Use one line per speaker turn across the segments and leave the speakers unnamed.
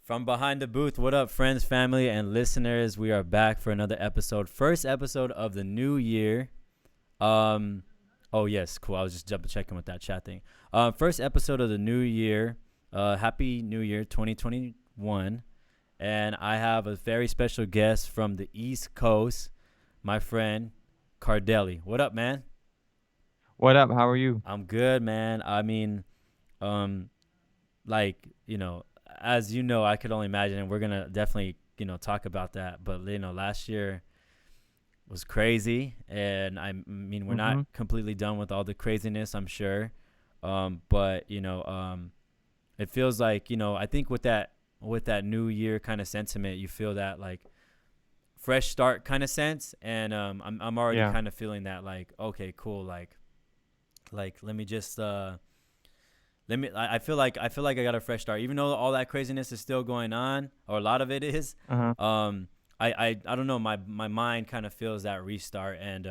From behind the booth, what up, friends, family, and listeners? We are back for another episode. First episode of the new year. Um, oh yes, cool. I was just double checking with that chat thing. First episode of the new year. Happy New Year, 2021. And I have a very special guest from the East Coast, my friend Cardelli. What up, man?
What up? How are you?
I'm good, man. I mean, um, like as you know, I could only imagine, and we're gonna definitely talk about that. But last year was crazy, and I mean we're not
Mm-hmm.
completely done with all the craziness, I'm sure. But it feels like I think with that new year kind of sentiment, you feel that like fresh start kind of sense, and I'm already
Yeah.
kind of feeling that like okay, cool, like let me just let me I feel like I got a fresh start, even though all that craziness is still going on, or a lot of it is.
Uh-huh.
I don't know, my mind kind of feels that restart, and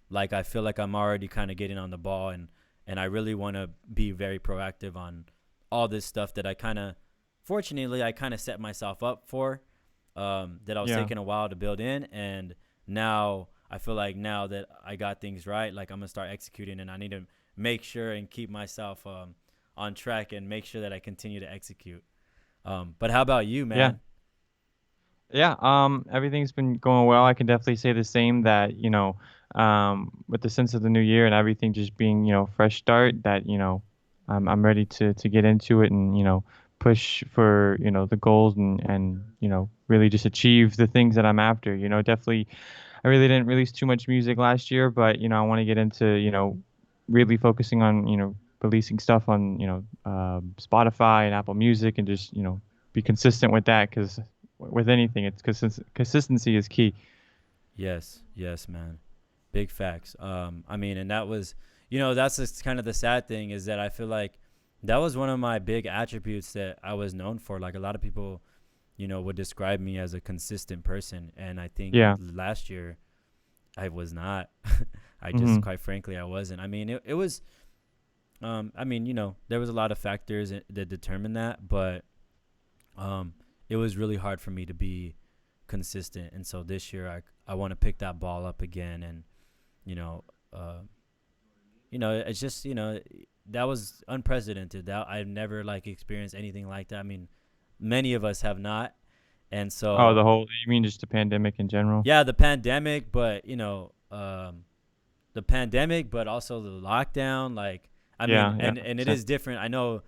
like I feel like I'm already kind of getting on the ball, and I really want to be very proactive on all this stuff that I kind of fortunately I kind of set myself up for, that I was
Yeah.
taking a while to build in. And now I feel like now that I got things right, like I'm gonna start executing, and I need to make sure and keep myself on track and make sure that I continue to execute. But how about you,
Yeah.
man?
Yeah. Everything's been going well. I can definitely say the same that, with the sense of the new year and everything just being, fresh start, that, I'm ready to get into it and, push for, the goals and really just achieve the things that I'm after. Definitely I really didn't release too much music last year, but I want to get into, really focusing on, releasing stuff on, Spotify and Apple Music and just, be consistent with that because with anything, it's consistency is key.
Yes, man. Big facts. I mean, and that was, that's just kind of the sad thing, is that I feel like that was one of my big attributes that I was known for. Like a lot of people, would describe me as a consistent person, and I think
Yeah.
last year I was not. I just,
Hmm.
quite frankly, I wasn't. I mean, it was. I mean, there was a lot of factors that determined that, but it was really hard for me to be consistent. And so this year, I want to pick that ball up again, and you know, uh, it's just that was unprecedented. That I've never like experienced anything like that. I mean, many of us have not, and
Oh,
so
you mean just the pandemic in general?
yeah, the pandemic, but the pandemic, but also the lockdown. Like, I mean,
Yeah. Yeah.
and it
100%.
is different. I know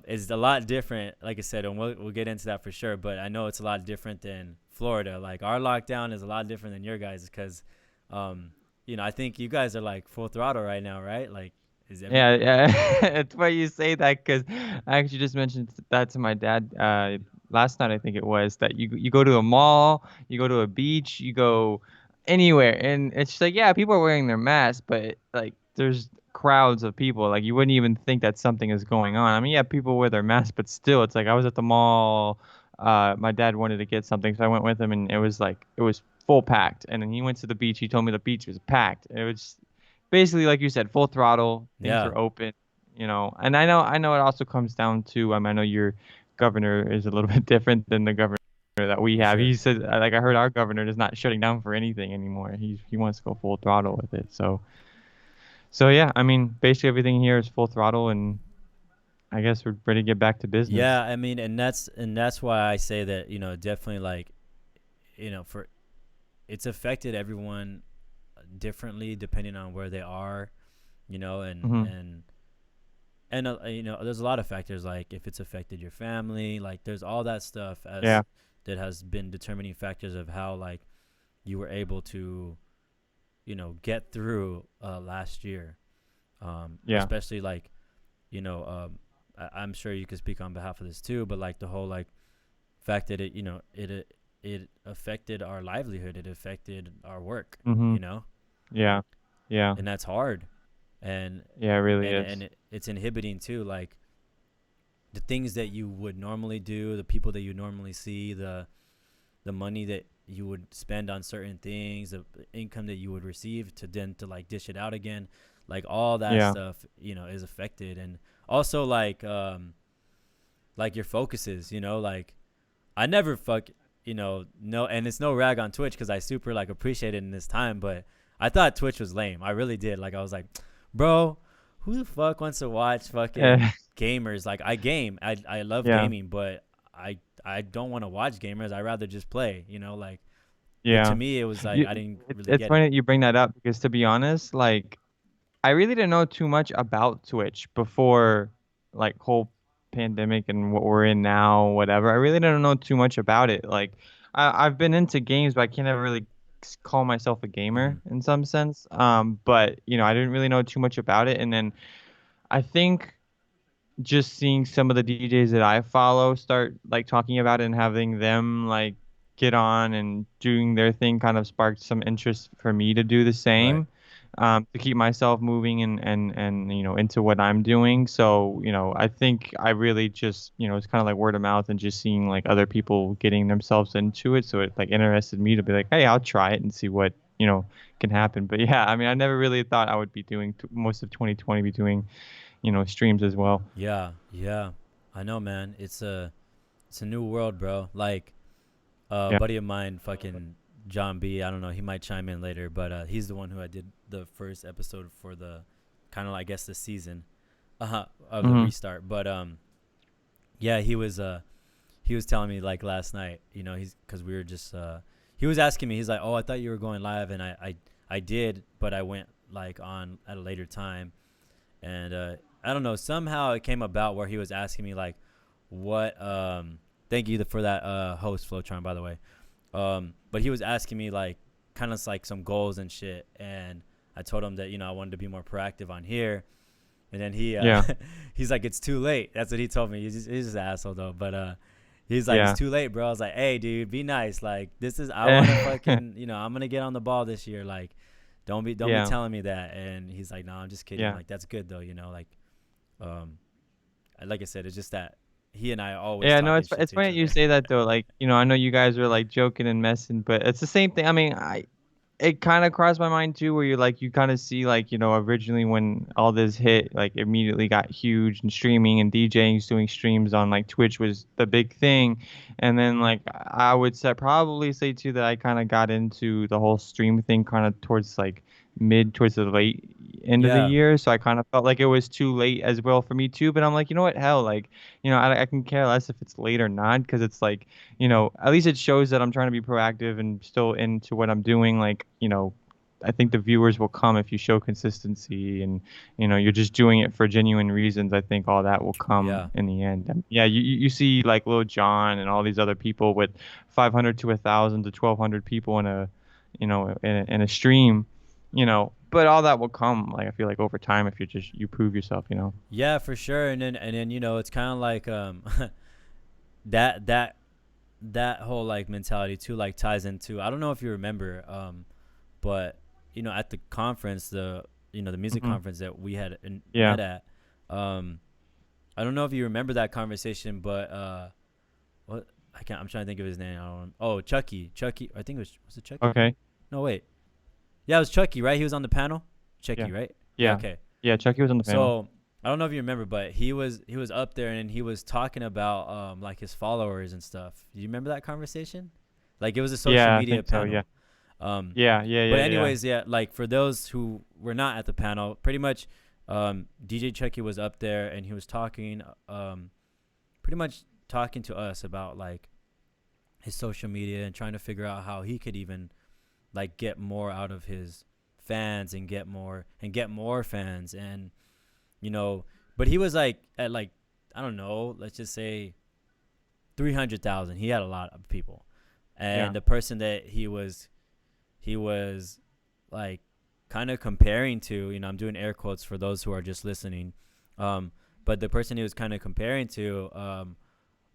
it's a lot different. Like I said, and we'll get into that for sure. But I know it's a lot different than Florida. Like our lockdown is a lot different than your guys, because, um, I think you guys are like full throttle right now, right? Like, is every
Yeah, yeah. It's funny you say that because I actually just mentioned that to my dad last night. I think it was that you go to a mall, you go to a beach, you go anywhere, and it's just like yeah, people are wearing their masks, but like there's crowds of people. Like you wouldn't even think that something is going on. I mean, yeah, people wear their masks, but still, it's like I was at the mall. My dad wanted to get something, so I went with him, and it was full packed. And then he went to the beach. He told me the beach was packed. It was basically like you said, full throttle. Things
yeah,
are open, And I know it also comes down to I know your governor is a little bit different than the governor that we
for
have.
sure.
He said like I heard our governor is not shutting down for anything anymore. He wants to go full throttle with it. So yeah, I mean basically everything here is full throttle, and I guess we're ready to get back to business.
Yeah, I mean, and that's why I say that definitely, like, for it's affected everyone differently depending on where they are, and
Hmm.
there's a lot of factors, like if it's affected your family, like there's all that stuff
Yeah.
as that has been determining factors of how like you were able to get through last year,
Yeah.
especially like I'm sure you could speak on behalf of this too, but like the whole like fact that it affected our livelihood, it affected our work,
Hmm. Yeah. Yeah.
and that's hard, and
Yeah. It really
and
is.
and it's inhibiting too, like the things that you would normally do, the people that you normally see, the money that you would spend on certain things, the income that you would receive to then to like dish it out again, like all that
Yeah.
stuff, is affected. And also like like your focuses, like I never fuck, no, and it's no rag on Twitch because I super like appreciate it in this time, but I thought Twitch was lame. I really did. Like I was like, bro, who the fuck wants to watch fucking
Eh,
gamers? Like I game, I love
yeah,
gaming, but I don't want to watch gamers. I rather just play, like. But to
yeah.
me, it was like
You,
I didn't really
it's
get it.
funny that you bring that up because to be honest, like I really didn't know too much about Twitch before like whole pandemic and what we're in now, whatever. I really didn't know too much about it. Like I've been into games, but I can't ever really call myself a
Hmm.
gamer in some sense. But I didn't really know too much about it, and then I think just seeing some of the DJs that I follow start like talking about it and having them like get on and doing their thing kind of sparked some interest for me to do the
Right.
same, to keep myself moving and into what I'm doing. So I think I really just it's kind of like word of mouth and just seeing like other people getting themselves into it. So it like interested me to be like, hey, I'll try it and see what can happen. But yeah, I mean, I never really thought I would be doing most of 2020 be doing streams as well.
Yeah. Yeah. I know, man. It's a new world, bro. Like
Yeah.
buddy of mine, fucking John B. I don't know. He might chime in later, but he's the one who I did the first episode for the kind of I guess the season of the
Hmm.
restart. But yeah, he was telling me like last night, he's because we were just he was asking me. He's like, oh, I thought you were going live, and I did, but I went like on at a later time, and I don't know. Somehow it came about where he was asking me like, what thank you for that host Flowtron, by the way. But he was asking me like kind of like some goals and shit, and I told him that I wanted to be more proactive on here, and then he
Yeah.
he's like, it's too late. That's what he told me. He's just an asshole though, but he's like, it's
Yeah.
too late, bro. I was like, hey, dude, be nice. Like this is I want to
Eh,
fucking I'm gonna get on the ball this year. Like don't be
Yeah.
telling me that. And he's like, no, I'm just kidding. I'm
Yeah.
like, that's good though. Like um like I said, it's just that he and I are always
Yeah, no,
talking
it's
shit
it's
to each
funny that you
other.
say that though. Like, I know you guys were like joking and messing, but it's the same thing. I mean, it kind of crossed my mind too, where you kind of see like, originally when all this hit, like immediately got huge and streaming and DJing, doing streams on like Twitch was the big thing. And then like I would probably say too that I kind of got into the whole stream thing kind of towards like mid towards the late end of the
Yeah,
year. So I kind of felt like it was too late as well for me too. But I'm like, you know what, hell, like, I can care less if it's late or not because it's like, at least it shows that I'm trying to be proactive and still into what I'm doing. Like, I think the viewers will come if you show consistency and, you're just doing it for genuine reasons. I think all that will come
yeah,
in the end. Yeah, you see like Lil Jon and all these other people with 500 to 1,000 to 1,200 people in a stream, but all that will come. Like I feel like over time if you prove yourself.
yeah, for sure. And then it's kind of like that that that whole like mentality too like ties into I don't know if you remember but at the conference the music
Hmm.
conference that we had
Yeah.
met at um I don't know if you remember that conversation, but what I'm trying to think of his name. I don't. Oh, Chucky. I think was it Chucky?
Okay.
No, wait. Yeah, it was Chucky, right? He was on the panel.
Yeah.
Chucky, right? Yeah.
Yeah.
Okay.
Yeah. Chucky was on the panel.
So I don't know if you remember, but he was up there and he was talking about like his followers and stuff. Do you remember that conversation? Like it was a social
Yeah, I
media
think so. Yeah.
panel. Um,
Yeah. Yeah.
but
Yeah. Yeah.
anyways, yeah, like for those who were not at the panel, pretty much, DJ Chucky was up there and he was talking, pretty much talking to us about like his social media and trying to figure out how he could even like get more out of his fans and get more fans and you know, but he was like at like I don't know, let's just say 300,000. He had a lot of people,
Yeah.
and the person that he was like kind of comparing to, I'm doing air quotes for those who are just listening, um, but the person he was kind of comparing to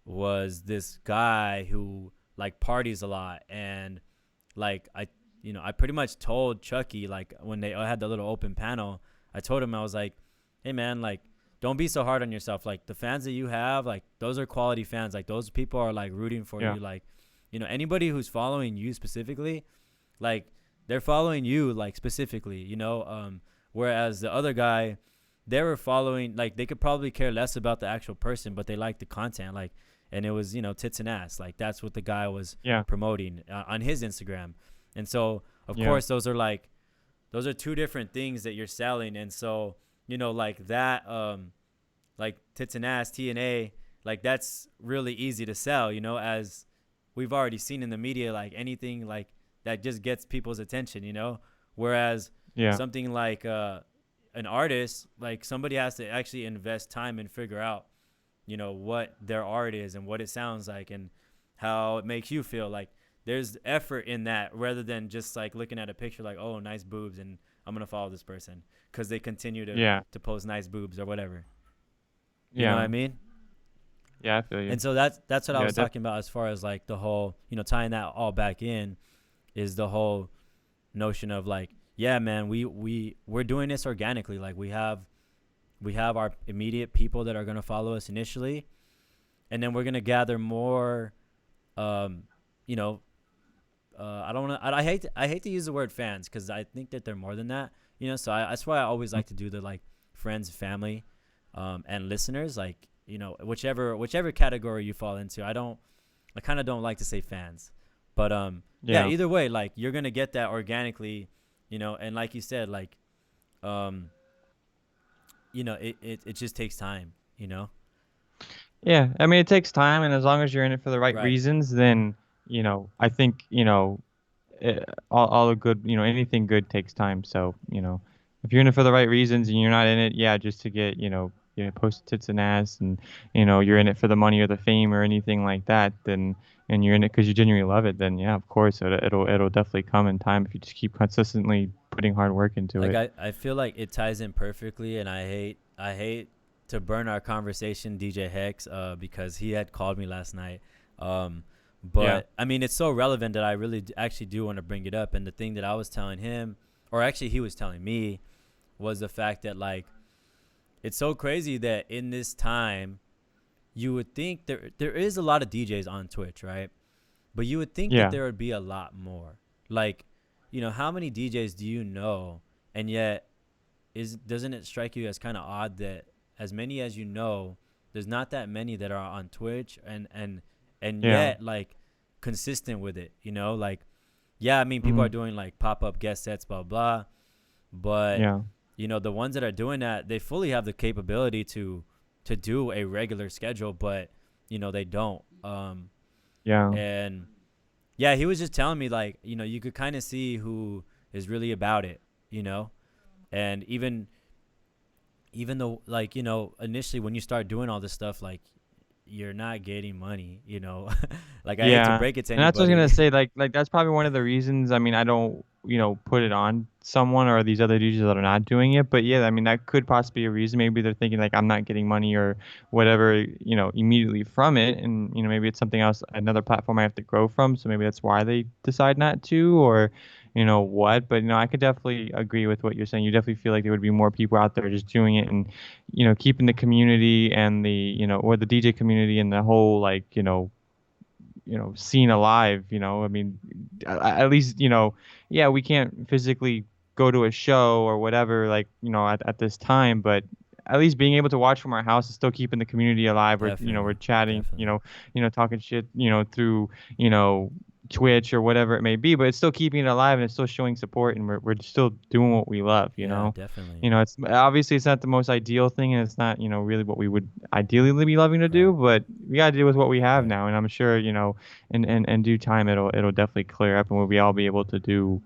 was this guy who like parties a lot and like I pretty much told Chucky like when they had the little open panel, I told him I was like, hey man, like don't be so hard on yourself. Like the fans that you have, like those are quality fans. Like those people are like rooting for
Yeah.
you. Like anybody who's following you specifically, like they're following you like specifically. Whereas the other guy they were following, like they could probably care less about the actual person, but they liked the content, like, and it was, tits and ass, like that's what the guy was
Yeah.
promoting on his Instagram. And so of
Yeah.
course those are two different things that you're selling. And so like that, like tits and ass, TNA, like that's really easy to sell, as we've already seen in the media, like anything like that just gets people's attention, whereas
Yeah.
something like an artist, like somebody has to actually invest time and figure out, what their art is and what it sounds like and how it makes you feel. Like there's effort in that rather than just like looking at a picture like, oh, nice boobs, and I'm gonna follow this person because they continue to
Yeah.
post nice boobs or whatever. You know what
Yeah.
I mean?
Yeah, I feel you.
And so that's what I
Yeah,
was talking about as far as like the whole, tying that all back in, is the whole notion of like, yeah, man, we're doing this organically. Like we have our immediate people that are gonna follow us initially, and then we're gonna gather more. Um, you know, I don't want to. I hate to use the word fans because I think that they're more than that. So that's why I always like to do the like friends, family, and listeners. Like whichever category you fall into. I kind of don't like to say fans, but yeah.
yeah.
Either way, like you're gonna get that organically, and like you said, like um, it just takes time.
Yeah, I mean, it takes time, and as long as you're in it for the right
Right.
reasons, then, I think, all the good, anything good takes time. So, if you're in it for the right reasons and you're not in it, yeah, just to get, post tits and ass, and, you're in it for the money or the fame or anything like that, then, and you're in it because you genuinely love it, then yeah, of course, it'll definitely come in time if you just keep consistently putting hard work into
Like
it.
I feel like it ties in perfectly, and I hate to burn our conversation, DJ Hex, because he had called me last night. Um,
Yeah,
but I mean, it's so relevant that I really actually do want to bring it up. And the thing that I was telling him, or actually he was telling me, was the fact that like it's so crazy that in this time you would think there is a lot of DJs on Twitch, right? But you would think that
yeah,
there would be a lot more. Like, how many DJs do you know? And yet, doesn't it strike you as kind of odd that as many as there's not that many that are on Twitch, and
yeah,
yet like consistent with it. Like, yeah, I mean people are
hmm,
doing like pop up guest sets, blah blah, but
yeah,
the ones that are doing that, they fully have the capability to do a regular schedule, but they don't.
yeah,
And yeah, he was just telling me like, you could kind of see who is really about it, you know? And even though like, initially when you start doing all this stuff, like you're not getting money. Like I hate to
yeah.
break it to
And that's what I was
anybody.
gonna say. Like that's probably one of the reasons. I mean, I don't, put it on someone or these other DJs that are not doing it. But yeah, I mean, that could possibly be a reason. Maybe they're thinking like I'm not getting money or whatever, immediately from it, and maybe it's something else, another platform I have to grow from. So maybe that's why they decide not to, or what. But I could definitely agree with what you're saying. You definitely feel like there would be more people out there just doing it and keeping the community and the or the DJ community and the whole like scene alive. I mean, at least yeah, we can't physically go to a show or whatever, like at this time, but at least being able to watch from our house is still keeping the community alive. We're we're
Definitely.
chatting,
Definitely.
talking shit, through Twitch or whatever it may be, but it's still keeping it alive and it's still showing support, and we're still doing what we love.
Yeah, definitely.
It's obviously it's not the most ideal thing, and it's not really what we would ideally be loving to do,
Right.
but we gotta deal with what we have
Right.
now, and I'm sure in due time it'll definitely clear up, and we'll be all be able to do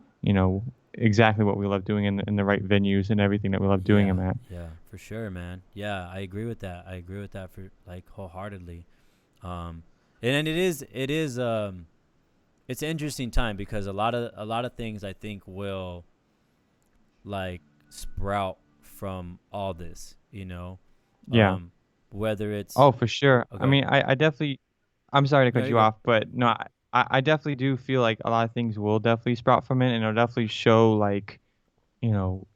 exactly what we love doing in the right venues and everything that we love doing
Yeah.
them at.
Yeah, for sure, man. Yeah, I agree with that. I agree with that for like wholeheartedly. Um and then it's an interesting time because a lot of things I think will like sprout from all this.
Yeah.
Um whether it's
Oh, for sure. I
okay.
mean, I definitely. I'm sorry to
No,
cut
you're
you
good.
off, but no, I definitely do feel like a lot of things will definitely sprout from it, and it'll definitely show like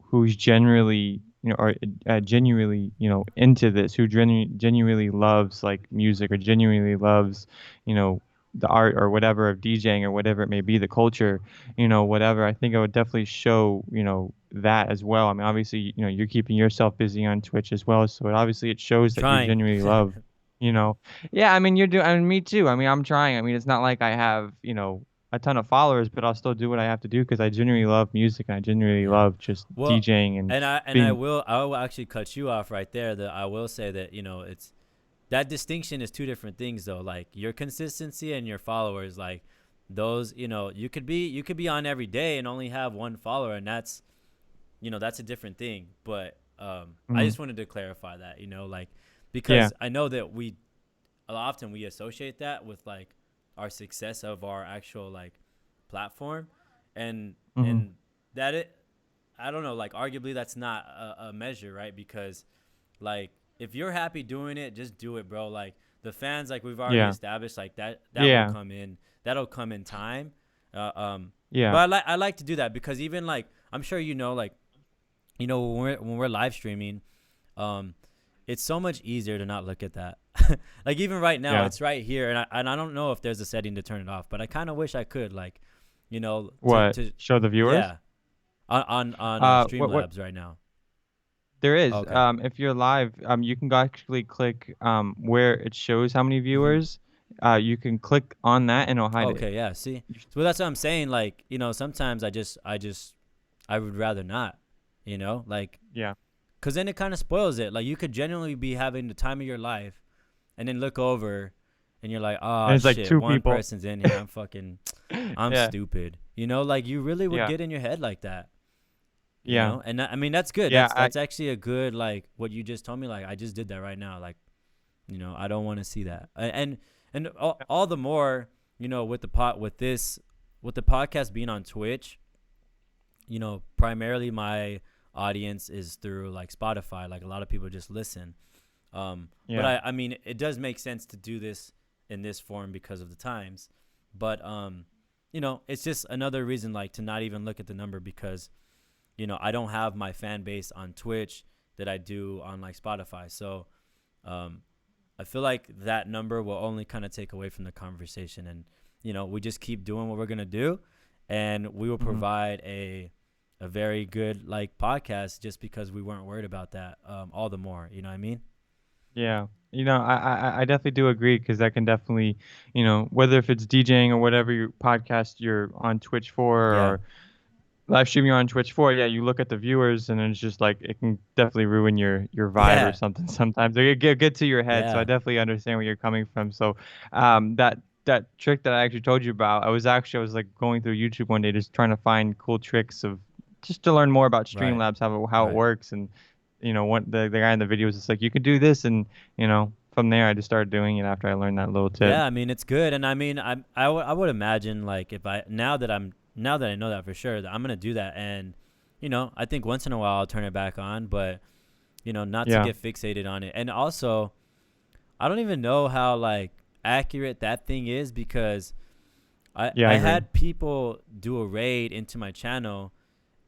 who's generally or genuinely into this, who genuinely loves like music or genuinely loves you know the art or whatever of DJing or whatever it may be, the culture, whatever. I think I would definitely show, that as well. I mean, obviously, you're keeping yourself busy on Twitch as well, so it shows that you
Trying.
genuinely love, you know. Yeah, I mean, you're doing, I mean, me too. I mean, I'm trying. I mean, it's not like I have, a ton of followers, but I'll still do what I have to do because I genuinely love music and I genuinely
Yeah.
love just
Well,
DJing and
and
being,
I will actually cut you off right there. That I will say that it's that distinction is two different things though. Like your consistency and your followers, like those, you could be on every day and only have one follower, and that's a different thing. But I
mhm,
just wanted to clarify that, like
yeah,
because I know that often we associate that with like our success of our actual like platform, and
hmm,
that it I don't know, like arguably that's not a measure, right? Because like if you're happy doing it, just do it, bro. Like the fans, like we've already
yeah,
established, like that will
yeah,
come in. That'll come in time. Uh, um,
yeah,
but I like to do that because even like I'm sure like when we're live streaming, um, it's so much easier to not look at that. Like even right now,
yeah.
it's right here, and I don't know if there's a setting to turn it off, but I kind of wish I could, like, to
What? Show the viewers?
yeah, on
What
Streamlabs right now.
there is,
Okay.
if you're live, you can actually click where it shows how many
Mm-hmm.
viewers. You can click on that and it'll hide it.
Okay. Yeah. See,
You sh-
so that's what I'm saying. Like, sometimes I would rather not. Like,
Yeah,
cause then it kind of spoils it. Like, you could genuinely be having the time of your life, and then look over, and you're like,
and
oh
it's like
shit,
two
one
people.
person's in here. I'm
Yeah,
stupid. Like you really would
yeah,
get in your head like that.
yeah,
And I mean that's good.
yeah.
That's actually a good like what you just told me. Like I just did that right now. Like I don't want to see that. And all the more with with the podcast being on Twitch. Primarily my audience is through like Spotify. Like a lot of people just listen. But
Yeah,
I mean it does make sense to do this in this form because of the times. But it's just another reason like to not even look at the number because I don't have my fan base on Twitch that I do on like Spotify. So um, I feel like that number will only kind of take away from the conversation. And, we just keep doing what we're going to do. And we will
hmm,
provide a very good like podcast just because we weren't worried about that all the more. You know what I mean?
yeah. I definitely do agree because that can definitely, whether if it's DJing or whatever podcast you're on Twitch for
Yeah.
or live streaming on Twitch for, yeah, you look at the viewers and it's just like it can definitely ruin your vibe or
Yeah.
something sometimes. It get to your head. So I
Yeah.
definitely understand where you're coming from. So that trick that I actually told you about, I was like going through YouTube one day just trying to find cool tricks of just to learn more about
Right.
Streamlabs, how it
Right.
works, and what the guy in the video was just like you could do this, and from there I just started doing it after I learned that little tip.
Yeah, I mean it's good, and I mean I would imagine like if I now that I know that for sure that I'm gonna do that, and I think once in a while I'll turn it back on, but not to
Yeah,
get fixated on it, and also I don't even know how like accurate that thing is because I
yeah, I
I
agree.
had people do a raid into my channel,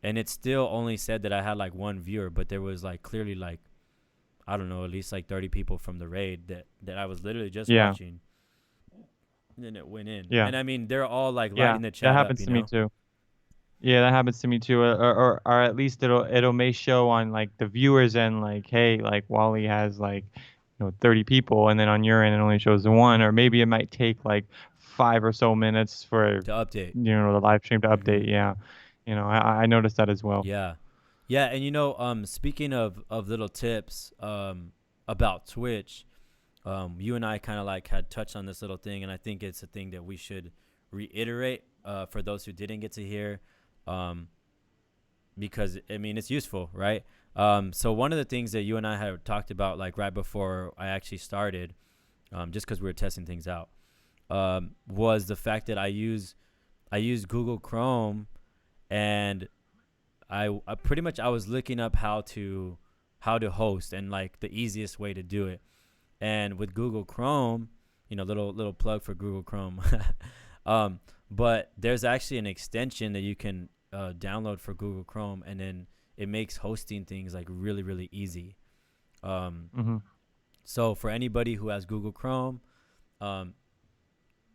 and it still only said that I had like one viewer, but there was like clearly like I don't know at least like 30 people from the raid that I was literally just
Yeah,
watching. And then it went in.
yeah,
And I mean, they're all like
yeah.
lighting the
That
chat up,
happens
you
to me
know?
too. Yeah, that happens to me too. Or at least it'll may show on like the viewers end like, hey, like Wally has like 30 people, and then on your end it only shows the one, or maybe it might take like 5 or so minutes for
To update.
the live stream to
Mm-hmm.
update. Yeah, I noticed that as well.
Yeah. Yeah. And, speaking of little tips about Twitch, you and I kind of like had touched on this little thing. And I think it's a thing that we should reiterate for those who didn't get to hear um, because, I mean, it's useful, right? So one of the things that you and I had talked about, like right before I actually started, just because we were testing things out, was the fact that I use Google Chrome, and I pretty much I was looking up how to host and like the easiest way to do it. And with Google Chrome, little plug for Google Chrome. um, but there's actually an extension that you can download for Google Chrome, and then it makes hosting things like really really easy. Um,
Hmm.
so for anybody who has Google Chrome, um,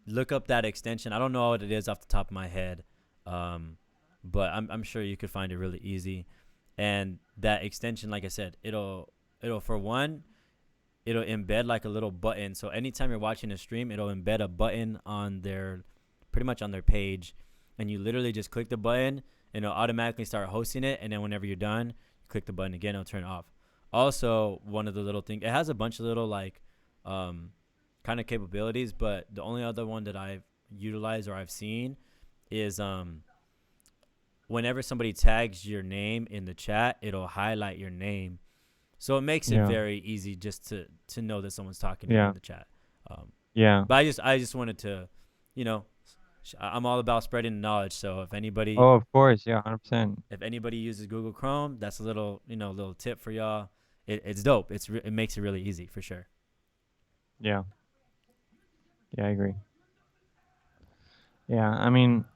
look up that extension. I don't know what it is off the top of my head, um, but I'm sure you could find it really easy. And that extension, like I said, it'll for one, it'll embed like a little button. So anytime you're watching a stream, it'll embed a button on their, pretty much on their page, and you literally just click the button, and it'll automatically start hosting it. And then whenever you're done, you click the button again, it'll turn it off. Also, one of the little things, it has a bunch of little like um, kind of capabilities, but the only other one that I've utilized or I've seen is whenever somebody tags your name in the chat, it'll highlight your name, so it makes it
Yeah.
very easy just to know that someone's talking to you
Yeah.
in the chat. Um,
Yeah.
but I just wanted to, you know, I'm all about spreading knowledge. So
Oh, of course. Yeah. 100%.
if anybody uses Google Chrome, that's a little, little tip for y'all. It's dope. It makes it really easy for sure.
Yeah. Yeah. I agree. Yeah. I mean,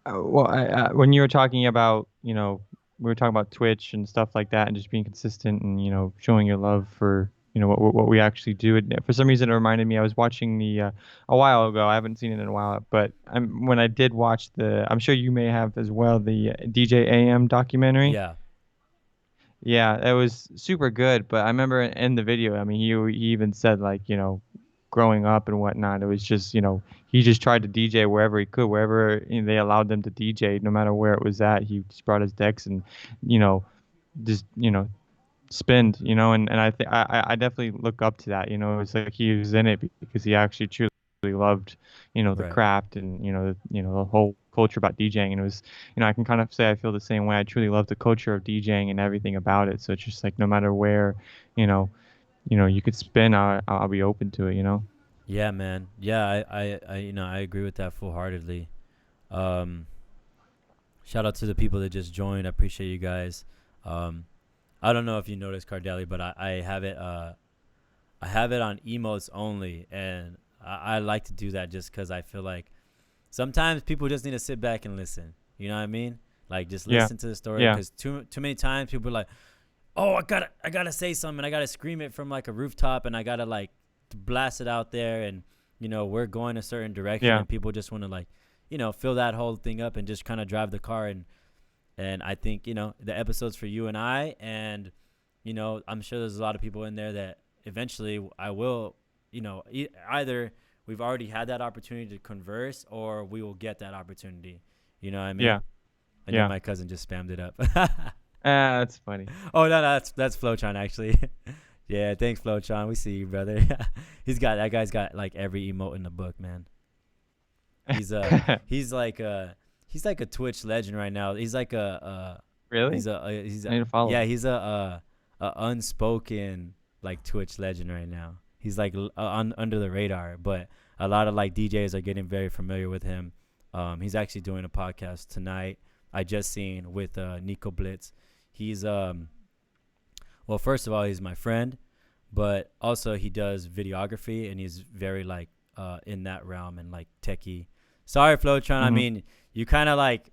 when you were talking about, we were talking about Twitch and stuff like that, and just being consistent and showing your love for what we actually do. For some reason, it reminded me. I was watching the a while ago. I haven't seen it in a while, but when I did watch I'm sure you may have as well, the DJ AM documentary.
Yeah.
Yeah, it was super good. But I remember in the video, I mean, he even said like, growing up and whatnot, it was just, he just tried to DJ wherever he could, wherever they allowed them to DJ, no matter where it was at. He just brought his decks and, you know, just, spinned, and I definitely look up to that. It's like he was in it because he actually truly loved, the
Right.
craft and, the whole culture about DJing. And it was, I can kind of say I feel the same way. I truly love the culture of DJing and everything about it. So it's just like no matter where, you know, you could spin, I'll be open to it.
Yeah, man. Yeah, I agree with that full heartedly. Um, Shout out to the people that just joined. I appreciate you guys. Um, I don't know if you noticed Cardelli, but I have it. I have it on emotes only, and I like to do that just because I feel like sometimes people just need to sit back and listen. You know what I mean? Like just
Yeah.
listen to the story,
Yeah.
because too many times people are like, oh, I gotta say something, I gotta scream it from like a rooftop, and I gotta like blast it out there, and we're going a certain direction,
Yeah.
and people just want to like fill that whole thing up and just kind of drive the car. And I think the episode's for you and I, and I'm sure there's a lot of people in there that eventually I will, either we've already had that opportunity to converse, or we will get that opportunity. You know what I mean?
Yeah.
And then
Yeah.
my cousin just spammed it up.
That's funny.
Oh no, that's Flowtron actually. Yeah, thanks Flowtron. We see you, brother. That guy's got like every emote in the book, man. He's he's like he's like a Twitch legend right now. He's like
Really?
he's
I need to follow
yeah,
him.
he's a unspoken like Twitch legend right now. He's like under the radar, but a lot of like DJs are getting very familiar with him. He's actually doing a podcast tonight. I just seen with Nico Blitz. He's well, first of all, he's my friend, but also he does videography, and he's very like in that realm and like techie. Sorry, Flowtron. I
Hmm.
mean, you kind of like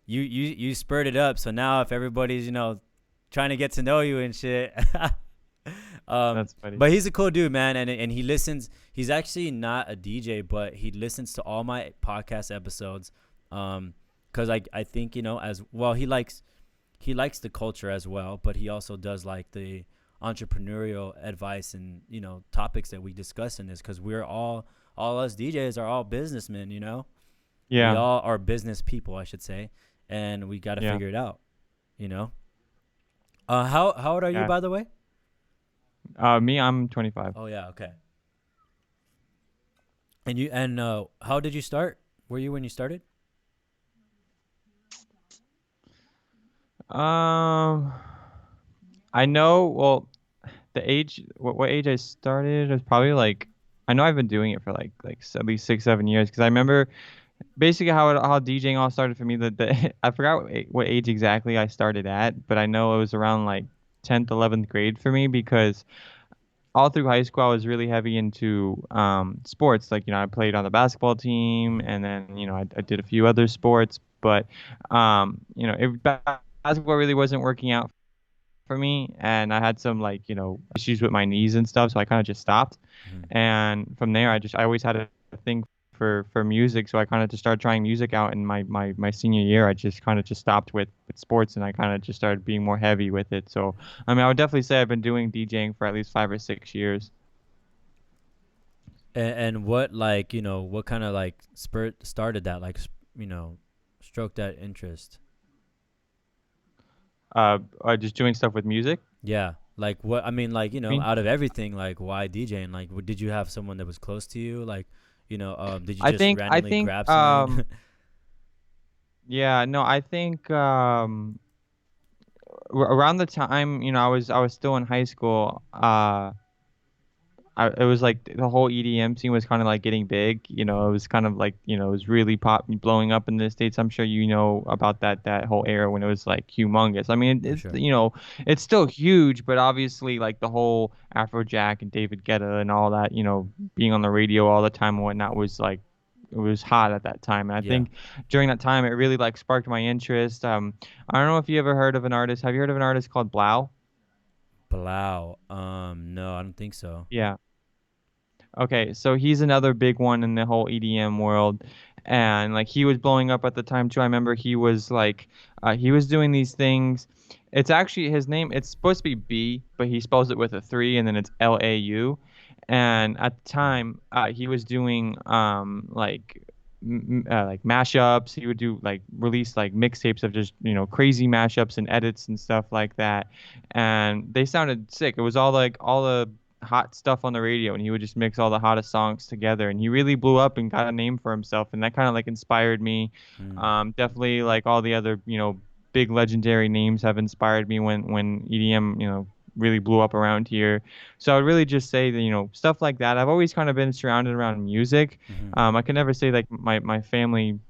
you spurred it up. So now if everybody's trying to get to know you and shit,
That's funny.
but he's a cool dude, man, and he listens. He's actually not a DJ, but he listens to all my podcast episodes. Because I think as well he likes the culture as well, but he also does like the entrepreneurial advice and topics that we discuss in this, because we're all us DJs are all businessmen. We
Yeah.
all are business people, I should say, and we got to
Yeah.
figure it out. You know. How old are you,
Yeah.
by the way?
Me, I'm 25.
Oh yeah, okay. And how did you start? Were you when you started?
Um, I know. Well, the age, what age I started was probably like, I know I've been doing it for like at least 6, 7 years. Because I remember basically how DJing all started for me. I forgot what age exactly I started at, but I know it was around like 10th, 11th grade for me, because all through high school I was really heavy into sports. Like I played on the basketball team,
Mm-hmm.
and then I did a few other sports, but basketball really wasn't working out for me, and I had some like issues with my knees and stuff, so I kind of just stopped.
Mm-hmm.
And from there I always had a a thing for music, so I kind of just started trying music out in my senior year. I just kind of just stopped with sports, and I kind of just started being more heavy with it. So I mean, I would definitely say I've been doing DJing for at least 5 or 6 years.
And what, like, what kind of like spurt started that, like, you know, stroke that interest?
Just doing stuff with music.
Yeah. Like, what, I mean, like,
I mean,
out of everything, like, why DJing? Like, did you have someone that was close to you? Like, did you
I
just
think I
randomly
think
grab someone?
yeah, no, I think around the time, I was still in high school. It was like the whole EDM scene was kind of like getting big. It was kind of like, it was really blowing up in the States. I'm sure you know about that whole era when it was like humongous. I mean,
For sure.
it's still huge, but obviously like the whole Afrojack and David Guetta and all that, being on the radio all the time and whatnot was like, it was hot at that time. And I
Yeah.
think during that time, it really like sparked my interest. I don't know if you ever heard of an artist. Have you heard of an artist called Blau?
Blau. No, I don't think so.
Yeah. Okay, so he's another big one in the whole EDM world. And like he was blowing up at the time too. I remember he was like he was doing these things. It's actually his name, it's supposed to be B, but he spells it with a three and then it's Lau. And at the time, he was doing like mashups. He would do like release like mixtapes of just, crazy mashups and edits and stuff like that. And they sounded sick. It was all like all the hot stuff on the radio, and he would just mix all the hottest songs together, and he really blew up and got a name for himself, and that kind of like inspired me.
Mm.
Definitely like all the other, big legendary names have inspired me when EDM, really blew up around here. So I would really just say that, stuff like that. I've always kind of been surrounded around music.
Mm-hmm.
I can never say like my family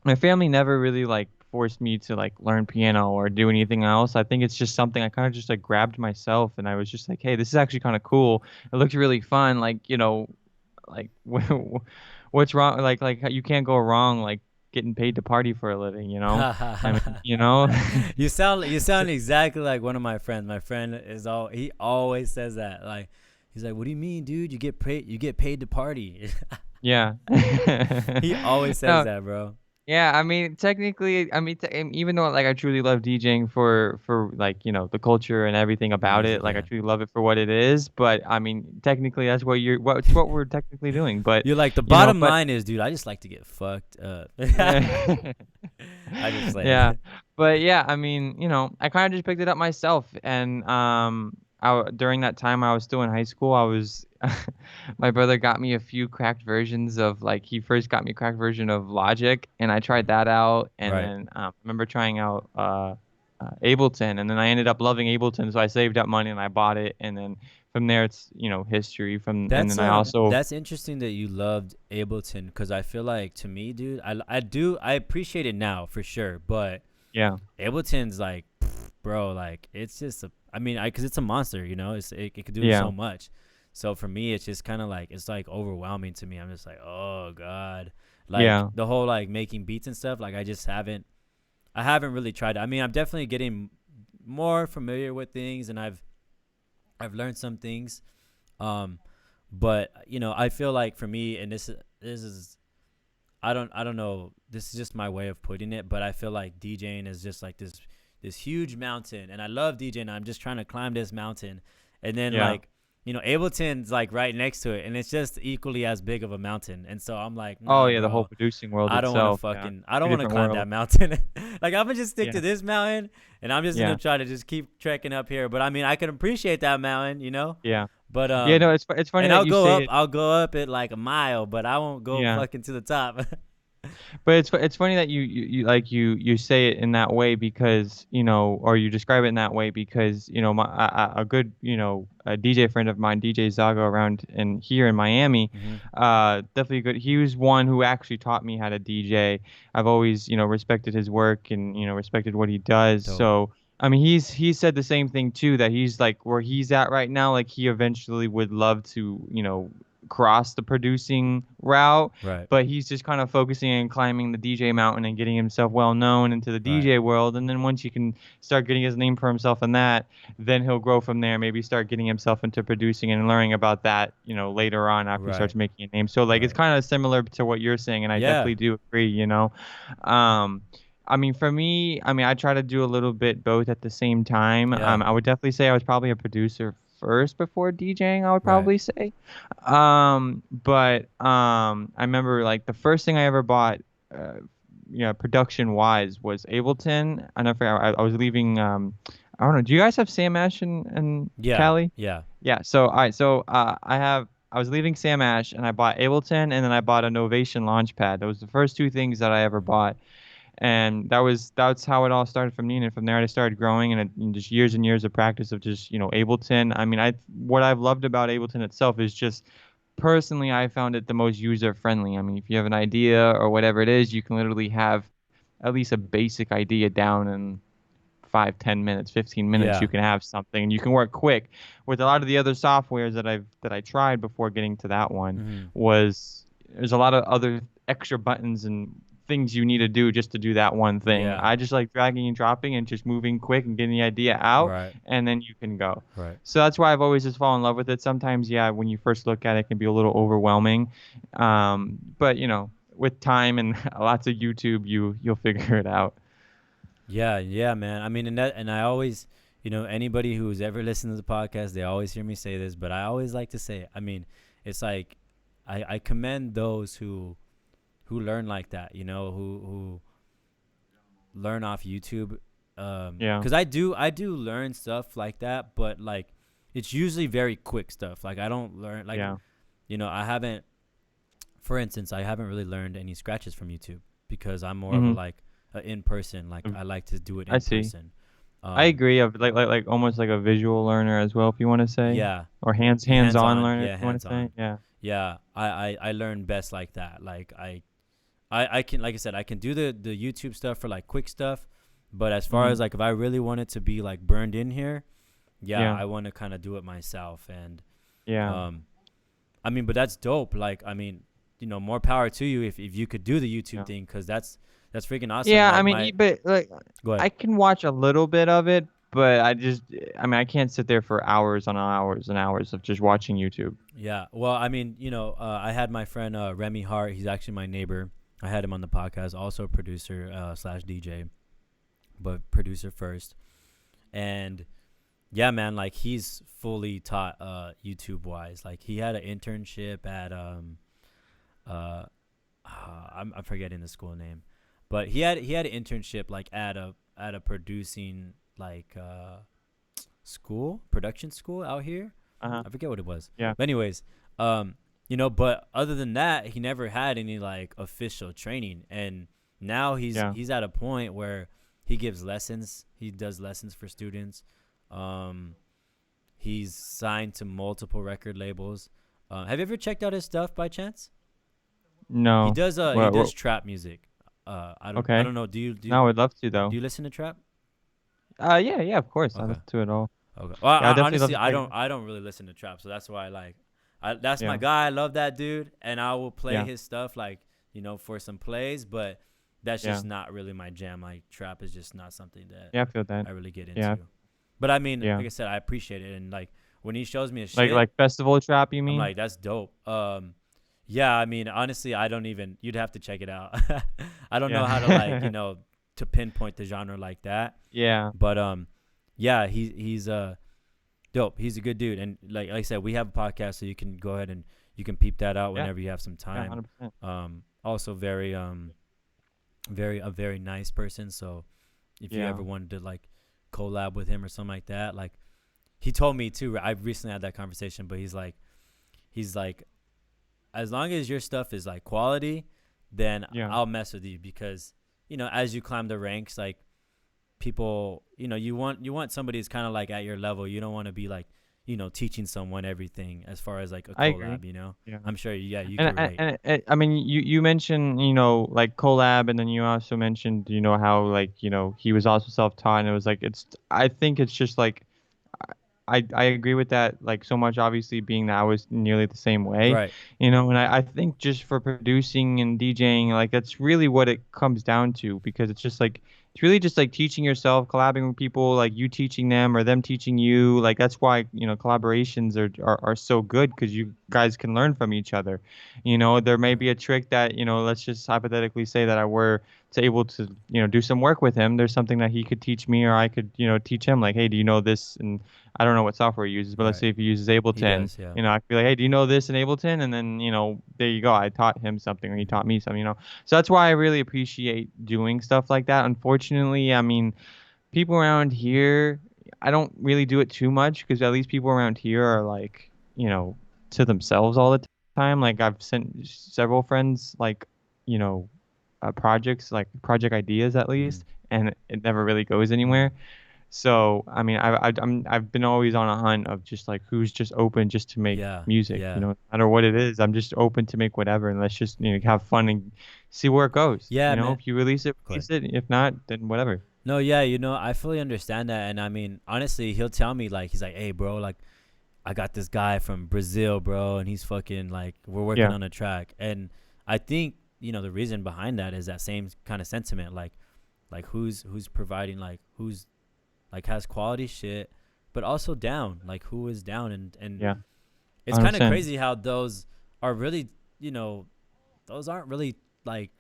never really like forced me to like learn piano or do anything else. I think it's just something I kind of just like grabbed myself, and I was just like, hey, this is actually kind of cool. It looks really fun. Like, like what's wrong? Like you can't go wrong like getting paid to party for a living, you know? I mean,
You sound exactly like one of my friends. My friend he always says that. Like, he's like, "What do you mean, dude? You get paid to party."
yeah.
He always says
No,
that, bro.
yeah, I mean, technically, I mean, even though like I truly love DJing for like, the culture and everything
The
about
music,
it, like I
yeah.
truly love it for what it is, but I mean, technically that's what we're technically doing, but
You're like, the
you know,
bottom
but
line is, dude, I just like to get fucked up.
yeah.
I just
Yeah.
playing.
But yeah, I mean, I kind of just picked it up myself, and during that time I was still in high school. I was my brother got me a few cracked versions of like he first got me a cracked version of Logic, and I tried
Mhm.
that out, and
Right.
then I remember trying out Ableton, and then I ended up loving Ableton, so I saved up money and I bought it, and then from there it's history from, and
That's
then I also
that's interesting that you loved Ableton, because I feel like, to me, dude, I appreciate it now for sure, but
yeah,
Ableton's like, bro, like, it's just I mean, because it's a monster, it could do
yeah,
so much. So for me, it's just kind of like, it's like overwhelming to me. I'm just like, oh god, like
yeah,
the whole like making beats and stuff. Like, I haven't really tried it. I mean, I'm definitely getting more familiar with things, and I've learned some things. Um, but I feel like, for me, and this is, I don't know. This is just my way of putting it, but I feel like DJing is just like this huge mountain, and I love DJing. I'm just trying to climb this mountain, and then,
yeah.
like, Ableton's like right next to it, and it's just equally as big of a mountain. And so I'm like,
Oh
nah,
yeah, the whole
bro.
producing world
I don't want to
itself, yeah,
fucking I
two
don't want to
different
climb that
worlds.
mountain. Like, I'm gonna just stick
Yeah,
to this mountain, and I'm just
yeah,
gonna try to just keep trekking up here. But I mean, I can appreciate that mountain,
yeah.
But
Yeah, no, it's funny
and
that
I'll
you
go
say
up.
it.
I'll go up it like a mile, but I won't go
Yeah,
fucking to the top.
but it's funny that you like you say it in that way because or you describe it in that way because a good a DJ friend of mine, DJ Zago, around in here in Miami,
Hmm.
definitely good. He was one who actually taught me how to DJ. I've always respected his work and respected what he does.
Dope.
So I mean, he said the same thing too, that he's like where he's at right now. Like he eventually would love to cross the producing route,
Right.
but he's just kind of focusing on climbing the DJ mountain and getting himself well known into the
Right.
DJ world. And then once he can start getting his name for himself in that, then he'll grow from there. Maybe start getting himself into producing and learning about that, later on after he
Right.
starts making a name. So like it's
Right.
kind of similar to what you're saying, and I
Yeah.
definitely do agree. Um, I mean, for me, I mean, I try to do a little bit both at the same time.
Yeah.
I would definitely say I was probably a producer first before DJing, I would
Right.
probably say. But I remember like the first thing I ever bought, uh, production wise was Ableton. I never forgot, I was leaving. I don't know. Do you guys have Sam Ash and
Yeah.
Cali?
Yeah.
Yeah. So all right. So I was leaving Sam Ash and I bought Ableton and then I bought a Novation Launchpad. Those were the first two things that I ever
Mhm.
bought, and that's how it all started from me. And from there I started growing, and just years and years of practice of just Ableton. I mean, I what I've loved about Ableton itself is just personally I found it the most user friendly. I mean, if you have an idea or whatever it is, you can literally have at least a basic idea down in 5, 10 minutes, 15 minutes. You
Yeah.
can have something and you can work quick. With a lot of the other softwares that I tried before getting to that one,
Mhm.
was there's a lot of other extra buttons and things you need to do just to do that one thing.
Yeah.
I just like dragging and dropping and just moving quick and getting the idea out,
Right.
and then you can go.
Right.
So that's why I've always just fallen in love with it. Sometimes, yeah, when you first look at it, it can be a little overwhelming, but with time and lots of YouTube, you'll figure it out.
Yeah, yeah, man. I mean, and I always, anybody who's ever listened to the podcast, they always hear me say this, but I always like to say it. I mean, it's like I commend those who learn like that, who learn off YouTube.
Yeah,
Cuz I do learn stuff like that, but like it's usually very quick stuff. Like I don't learn like,
yeah.
I haven't, for instance, I haven't really learned any scratches from YouTube because I'm more of a
Hmm.
like a in person. Like I like to do it
I
in
see.
person.
I
Um,
agree. Of like almost like a visual learner as well, if you want to say,
yeah,
or
hands
hands-on
on.
learner, if
Yeah,
you want
hands
to say.
on.
Yeah,
Yeah, I learn best like that. Like I can, like I said, I can do the YouTube stuff for like quick stuff, but as far
hmm,
as like if I really wanted to be like burned in here, yeah,
yeah,
I want to kind of do it myself. And
yeah,
um, I mean, but that's dope. Like I mean, more power to you if you could do the YouTube
yeah.
thing, because that's freaking awesome.
Yeah, I
Like
mean,
my
but like
go ahead.
I can watch a little bit of it, but I mean, I can't sit there for hours on hours and hours of just watching YouTube.
Yeah. Well, I mean, I had my friend Remy Hart. He's actually my neighbor. I had him on the podcast. Also a producer slash DJ, but producer first. And yeah, man, like he's fully taught YouTube wise. Like he had an internship at uh, I'm forgetting the school name, but he had an internship like at a producing like school production school out here.
Uh-huh.
I forget what it was.
Yeah.
But anyways, um, but other than that, he never had any like official training, and now he's
Yeah.
he's at a point where he gives lessons. He does lessons for students. Um, he's signed to multiple record labels. Have you ever checked out his stuff by chance? He
No.
does he
Well,
does trap music. I don't
okay.
know. Do you do you,
No, I would love to
do
though.
you listen to trap?
Yeah, yeah, of course. I
Okay.
listen to it all.
Okay. Well,
Yeah, I definitely love
honestly,
to
I
check
don't
it.
I don't really listen to trap, so that's why that's my
Yeah.
guy. I love that dude, and I will play
Yeah.
his stuff like for some plays, but that's
Yeah.
just not really my jam. Like trap is just not something that
Yeah, I feel that.
I really get
Yeah.
into. But I mean,
Yeah.
like I said, I appreciate it, and like when he shows me his
Like
shit,
like festival trap, you
I'm
mean?
like, that's dope. Yeah, I mean, honestly, I don't even. You'd have to check it out. I don't know how to like
Yeah.
to pinpoint the genre like that,
Yeah.
but yeah, he's dope. He's a good dude, and like I said, we have a podcast, so you can go ahead and you can peep that out
Yeah.
whenever you have some
Yeah,
time.
100%.
Also very nice person. So if you
Yeah.
ever wanted to like collab with him or something like that, like he told me too. I recently had that conversation, but he's like, as long as your stuff is like quality, then
Yeah.
I'll mess with you because as you climb the ranks, like people, you want somebody who's kind of like at your level. You don't want to be like, teaching someone everything as far as like a
I agree.
collab.
Yeah.
I'm sure, yeah, you can
And,
relate.
I mean, you mentioned, like collab, and then you also mentioned, how like, he was also self-taught, and it was like, I think it's just like, I agree with that like so much, obviously being that I was nearly the same way,
Right.
and I think just for producing and DJing, like that's really what it comes down to because it's really just like teaching yourself, collaborating with people, like you teaching them or them teaching you. Like that's why, collaborations are so good because you guys can learn from each other. There may be a trick that, let's just hypothetically say that I were to able to, do some work with him. There's something that he could teach me or I could, teach him like, hey, do you know this? And I don't know what software he uses, but let's
Right.
say if he uses
He
Ableton,
does. Yeah.
I could be like, hey, do you know this in Ableton? And then, there you go. I taught him something or he
Hmm.
taught me something, So that's why I really appreciate doing stuff like that. Unfortunately, I mean, people around here, I don't really do it too much because at least people around here are like, to themselves all the time. Like I've sent several friends like, you know, projects, like project ideas at
Hmm.
least, and it never really goes
Hmm.
anywhere. So, I mean, I've been always on a hunt of just like who's just open just to make
Yeah.
music,
Yeah.
no matter what it is. I'm just open to make whatever, and let's just have fun and see where it goes.
Yeah, man.
If you release it,
Go ahead.
release it. If not, then whatever.
No, yeah, I fully understand that, and I mean, honestly, he'll tell me like, he's like, "Hey, bro, like, I got this guy from Brazil, bro, and he's fucking like, we're working
Yeah,
on a track." And I think the reason behind that is that same kind of sentiment, like who's providing, like who's like has quality shit, but also down, like who is down, and
yeah,
it's kind of
100%.
crazy how those are really, those aren't really like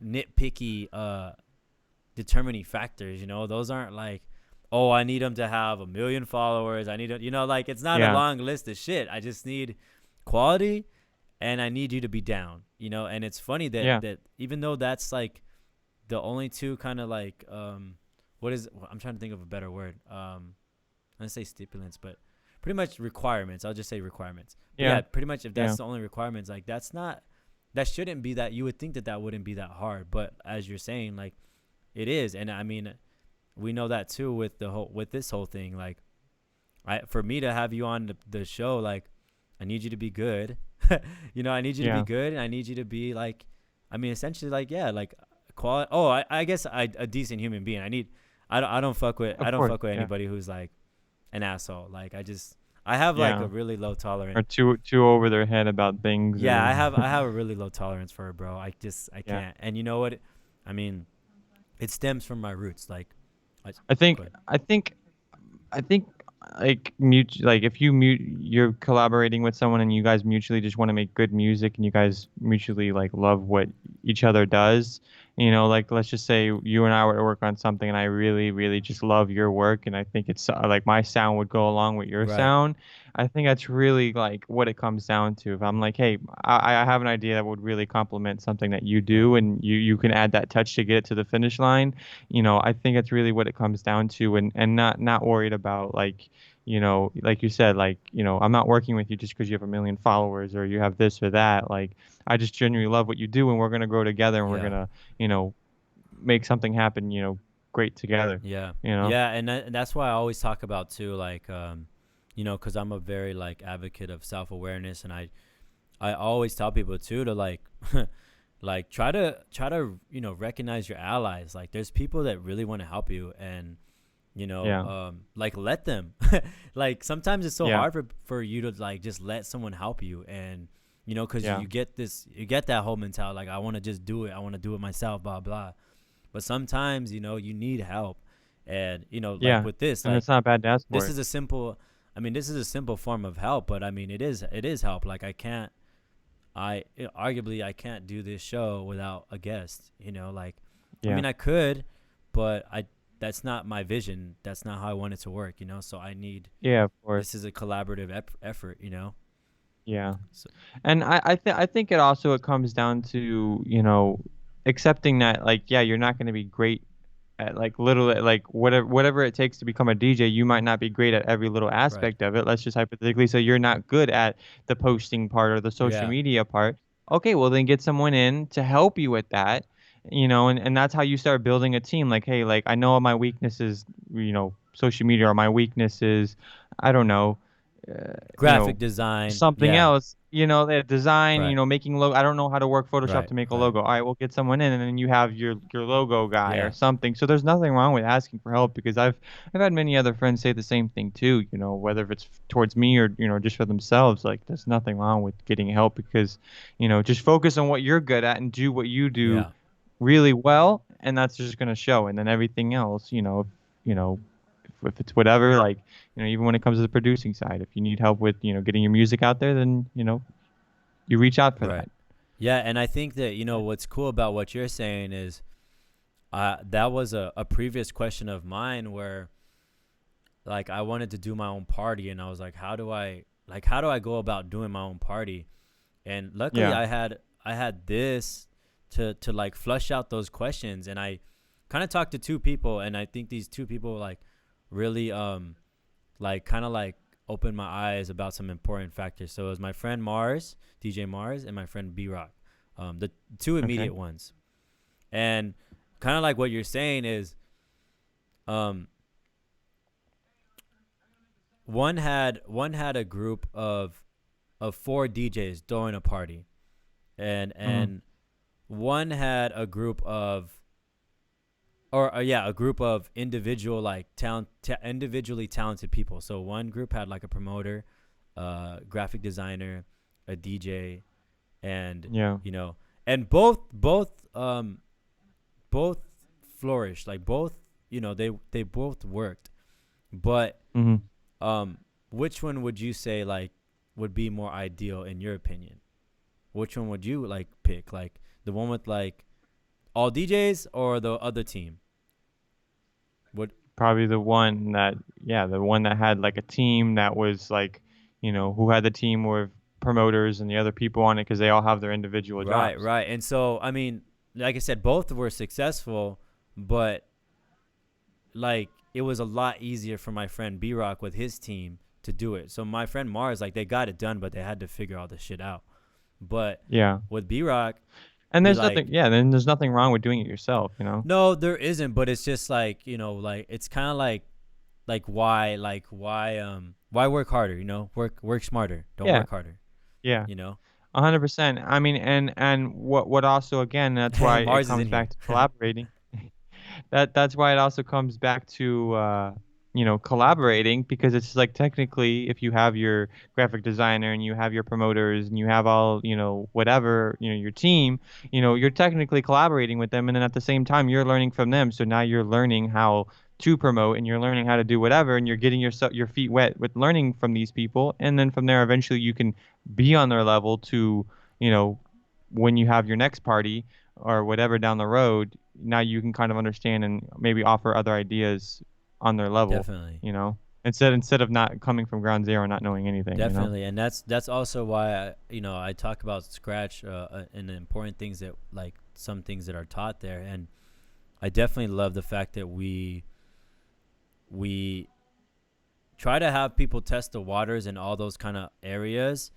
nitpicky determining factors. Those aren't like, oh, I need them to have 1 million followers. I need to, like, it's not a
Yeah,
long list of shit. I just need quality, and I need you to be down. And it's funny that
yeah,
even though that's like the only two kind of like what is, I'm trying to think of a better word. I'm gonna say stipulants, but pretty much requirements. I'll just say requirements. But
yeah,
yeah, pretty much if
yeah,
that's the only requirements, like that shouldn't be that. You would think that wouldn't be that hard, but as you're saying, like it is. And I mean, we know that too with this whole thing. Like, for me to have you on the show, like, I need you to be good. I need you to be
yeah.
good, and I need you to be like, I mean, essentially, like, yeah, like quality. Oh, I guess a decent human being. I
Of
don't
course,
fuck with
yeah,
anybody who's like an asshole. Like, I have like a
yeah.
really low
Or
tolerance.
too over their head about things,
Yeah,
or
I have a really low tolerance for it, bro. I
yeah.
can't. And you know what? I mean, it stems from my roots. Like,
I
go
think,
ahead.
I think I think like if you're collaborating with someone and you guys mutually just want to make good music and you guys mutually like love what each other does, like let's just say you and I were to work on something and I really really just love your work and I think it's like my sound would go along with your
Right.
sound. I think that's really like what it comes down to. If I'm like, hey, I have an idea that would really complement something that you
Right.
do and you can add that touch to get it to the finish line. I think it's really what it comes down to and not worried about like, like you said, like, I'm not working with you just because you have 1 million followers or you have this or that. Like, I just genuinely love what you do and we're gonna grow together and we're
Yeah.
gonna, you know, make something happen, great together.
Yeah.
You know?
Yeah, and that's why I always talk about too, like, because I'm a very like advocate of self awareness, and I always tell people too to like, like try to recognize your allies. Like, there's people that really want to help you, and
Yeah.
like, let them. Like, sometimes it's so
Yeah.
hard for you to like just let someone help you, and because
Yeah.
you get that whole mentality, like, I want to just do it, I want to do it myself, blah blah. But sometimes you need help, and like
Yeah.
with this,
And
like,
it's not bad to ask for
this
it.
is a simple, I mean, this is a simple form of help, but I mean, it is help. Like, arguably I can't do this show without a guest. Like, I
Yeah.
mean, I could, but that's not my vision. That's not how I want it to work. So
Yeah, of course.
this is a collaborative effort.
Yeah.
So,
And I think it comes down to, accepting that like, yeah, you're not gonna be great at like like whatever it takes to become a DJ, you might not be great at every little
right.
aspect of it. Let's just hypothetically say you're not good at the posting part or the social
Yeah.
media part. Okay, well then get someone in to help you with that, and that's how you start building a team. Like, hey, like I know my weakness is, social media or my weakness is, I don't know, you
Graphic
know,
design.
something
Yeah.
else, the design,
Right.
making logo. I don't know how to work Photoshop
Right.
to make a
Right.
logo. All right, we'll get someone in, and then you have your logo guy or
Yeah.
something. So there's nothing wrong with asking for help, because I've had many other friends say the same thing too, whether it's towards me or, just for themselves. Like, there's nothing wrong with getting help, because, just focus on what you're good at and do what you do
Yeah.
really well, and that's just going to show. And then everything else, you know, if it's whatever, like, even when it comes to the producing side, if you need help with, getting your music out there, then, you reach out for
Right.
that.
Yeah, and I think that what's cool about what you're saying is that was a previous question of mine where like I wanted to do my own party and I was like how do I go about doing my own party? And luckily
Yeah.
I had this to like flush out those questions and I kind of talked to two people and I think these two people like really like kind of like opened my eyes about some important factors. So it was my friend Mars, DJ Mars, and my friend B Rock, the two
Okay.
immediate ones. And kind of like what you're saying is, um, one had a group of four DJs throwing a party, and
Mm-hmm.
and one had a group of or yeah, a group of individual like individually talented people. So one group had like a promoter, graphic designer, a DJ, and
Yeah.
you know, and both flourished. Like both, they both worked. But
Mm-hmm.
um, which one would you say like would be more ideal in your opinion? Which one would you like pick? Like the one with like all DJs or the other team? Would
Probably the one that had like a team that was like, who had the team with promoters and the other people on it, because they all have their individual
Right,
jobs.
right. And so, I mean, like I said, both were successful, but like it was a lot easier for my friend B Rock with his team to do it. So my friend Mars, like they got it done, but they had to figure all this shit out. But
Yeah.
with B Rock,
And
he
there's nothing,
like
yeah, then there's nothing wrong with doing it yourself.
no, there isn't, but it's just like, like it's kind of like why work harder, work smarter, don't
Yeah.
work harder,
Yeah.
you know?
100%. I mean, and what also, again, that's why it
Mars is in
comes
here.
back to collaborating. That's why it also comes back to collaborating, because it's like, technically, if you have your graphic designer and you have your promoters and you have all, whatever, your team, you're technically collaborating with them, and then at the same time you're learning from them. So now you're learning how to promote, and you're learning how to do whatever, and you're getting your feet wet with learning from these people, and then from there eventually you can be on their level to, you know, when you have your next party or whatever down the road, now you can kind of understand and maybe offer other ideas on their level,
Definitely.
instead of not coming from ground zero and not knowing anything.
Definitely, and that's also why I talk about Scratch and the important things that like some things that are taught there, and I definitely love the fact that we try to have people test the waters in all those kind of areas,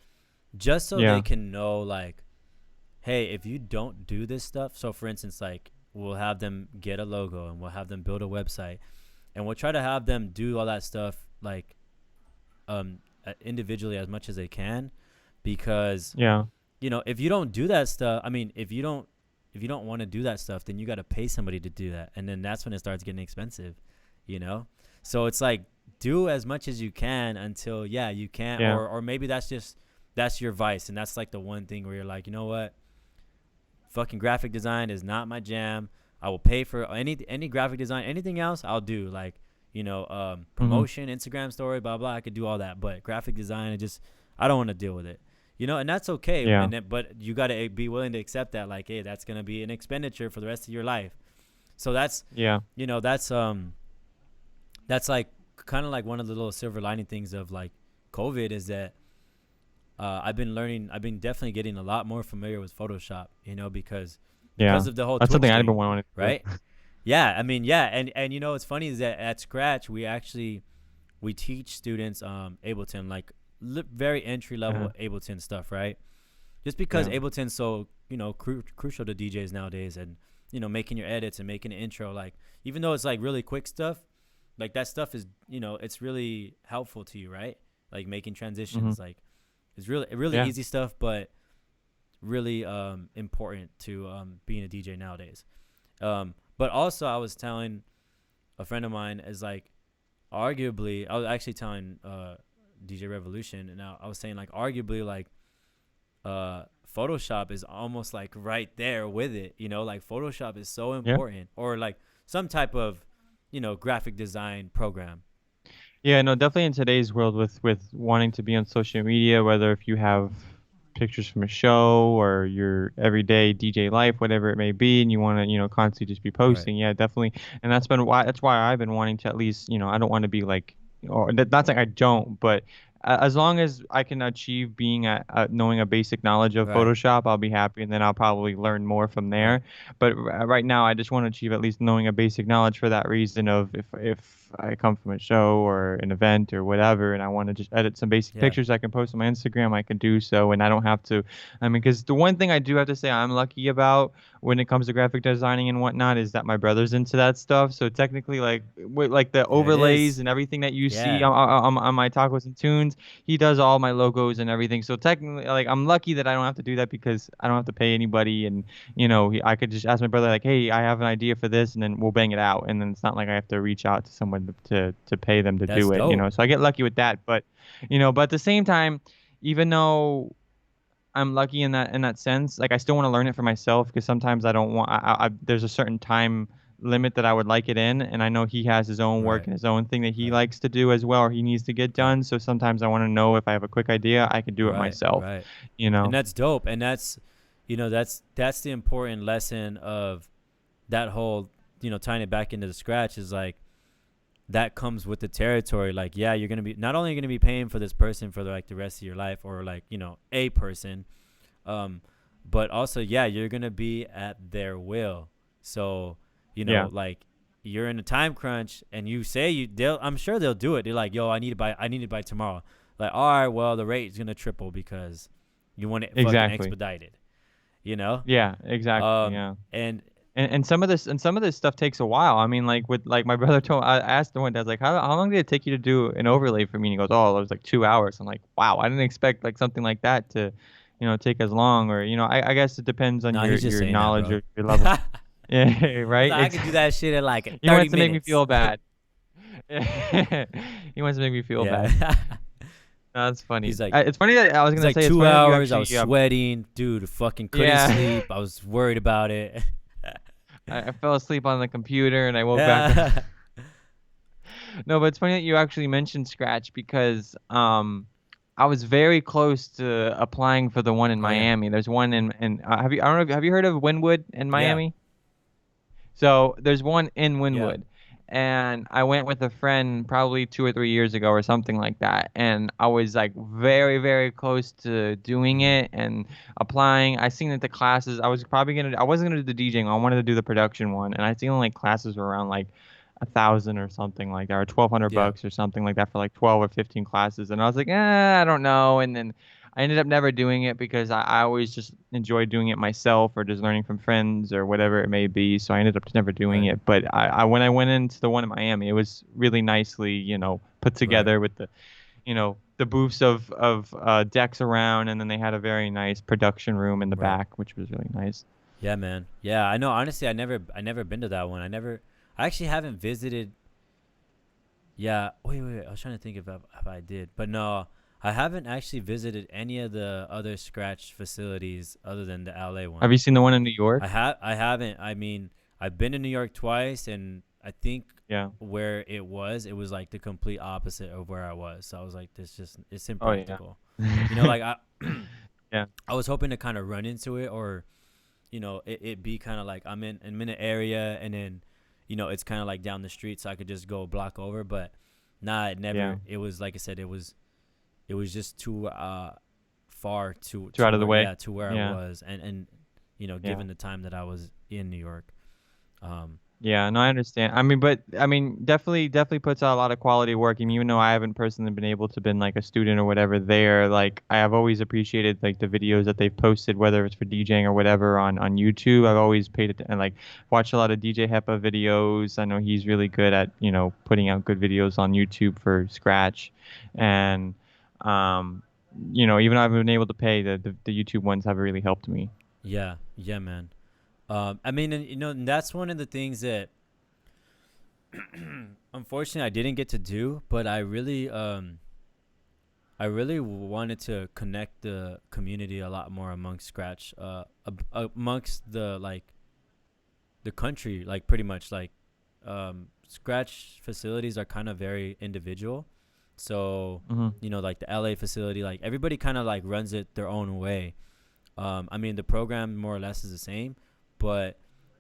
just so they
Yeah.
can know like, hey, if you don't do this stuff, so for instance, like we'll have them get a logo and we'll have them build a website, and we'll try to have them do all that stuff like individually as much as they can, because
Yeah.
if you don't do that stuff, I mean, if you don't want to do that stuff, then you got to pay somebody to do that, and then that's when it starts getting expensive, you know. So it's like do as much as you can until you can't,
Yeah.
or maybe that's your vice, and that's like the one thing where you're like, you know what, fucking graphic design is not my jam. I will pay for any graphic design. Anything else, I'll do. Like,
Mhm.
promotion, Instagram story, blah blah. I could do all that, but graphic design, I don't want to deal with it. And that's okay.
Yeah.
But you gotta be willing to accept that, like, hey, that's gonna be an expenditure for the rest of your life. So that's
Yeah.
you know that's like kind of like one of the little silver lining things of like COVID is that I've been definitely getting a lot more familiar with Photoshop, because
Yeah.
of the whole
That's
tool
something I've been
thing,
wanting to do.
right? Yeah, I mean, yeah, and what's funny is that at Scratch we teach students Ableton, like very entry level
Uh-huh.
Ableton stuff, right? Just because
Yeah.
Ableton's so crucial to DJs nowadays, and making your edits and making an intro, like even though it's like really quick stuff, like that stuff is it's really helpful to you, right? like making
Mm-hmm.
transitions. Like it's really
Yeah.
easy stuff, but really important to being a DJ nowadays. But also, I was telling a friend of mine is like arguably, I was actually telling DJ Revolution, and I was saying like arguably like Photoshop is almost like right there with it. You know, like Photoshop is so
Yeah.
important, or like some type of graphic design program.
Yeah, no, definitely in today's world with wanting to be on social media, whether if you have pictures from a show or your everyday DJ life, whatever it may be, and you want to, constantly just be
Right.
posting. Yeah, definitely. And that's why I've been wanting to at least, I don't want to be like, or not saying I don't, but as long as I can achieve being at knowing a basic knowledge of
Right.
Photoshop, I'll be happy, and then I'll probably learn more from
Right.
there. But right now, I just want to achieve at least knowing a basic knowledge for that reason of if I come from a show or an event or whatever, and I want to just edit some basic
Yeah.
pictures I can post on my Instagram, I can do so, and I don't have to. I mean, because the one thing I do have to say I'm lucky about when it comes to graphic designing and whatnot is that my brother's into that stuff. So technically, like with like the
There it
overlays
is.
and everything that you see
Yeah.
on my tacos and tunes, he does all my logos and everything. So technically, like I'm lucky that I don't have to do that because I don't have to pay anybody, and I could just ask my brother like, hey, I have an idea for this, and then we'll bang it out, and then it's not like I have to reach out to someone to pay them to
That's
do it.
dope.
So I get lucky with that, but but at the same time, even though I'm lucky in that sense, like I still want to learn it for myself because sometimes I don't want there's a certain time limit that I would like it in, and I know he has his own work
Right.
and his own thing that he
Right.
likes to do as well, or he needs to get
Right.
done. So sometimes I want to know if I have a quick idea, I can do it
Right.
myself,
Right.
you
And
know.
that's dope. And that's the important lesson of that whole, tying it back into the scratch is like that comes with the territory. Like, yeah, you're gonna be not only gonna be paying for this person for like the rest of your life, or like a person, um, but also yeah, you're gonna be at their will. So
Yeah.
like you're in a time crunch, and you say I'm sure they'll do it. They're like, yo, I need it by tomorrow. Like, all right, well, the rate is gonna triple because you want it fucking
Exactly.
expedited. You know,
Yeah, exactly. Yeah.
and
And some of this stuff takes a while. I mean, like with like my brother told I asked him one day, I was like, how long did it take you to do an overlay for me? And he goes, oh, it was like 2 hours. I'm like, wow, I didn't expect like something like that to, take as long. Or I guess it depends on
no,
your
he's just
your
saying that,
knowledge
bro.
or your level. Yeah,
He's
right.
like, I could do that shit in like
He
30
wants to make me
minutes.
feel bad. He wants to make me feel bad.
Yeah.
No, that's funny.
he's like
It's funny that I was
he's
gonna
like
say it's
two
funny that you
hours. I was
actually
sweating, dude. Fucking couldn't
yeah.
sleep. I was worried about it.
I fell asleep on the computer and I woke back up.
Yeah.
No, but it's funny that you actually mentioned Scratch because I was very close to applying for the one in
Oh yeah.
Miami. There's one in have you I don't know have you heard of Wynwood in
Yeah.
Miami? So there's one in
Yeah.
Wynwood, and I went with a friend probably 2 or 3 years ago or something like that, and I was like very very close to doing
Mm-hmm.
it and applying. I seen that the classes I wasn't gonna do the DJing. I wanted to do the production one, and I seen like classes were around like 1,000 or something like that, or 1,200
Yeah.
bucks or something like that for like 12 or 15 classes, and I was like, I don't know, and then I ended up never doing it because I always just enjoy doing it myself or just learning from friends or whatever it may be. So I ended up just never doing
Right.
it. But when I went into the one in Miami, it was really nicely, put
Right.
together with the booths of decks around, and then they had a very nice production room in the
Right.
back, which was really nice.
Yeah, man. Yeah, I know. Honestly, I never been to that one. I actually haven't visited. Yeah. Wait. I was trying to think if I did, but no, I haven't actually visited any of the other scratch facilities other than the LA
Have
one.
you seen the one in New York?
I haven't. I mean, I've been to New York twice, and I think
Yeah.
where it was like the complete opposite of where I was. So I was like, it's
Oh yeah.
impractical. Like I
Yeah.
I was hoping to kind of run into it, or it be kind of like I'm in an area, and then it's kind of like down the street, so I could just go a block over. But nah, it
Yeah.
never. It was like I said, it was just too far
Too out of the way.
to where I
Yeah.
was, and
Yeah.
given the time that I was in New York. um
Yeah, no, I understand. I mean, definitely puts out a lot of quality work. And even though I haven't personally been able to been like a student or whatever there, like I have always appreciated like the videos that they've posted, whether it's for DJing or whatever on YouTube. I've always paid it and like watched a lot of DJ Hepa videos. I know he's really good at putting out good videos on YouTube for Scratch, and Um, even though I've been able to pay, the YouTube ones have really helped me.
Yeah, yeah, man. I mean, and, and that's one of the things that unfortunately I didn't get to do, but I really wanted to connect the community a lot more amongst Scratch, amongst the country, like pretty much like Scratch facilities are kind of very individual. So,
Hmm.
like the LA facility, like everybody kind of like runs it their own way. I mean, the program more or less is the same, but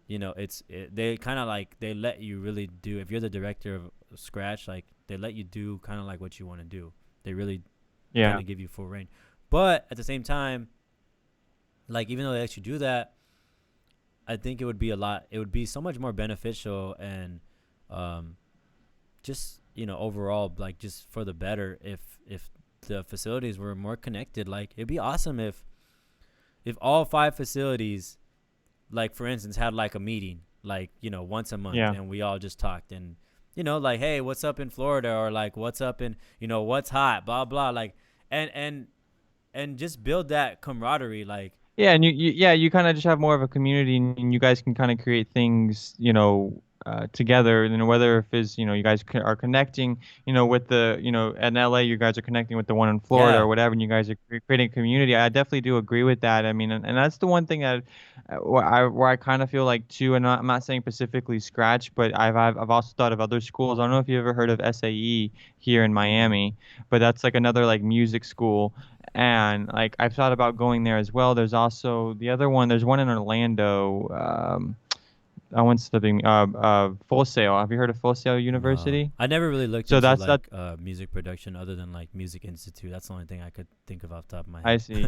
they kind of like they let you really do. If you're the director of Scratch, like they let you do kind of like what you want to do. They really kind
Yeah.
of give you full reign. But at the same time, like even though they let you do that, I think it would be a lot. It would be so much more beneficial and um, just overall like just for the better if the facilities were more connected. Like it'd be awesome if all five facilities, like for instance, had like a meeting like once a month
Yeah.
and we all just talked and like hey what's up in Florida or like what's up in what's hot blah blah like and and and just build that camaraderie like
Yeah, and you kind of just have more of a community, and you guys can kind of create things, together. And whether if is, you guys are connecting, with the, in LA, you guys are connecting with the one in Florida or
yeah.
whatever, and you guys are creating a community. I definitely do agree with that. I mean, and that's the one thing that where I kind of feel like too, and I'm not saying specifically Scratch, but I've also thought of other schools. I don't know if you ever heard of SAE here in
Mm-mm.
Miami, but that's like another like music school, and like I've thought about going there as well. There's also the other one. There's one in Orlando. I went studying Full Sail. Have you heard of Full Sail
No,
University?
I never really looked
So
into
that's that.
like music production other than like Music Institute. That's the only thing I could think of off the top of my
I
head.
see.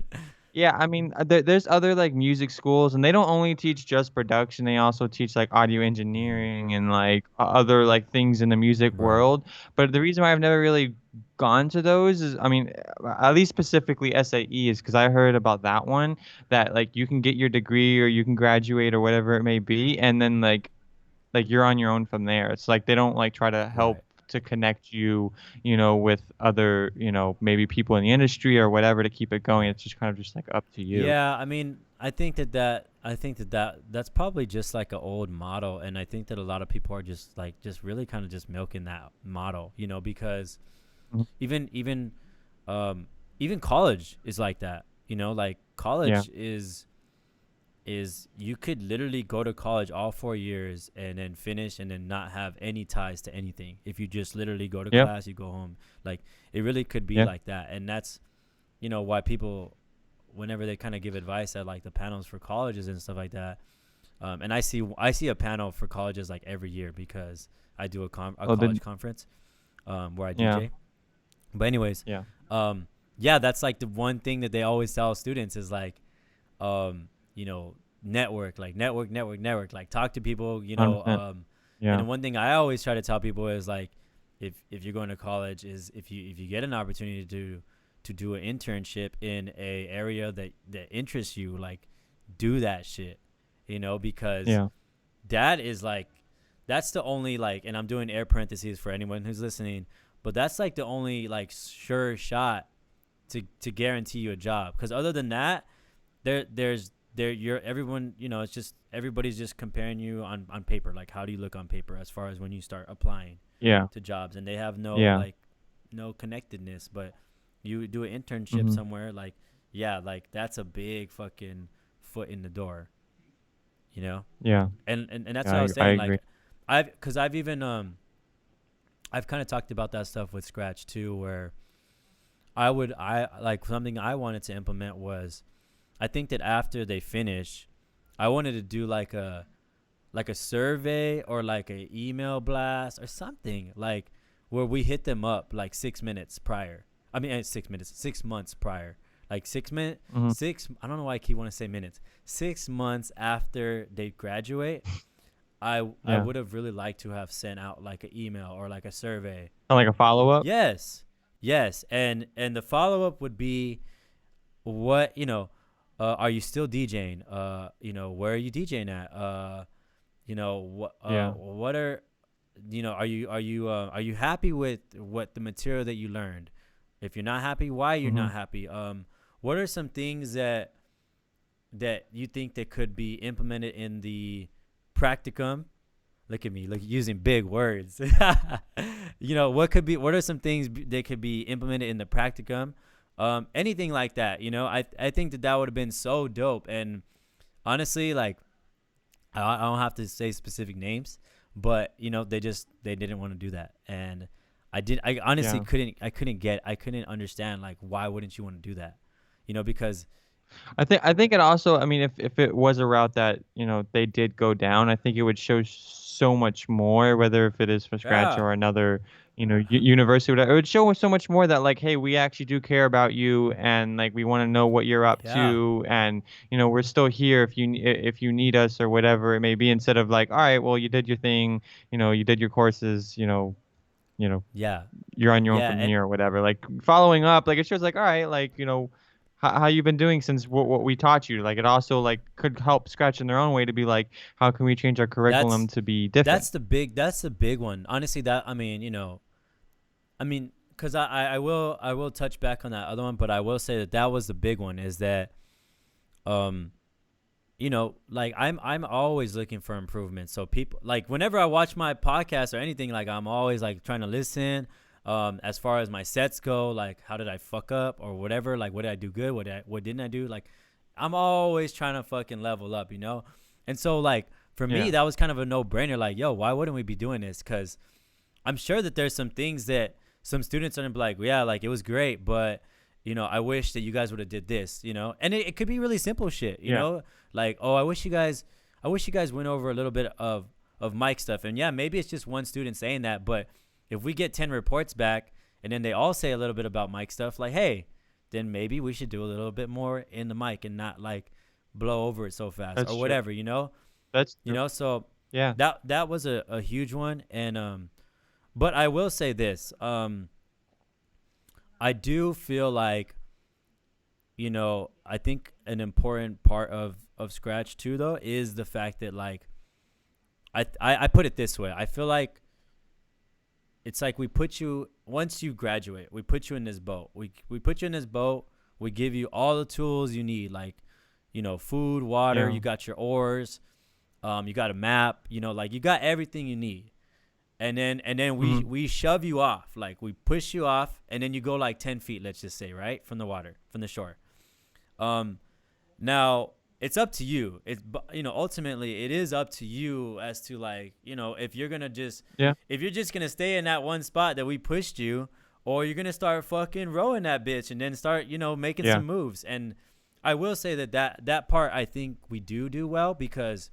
Yeah, I mean, there's other like music schools, and they don't only teach just production. They also teach like audio
Mm-hmm.
engineering and like other like things in the music
Right.
world. But the reason why I've never really gone to those is, I mean, at least specifically SAE is because I heard about that one that like you can get your degree or you can graduate or whatever it may be, and then like you're on your own from there. It's like they don't like try to help
Right.
to connect you, with other, maybe people in the industry or whatever to keep it going.
Right.
It's just kind of just like up to you.
Yeah, I mean, I think that's probably just like an old model, and I think that a lot of people are just like just really kind of just milking that model, because
Mhm.
even um even college is like that, like
Yeah.
college is you could literally go to college all 4 years and then finish and then not have any ties to anything. If you just literally go to
Yep.
class, you go home. Like it really could be
Yeah.
like that, and that's why people whenever they kind of give advice at like the panels for colleges and stuff like that. And I see a panel for colleges like every year because I do a
Oh,
college
then.
conference where I
Yeah.
DJ. But anyways,
Yeah.
yeah, that's like the one thing that they always tell students is like, um, you know, network, like network, like talk to people,
100%.
and
Yeah.
the one thing I always try to tell people is like, if you're going to college, is if you get an opportunity to do an internship in a area that interests you, like, do that shit, because
Yeah.
that is like that's the only like, and I'm doing air parentheses for anyone who's listening, but that's like the only like sure shot to guarantee you a job. Because other than that, you're everyone, it's just everybody's just comparing you on paper. Like, how do you look on paper as far as when you start applying
Yeah.
to jobs, and they have no
Yeah.
like no connectedness. But you do an internship
Hmm.
somewhere, like, yeah, like that's a big fucking foot in the door, you know.
Yeah.
And that's
Yeah.
what I was
I
saying.
agree.
Like, I've even I've kind of talked about that stuff with Scratch too, where I like something I wanted to implement was, I think that after they finish, I wanted to do like a survey or like a email blast or something, like where we hit them up like 6 minutes prior. I mean, 6 minutes, 6 months prior, like 6 minute
Hmm.
six. I don't know why I keep want to say minutes. 6 months after they graduate, I
Yeah.
would have really liked to have sent out like an email or like a survey.
Kind of like a follow up.
Yes, yes, and the follow up would be, what are you still DJing? Where are you DJing at?
Yeah.
What are are you happy with what the material that you learned? If you're not happy, why you're
Mm-hmm.
not happy? What are some things that you think that could be implemented in the practicum? Look at me, look using big words. What are some things that could be implemented in the practicum? Anything like that. I think that would have been so dope. And honestly, like I don't have to say specific names, but they didn't want to do that. And I honestly
Yeah.
couldn't understand, like, why wouldn't you want to do that? Because
I think it also, I mean, if it was a route that, they did go down, I think it would show so much more, whether if it is from scratch
yeah,
or another, university, whatever. It would show so much more that, like, hey, we actually do care about you, and like we want to know what you're up
yeah,
to, and we're still here if you need us or whatever it may be, instead of like, all right, well, you did your thing, you did your courses, you know,
yeah,
you're on your own
yeah,
from
and
here or whatever. Like following up, like it shows like, all right, like, how you've been doing since what we taught you. Like it also like could help scratch in their own way to be like, how can we change our curriculum
that's
to be different?
that's the big one. Honestly, that because I will touch back on that other one, but I will say that was the big one. Is that um like I'm always looking for improvement. So people, like, whenever I watch my podcast or anything, like, I'm always like trying to listen. As far as my sets go, like, how did I fuck up or whatever? Like, what did I do good? What didn't I do? Like, I'm always trying to fucking level up. And so, like, for me,
Yeah,
that was kind of a no brainer. Like, yo, why wouldn't we be doing this? Because I'm sure that there's some things that some students are gonna be like, yeah, like, it was great, but I wish that you guys would have did this. And it could be really simple shit,
yeah,
like, oh, I wish you guys went over a little bit of mic stuff. And yeah, maybe it's just one student saying that, but if we get 10 reports back and then they all say a little bit about mic stuff, like, hey, then maybe we should do a little bit more in the mic and not, like, blow over it so fast
that's
or
true.
whatever.
That's true.
So
Yeah,
that was a huge one. And but I will say this, I do feel like, I think an important part of Scratch too, though, is the fact that, like, I put it this way. I feel like it's like once you graduate, we put you in this boat. We put you in this boat. We give you all the tools you need, like, food, water.
yeah.
You got your oars. You got a map. Like, you got everything you need. And then we
Hmm.
we shove you off, like, we push you off, and then you go like 10 feet, let's just say, right, from the shore. Um, Now it's up to you. Ultimately it is up to you as to, like,
Yeah,
if you're just gonna stay in that one spot that we pushed you, or you're gonna start fucking rowing that bitch and then start, making
yeah.
some moves. And I will say that part I think we do well, because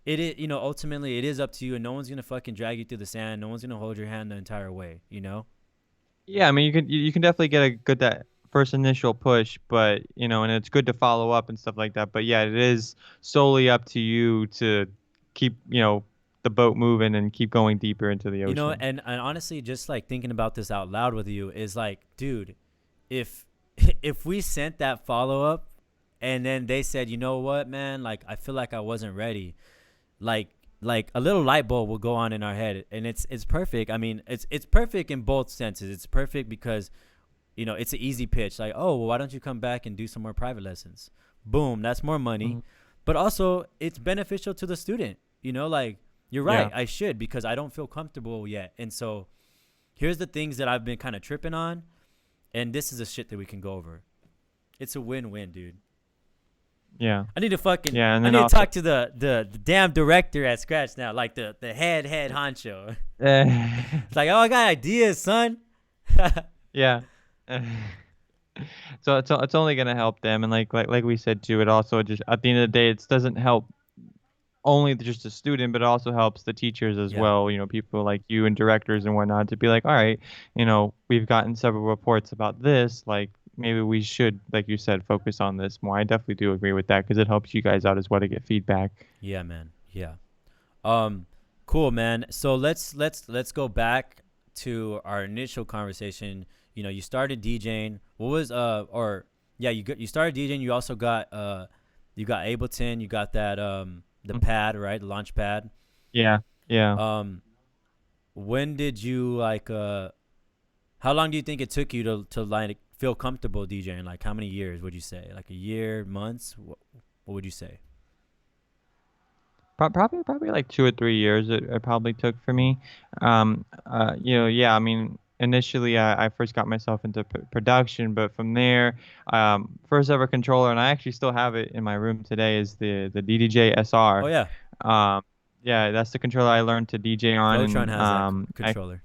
it is, ultimately it is up to you, and no one's gonna fucking drag you through the sand. No one's gonna hold your hand the entire way.
Yeah, I mean, you can definitely get a good that first initial push, but and it's good to follow up and stuff like that. But yeah, it is solely up to you to keep the boat moving and keep going deeper into the ocean.
And honestly, just like thinking about this out loud with you is like, dude, if if we sent that follow up and then they said, you know what, man, like, I feel like I wasn't ready, like like a little light bulb will go on in our head, and it's perfect. I mean, it's perfect in both senses. It's perfect because it's an easy pitch, like, oh, well, why don't you come back and do some more private lessons? Boom, that's more money.
Hmm.
But also it's beneficial to the student. Like, you're right,
Yeah,
I should, because I don't feel comfortable yet. And so here's the things that I've been kind of tripping on, and this is the shit that we can go over. It's a win-win, dude.
yeah,
I need to fucking
yeah, and
I
then
need to
also,
talk to the damn director at Scratch now, like the head honcho. It's like, oh, I got ideas, son.
yeah. So it's only gonna help them, and like we said too, it also just at the end of the day, it doesn't help only just the student, but it also helps the teachers as
Yeah.
well. People like you and directors and whatnot to be like, all right, we've gotten several reports about this. Like maybe we should, like you said, focus on this more. I definitely do agree with that because it helps you guys out as well to get feedback.
Yeah, man. Yeah. Um, cool, man. So let's go back to our initial conversation. You started DJing. What was or yeah, you started DJing. You got Ableton. You got that the
Mhm.
pad, right? The launch pad.
Yeah, yeah.
Um, when did you like How long do you think it took you to like feel comfortable DJing? Like how many years would you say? Like a year, months? What would you say?
Probably like 2 or 3 years it probably took for me. Yeah, I mean, initially I first got myself into production, but from there, first ever controller, and I actually still have it in my room today, is the DDJ
Oh
SR.
yeah,
Um, yeah, that's the controller I learned to DJ on,
Flowtron
and
has that
I
controller.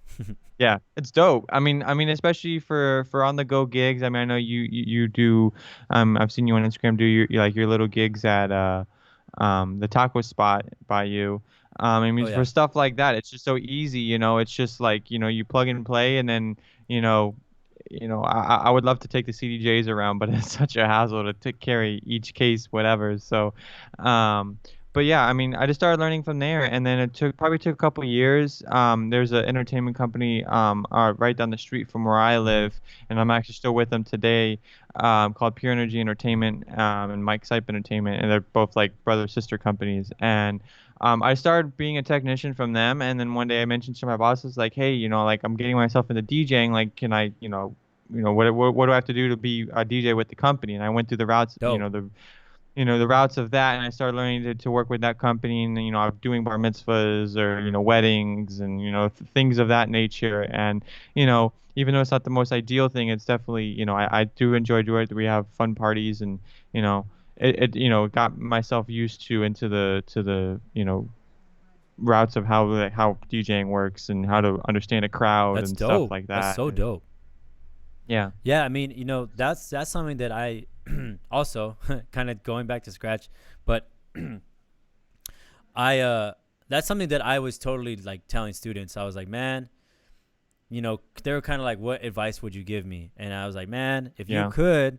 yeah, it's dope. I mean, especially for on the go gigs. I mean, I know you do. I've seen you on Instagram do like your little gigs at the taco spot by you. I mean,
Oh
for
yeah,
stuff like that, it's just so easy. It's just like you plug and play, and then you know, I would love to take the CDJs around, but it's such a hassle to carry each case, whatever. So, um, but yeah, I mean, I just started learning from there, and then it probably took a couple years. There's an entertainment company right down the street from where I
hmm
live, and I'm actually still with them today, called Pure Energy Entertainment, and Mike Sype Entertainment, and they're both like brother sister companies. And I started being a technician from them, and then one day I mentioned to my bosses like, hey, like I'm getting myself into DJing, like can I, what do I have to do to be a DJ with the company? And I went through the routes,
dope.
the routes of that, and I started learning to work with that company, and I'm doing bar mitzvahs or weddings and things of that nature. And even though it's not the most ideal thing, it's definitely I do enjoy doing it. We have fun parties, and you know got myself used into the routes of how DJing works and how to understand a crowd
That's
and stuff
dope.
like
That's
that.
so
And
dope.
yeah,
Yeah, I mean, that's something that I also kind of going back to scratch, but I that's something that I was totally like telling students. I was like, man, they were kind of like, what advice would you give me? And I was like, man, if you
yeah,
could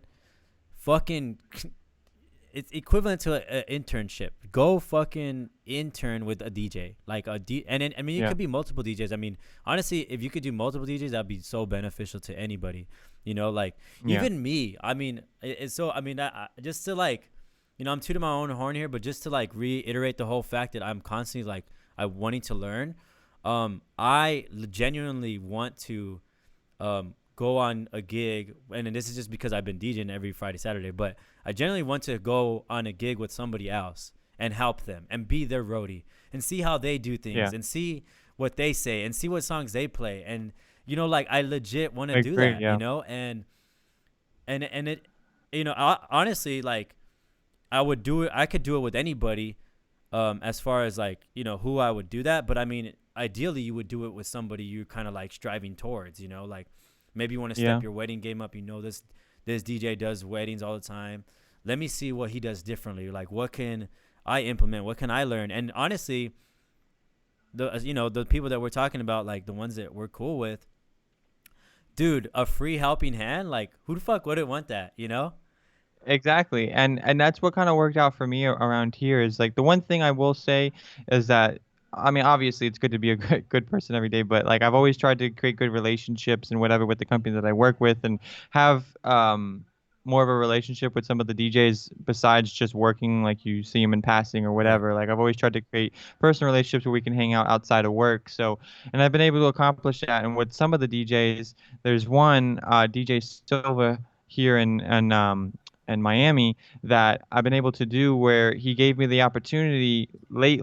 fucking it's equivalent to an internship. Go fucking intern with a DJ, like and then, I mean, it
yeah,
could be multiple DJs. I mean, honestly, if you could do multiple DJs, that'd be so beneficial to anybody. Like
yeah,
even me. I mean, it's so. I mean, just to like, I'm tooting my own horn here, but just to like reiterate the whole fact that I'm constantly like I wanting to learn. I genuinely want to go on a gig, and this is just because I've been DJing every Friday, Saturday, but I generally want to go on a gig with somebody else and help them and be their roadie and see how they do things
yeah.
and see what they say and see what songs they play. And, like I legit want to
I
do
agree.
that,
Yeah,
and it, honestly, like I would do it. I could do it with anybody, as far as like, who I would do that. But I mean, ideally you would do it with somebody you're kind of like striving towards, like maybe you want to step
yeah.
your wedding game up. This DJ does weddings all the time. Let me see what he does differently. Like, what can I implement? What can I learn? And honestly, the people that we're talking about, like the ones that we're cool with, dude, a free helping hand. Like, who the fuck wouldn't want that?
Exactly. And that's what kind of worked out for me around here. Is like the one thing I will say is that I mean, obviously it's good to be a good person every day, but like I've always tried to create good relationships and whatever with the company that I work with, and have more of a relationship with some of the DJs besides just working, like you see them in passing or
Right.
whatever. Like I've always tried to create personal relationships where we can hang out outside of work. So, and I've been able to accomplish that. And with some of the DJs, there's one DJ Silva here in Miami that I've been able to do, where he gave me the opportunity late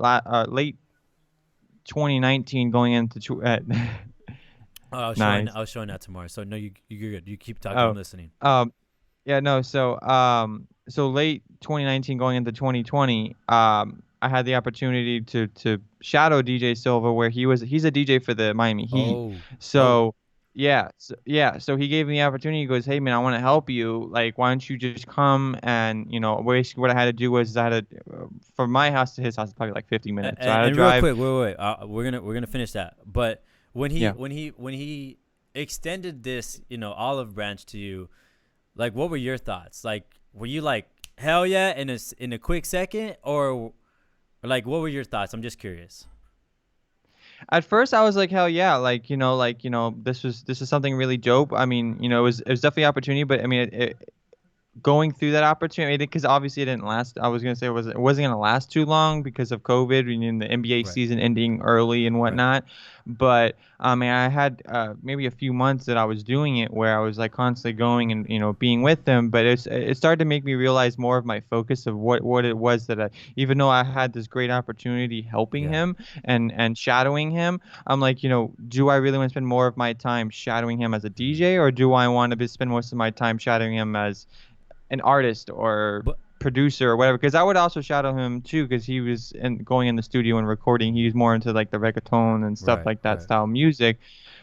2019 going into
Oh,
nice.
I was showing that tomorrow. So no, you're good. You keep talking. I'm
Oh,
listening.
um, yeah, no. So late 2019 going into 2020, I had the opportunity to shadow DJ Silva, where he's a DJ for the Miami Heat.
Oh, dope.
So so he gave me the opportunity. He goes, "Hey man, I want to help you. Like, why don't you just come?" And basically what I had to do was I had to from my house to his house is probably like 50 minutes. So I had to
And real
drive.
quick, wait. We're gonna finish that. But
Yeah.
when he extended this, olive branch to you, like, what were your thoughts? Like, were you like, hell yeah, in a quick second, or like, what were your thoughts? I'm just curious.
At first, I was like, hell yeah, this is something really dope. I mean, it was definitely opportunity, but I mean, going through that opportunity, because obviously it didn't last. I was gonna say it wasn't gonna last too long because of COVID and the NBA
Right.
season ending early and
Right.
whatnot. But I mean, I had maybe a few months that I was doing it where I was like constantly going and being with them. But it started to make me realize more of my focus of what it was that even though I had this great opportunity helping
Yeah.
him and shadowing him, I'm like, do I really want to spend more of my time shadowing him as a
Mm.
DJ, or do I want to spend most of my time shadowing him as an artist or
But
producer or whatever? Because I would also shadow him too, because he was going in the studio and recording. He was more into like the reggaeton and stuff
right.
like that
Right.
style music.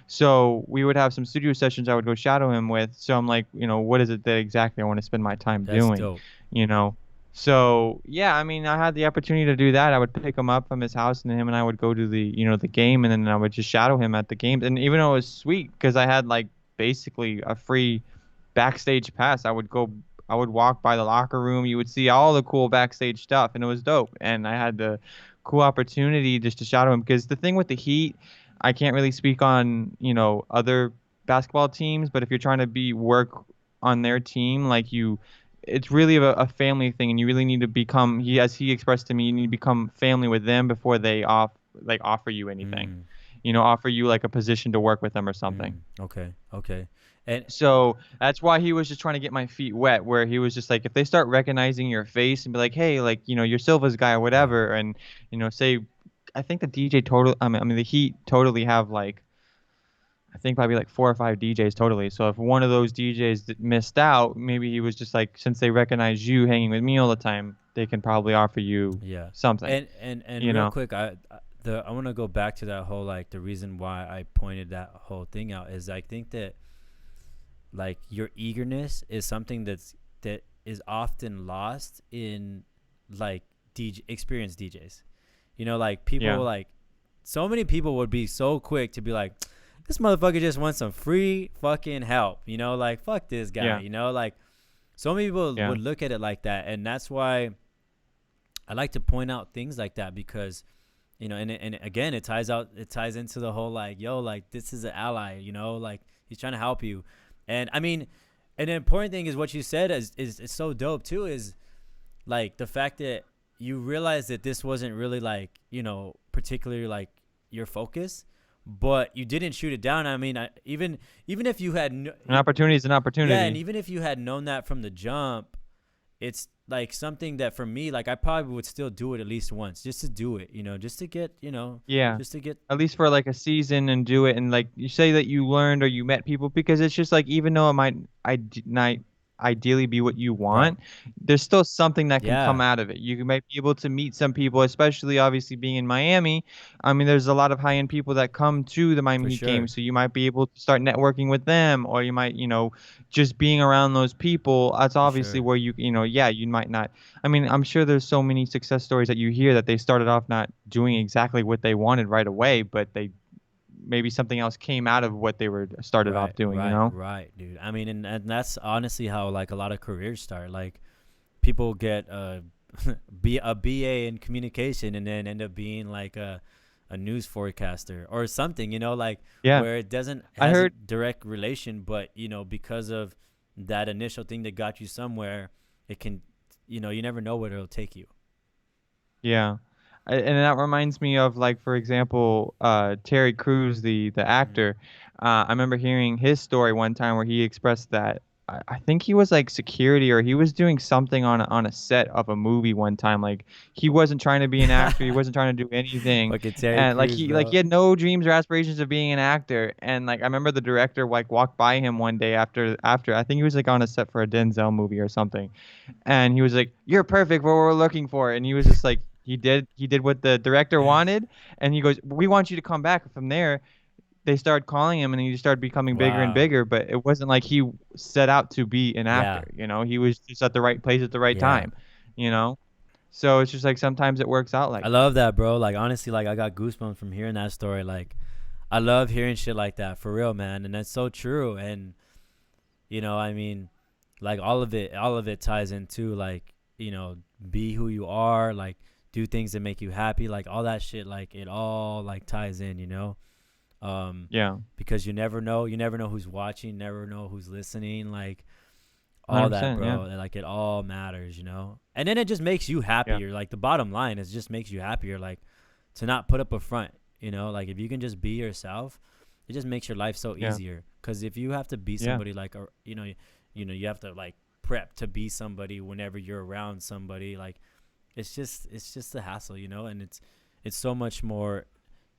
So we would have some studio sessions I would go shadow him with. So I'm like, what is it that exactly I want to spend my time
That's
doing?
dope.
You know. So yeah, I mean, I had the opportunity to do that. I would pick him up from his house, and then him and I would go to the game, and then I would just shadow him at the games. And even though it was sweet, because I had like basically a free backstage pass, I would walk by the locker room. You would see all the cool backstage stuff, and it was dope. And I had the cool opportunity just to shadow him, because the thing with the Heat, I can't really speak on, other basketball teams, but if you're trying to be work on their team, like it's really a family thing, and you really need to become, as he expressed to me, you need to become family with them before they offer you anything,
Mm.
offer you like a position to work with them or something.
Mm. Okay. Okay. And
So that's why he was just trying to get my feet wet, where he was just like, if they start recognizing your face and be like, hey, like, you're Silva's guy or
yeah.
whatever, and, say, I think the DJ total, I mean, the Heat totally have like, I think probably like 4 or 5 DJs totally. So if one of those DJs that missed out, maybe he was just like, since they recognize you hanging with me all the time, they can probably offer you
Yeah.
something,
And
you
real
know?
quick, I want to go back to that whole like the reason why I pointed that whole thing out is I think that like your eagerness is something that is often lost in like DJ experienced DJs. Like people
Yeah.
like so many people would be so quick to be like, this motherfucker just wants some free fucking help. Like fuck this guy.
Yeah.
Like so many people
Yeah.
would look at it like that, and that's why I like to point out things like that because and again it ties into the whole like yo like this is an ally, like he's trying to help you. And I mean, and the important thing is what you said is so dope too, is like the fact that you realize that this wasn't really like particularly like your focus, but you didn't shoot it down. I mean, even if you had
An opportunity is an
yeah, and
opportunity.
even if you had known that from the jump, it's like something that for me, like I probably would still do it at least once just to do it, just to get,
Yeah.
just to get.
At least for like a season and do it, and like you say that you learned or you met people, because it's just like, even though it might ideally be what you
Right.
want, there's still something that can come
Yeah,
out of it. You might be able to meet some people, especially obviously being in Miami. I mean, there's a lot of high-end people that come to the
for
Miami Heat
sure.
games, so you might be able to start networking with them, or you might, just being around those people. That's
For
obviously
sure.
where yeah, you might not. I mean, I'm sure there's so many success stories that you hear that they started off not doing exactly what they wanted right away, but they maybe something else came out of what they were started
Right,
off doing,
right, right, dude. I mean, and that's honestly how like a lot of careers start. Like people get be a BA in communication and then end up being like a news forecaster or something, like
Yeah.
where it doesn't
I
has a
heard,
direct relation, but because of that initial thing that got you somewhere, it can, you never know where it'll take you.
yeah. And that reminds me of, like, for example, Terry Crews, the
Mm.
actor. I remember hearing his story one time where he expressed that I think he was like security, or he was doing something on a set of a movie one time. Like, he wasn't trying to be an actor, he wasn't trying to do anything,
Fucking Terry
and like
Crews,
he
bro.
had no dreams or aspirations of being an actor. And like I remember the director like walked by him one day after I think he was like on a set for a Denzel movie or something, and he was like, "You're perfect for what we're looking for." And he was just like, he did what the director wanted, and he goes, "We want you to come back." From there, they started calling him, and he just started becoming bigger and
Wow.
bigger. But it wasn't like he set out to be an
Yeah.
actor. He was just at the right place at the right
Yeah.
time. You know, so it's just like sometimes it works out
I
like that.
love that, bro. Like honestly, like I got goosebumps from hearing that story. Like I love hearing shit like that for real, man. And that's so true. And I mean, like all of it ties into like, be who you are, like do things that make you happy, like all that shit, like it all like ties in. Um
Yeah,
because you never know who's watching, never know who's listening. Like all that,
100%. Yeah.
bro. Like it all matters, you know. And then it just makes you
Yeah.
happier. Like the bottom line is just makes you happier. Like to not put up a front, you know. Like if you can just be yourself, it just makes your life so
Yeah.
easier. Because if you have to be
Yeah.
somebody like, you have to like prep to be somebody whenever you're around somebody. Like it's just a hassle, you know. And it's so much more.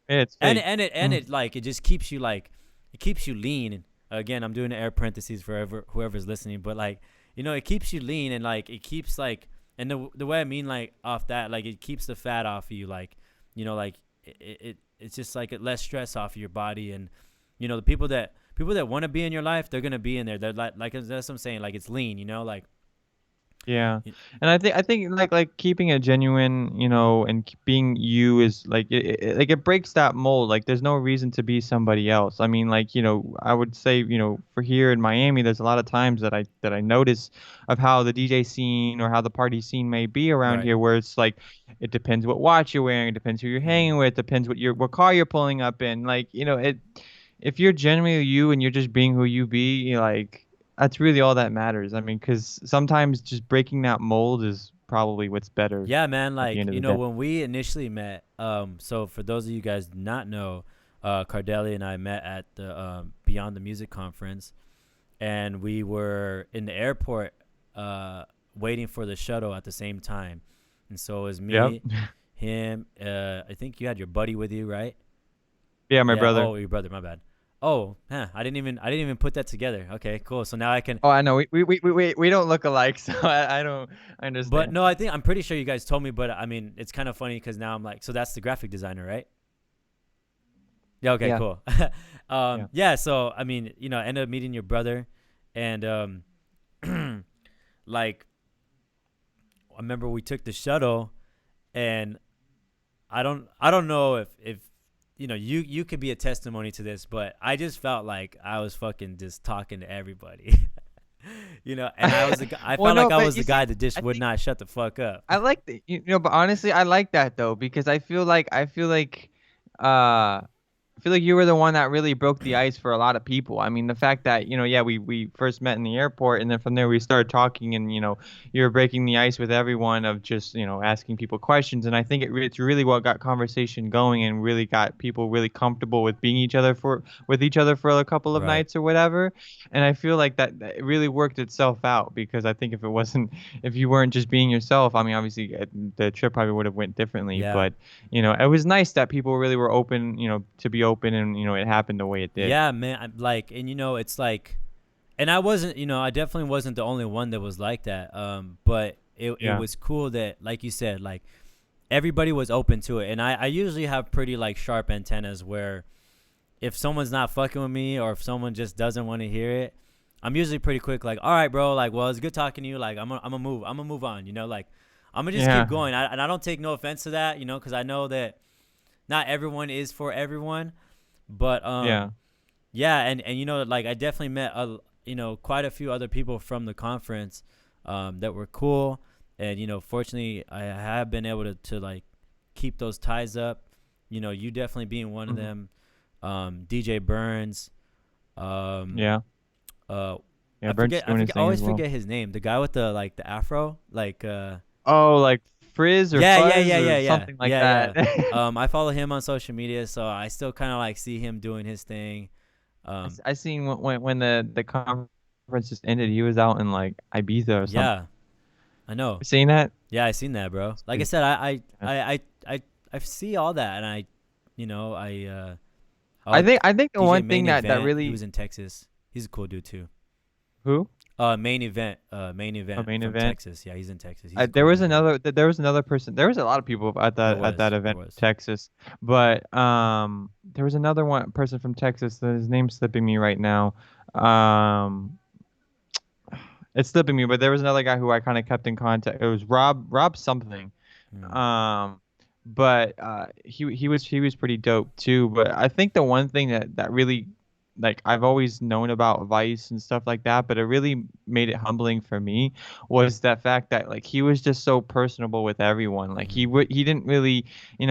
Yeah, it's
And
fake. Mm.
it like it just keeps you like it keeps you lean. Again, I'm doing the air parentheses for whoever's listening, but like it keeps you lean and like it keeps like and the way I mean like off that like it keeps the fat off of you like like it's just like less stress off of your body and the people that want to be in your life they're gonna be in there. They're like that's what I'm saying, like it's lean, like
Yeah, and I think like keeping it genuine, and being you is like like it breaks that mold. Like there's no reason to be somebody else. I mean, like I would say for here in Miami, there's a lot of times that I notice of how the DJ scene or how the party scene may be around
right.
here, where it's like it depends what watch you're wearing, it depends who you're
Mm.
hanging with, depends what car you're pulling up in. Like it if you're genuinely you and you're just being who you be, like that's really all that matters. I mean, because sometimes just breaking that mold is probably what's better
Yeah, man.
at the
Like
end of the day.
when we initially met, so for those of you guys do not know, Cardelli and I met at the Beyond the Music conference, and we were in the airport, waiting for the shuttle at the same time, and so it was
Yep.
me, him. I think you had your buddy with you, right?
Yeah, my
Yeah.
brother.
Oh, your brother. My bad. Oh, huh. I didn't even put that together. Okay, cool. So now I can.
Oh, I know. We don't look alike, so I don't. I
But
understand.
no, I'm pretty sure you guys told me. But I mean, it's kind of funny because now I'm like, so that's the graphic designer, right? Yeah. Okay.
Yeah.
Cool.
Yeah.
Yeah. So I mean, I ended up meeting your brother, and like I remember we took the shuttle, and I don't know if you could be a testimony to this, but I just felt like I was fucking just talking to everybody. And I
Well,
felt like
no,
I
but
was
you
the
see,
guy that just
I
would
think
not shut the fuck up.
I like the but honestly, I like that though because I feel like you were the one that really broke the ice for a lot of people. I mean, the fact that, yeah, we first met in the airport and then from there we started talking and, you were breaking the ice with everyone of just, asking people questions. And I think it's really what got conversation going and really got people really comfortable with being with each other for a couple of
Right.
nights or whatever. And I feel like that it really worked itself out because I think if you weren't just being yourself, I mean, obviously the trip probably would have went differently,
Yeah.
but it was nice that people really were open, to be open and, it happened the way it did.
Yeah, man. Like, and it's like, and I wasn't, I definitely wasn't the only one that was like that. But it
Yeah.
was cool that, like you said, like everybody was open to it. And I usually have pretty like sharp antennas where if someone's not fucking with me or if someone just doesn't want to hear it, I'm usually pretty quick. Like, all right, bro. Like, well, it's good talking to you. Like, I'm gonna move on. Like, I'm gonna just keep
Yeah.
going. And I don't take no offense to that. Because I know that not everyone is for everyone. But
Yeah.
yeah, and like I definitely met quite a few other people from the conference, that were cool, and fortunately I have been able to like keep those ties up. You definitely being one of
Hmm.
them. DJ Burns. Um,
Yeah.
uh,
Yeah.
I
Brent's
forget. I
doing his
forget. I
thing
always
as well.
forget his name. The guy with the afro. Like
Oh, like Frizz or
yeah, yeah,
Fuzz
yeah,
or
yeah, yeah,
something like
yeah,
that.
yeah. I follow him on social media, so I still kind of like see him doing his thing. Um,
I seen when the conference just ended, he was out in like Ibiza or something.
yeah, I know.
You seen that?
Yeah, I seen that, bro.
It's
Like I
crazy.
said, I
Yeah.
I I I, I see all that, and I
I
oh
think I think the
DJ
one
Main
thing that
Event. He
really
was in Texas. He's a cool dude too.
who
Main Event. Main
a
Event
main
from
event.
Texas. Yeah, he's in Texas. He's a
There
cool
was
dude too.
another person. There was a lot of people at that
There
event in
was.
Texas, but there was another one person from Texas. His name's slipping me right now. Um, it's slipping me, but there was another guy who I kind of kept in contact. It was Rob something.
Hmm.
Um, but he was pretty dope too. But I think the one thing that really like I've always known about Vice and stuff like that, but it really made it humbling for me was that fact that like he was just so personable with everyone. Like
Hmm.
he didn't really, and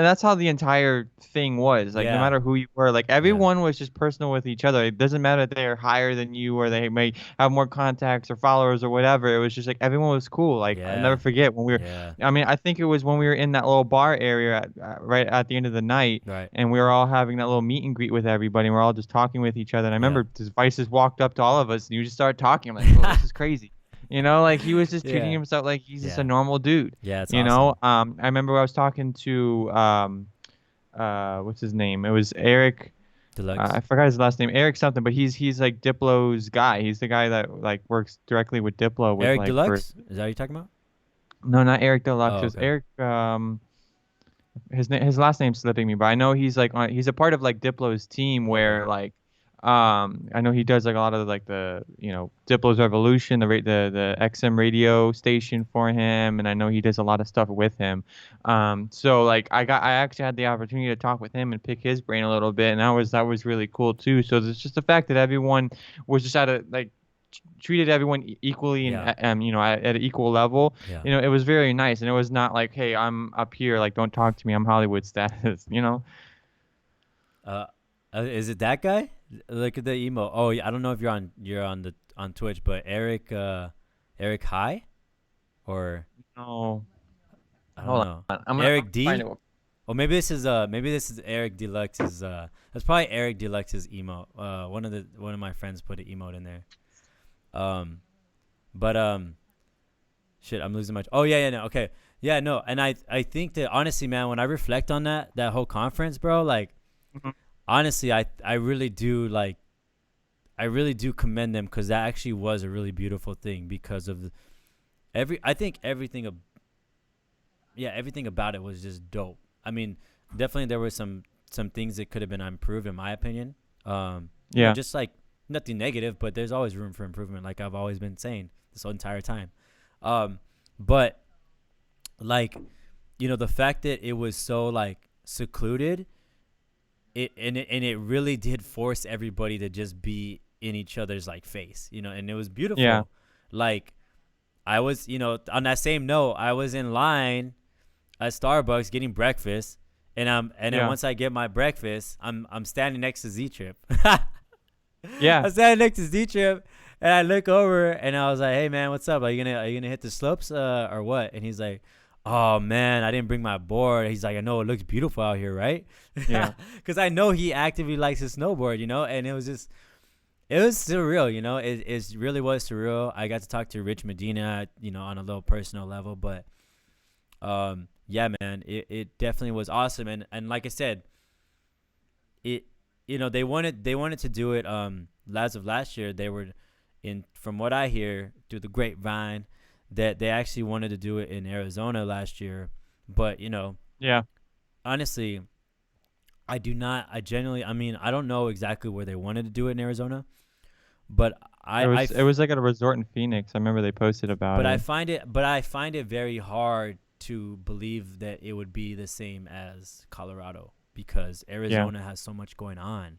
that's how the entire thing was. Like no
Yeah.
matter who you were, like
Yeah.
everyone was just personal with each other. It doesn't matter if they're higher than you or they may have more contacts or followers or whatever. It was just like everyone was cool. Like I'll never
Yeah.
forget when we were,
Yeah.
I mean, I think it was when we were in that little bar area right at the end of the night,
Right.
and we were all having that little meet and greet with everybody, and we're all just talking with each other. And I
Yeah.
remember this Vice just walked up to all of us, and you just started talking. I'm like, oh, this is crazy. Like he was just treating
Yeah.
himself like he's just a
Yeah.
normal dude.
Yeah. It's awesome.
I remember I was talking to what's his name? It was Eric.
Deluxe.
I forgot his last name, Eric something, but he's like Diplo's guy. He's the guy that like works directly with Diplo with
Eric
like for
Deluxe? Is that what you're talking about?
no, not Eric Deluxe.
Oh,
It was
okay.
Eric. His last name's slipping me, but I know he's like he's a part of like Diplo's team
Okay.
where like I know he does like a lot of like the Diplo's Revolution, the XM radio station for him, and I know he does a lot of stuff with him. So like I actually had the opportunity to talk with him and pick his brain a little bit, and that was really cool too. So it's just the fact that everyone was just at a like treated everyone equally and
Yeah.
at an equal level.
Yeah.
It was very nice, and it was not like, hey, I'm up here, like don't talk to me, I'm Hollywood status.
Uh, is it that guy? Look at the emo. Oh, yeah, I don't know if you're on Twitch, but Eric High, or
No,
I don't
hold
know.
on, I'm
Eric
gonna find
D.
it.
Or maybe this is Eric Deluxe's. That's probably Eric Deluxe's emo. One of my friends put an emote in there. Um, but shit, I'm losing my. Oh, yeah, no, okay, yeah, no, and I think that honestly, man, when I reflect on that whole conference, bro, like
Mhm.
honestly, I really do like I really do commend them, because that actually was a really beautiful thing, because of I think everything about it was just dope. I mean, definitely there were some things that could have been improved, in my opinion.
Yeah,
Just like nothing negative, but there's always room for improvement, like I've always been saying this whole entire time. Um, but like, the fact that it was so like secluded, it really did force everybody to just be in each other's like face, and it was
yeah,
beautiful. Like, I was, on that same note, I was in line at Starbucks getting breakfast, and then
yeah,
once I get my breakfast, I'm standing next to Z Trip.
yeah,
I'm standing next to Z Trip, and I look over and I was like, "Hey man, what's up? Are you gonna hit the slopes or what?" And he's like, "Oh man, I didn't bring my board." He's like, "I know it looks beautiful out here, right?"
yeah,
Because I know he actively likes his snowboard, and it was surreal, it really was surreal. I got to talk to Rich Medina, on a little personal level, but yeah, man, it definitely was awesome, and like I said, it they wanted to do it as of last year. They were in from what I hear through the grapevine that they actually wanted to do it in Arizona last year, but
yeah.
honestly, I genuinely, I mean, I don't know exactly where they wanted to do it in Arizona, but
It
I I
was it
f-
was like at a resort in Phoenix. I remember they posted about
but I
it.
find it very hard to believe that it would be the same as Colorado, because
Yeah,
Arizona has so much going on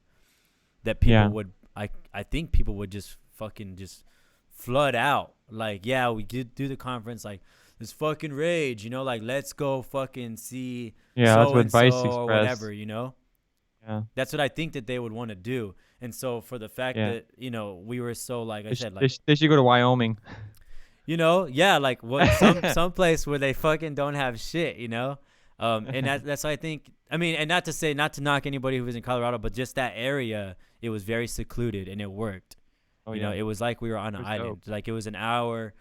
that people
yeah,
would I think people would just fucking just flood out. Like, yeah, we did do the conference, like this fucking rage, like let's go fucking see
yeah. That's
so
what
and so
Vice
or whatever,
expressed. Yeah,
That's what I think that they would want to do. And so for the fact
yeah.
that, we were so, like I
They, sh-
said,
they,
like,
sh- they should go to Wyoming.
yeah, like what some place where they fucking don't have shit, and that's what I think. I mean, and not to knock anybody who was in Colorado, but just that area, it was very secluded and it worked.
Oh yeah,
It was like we were on
it
an
was dope.
island. Like, it was an hour,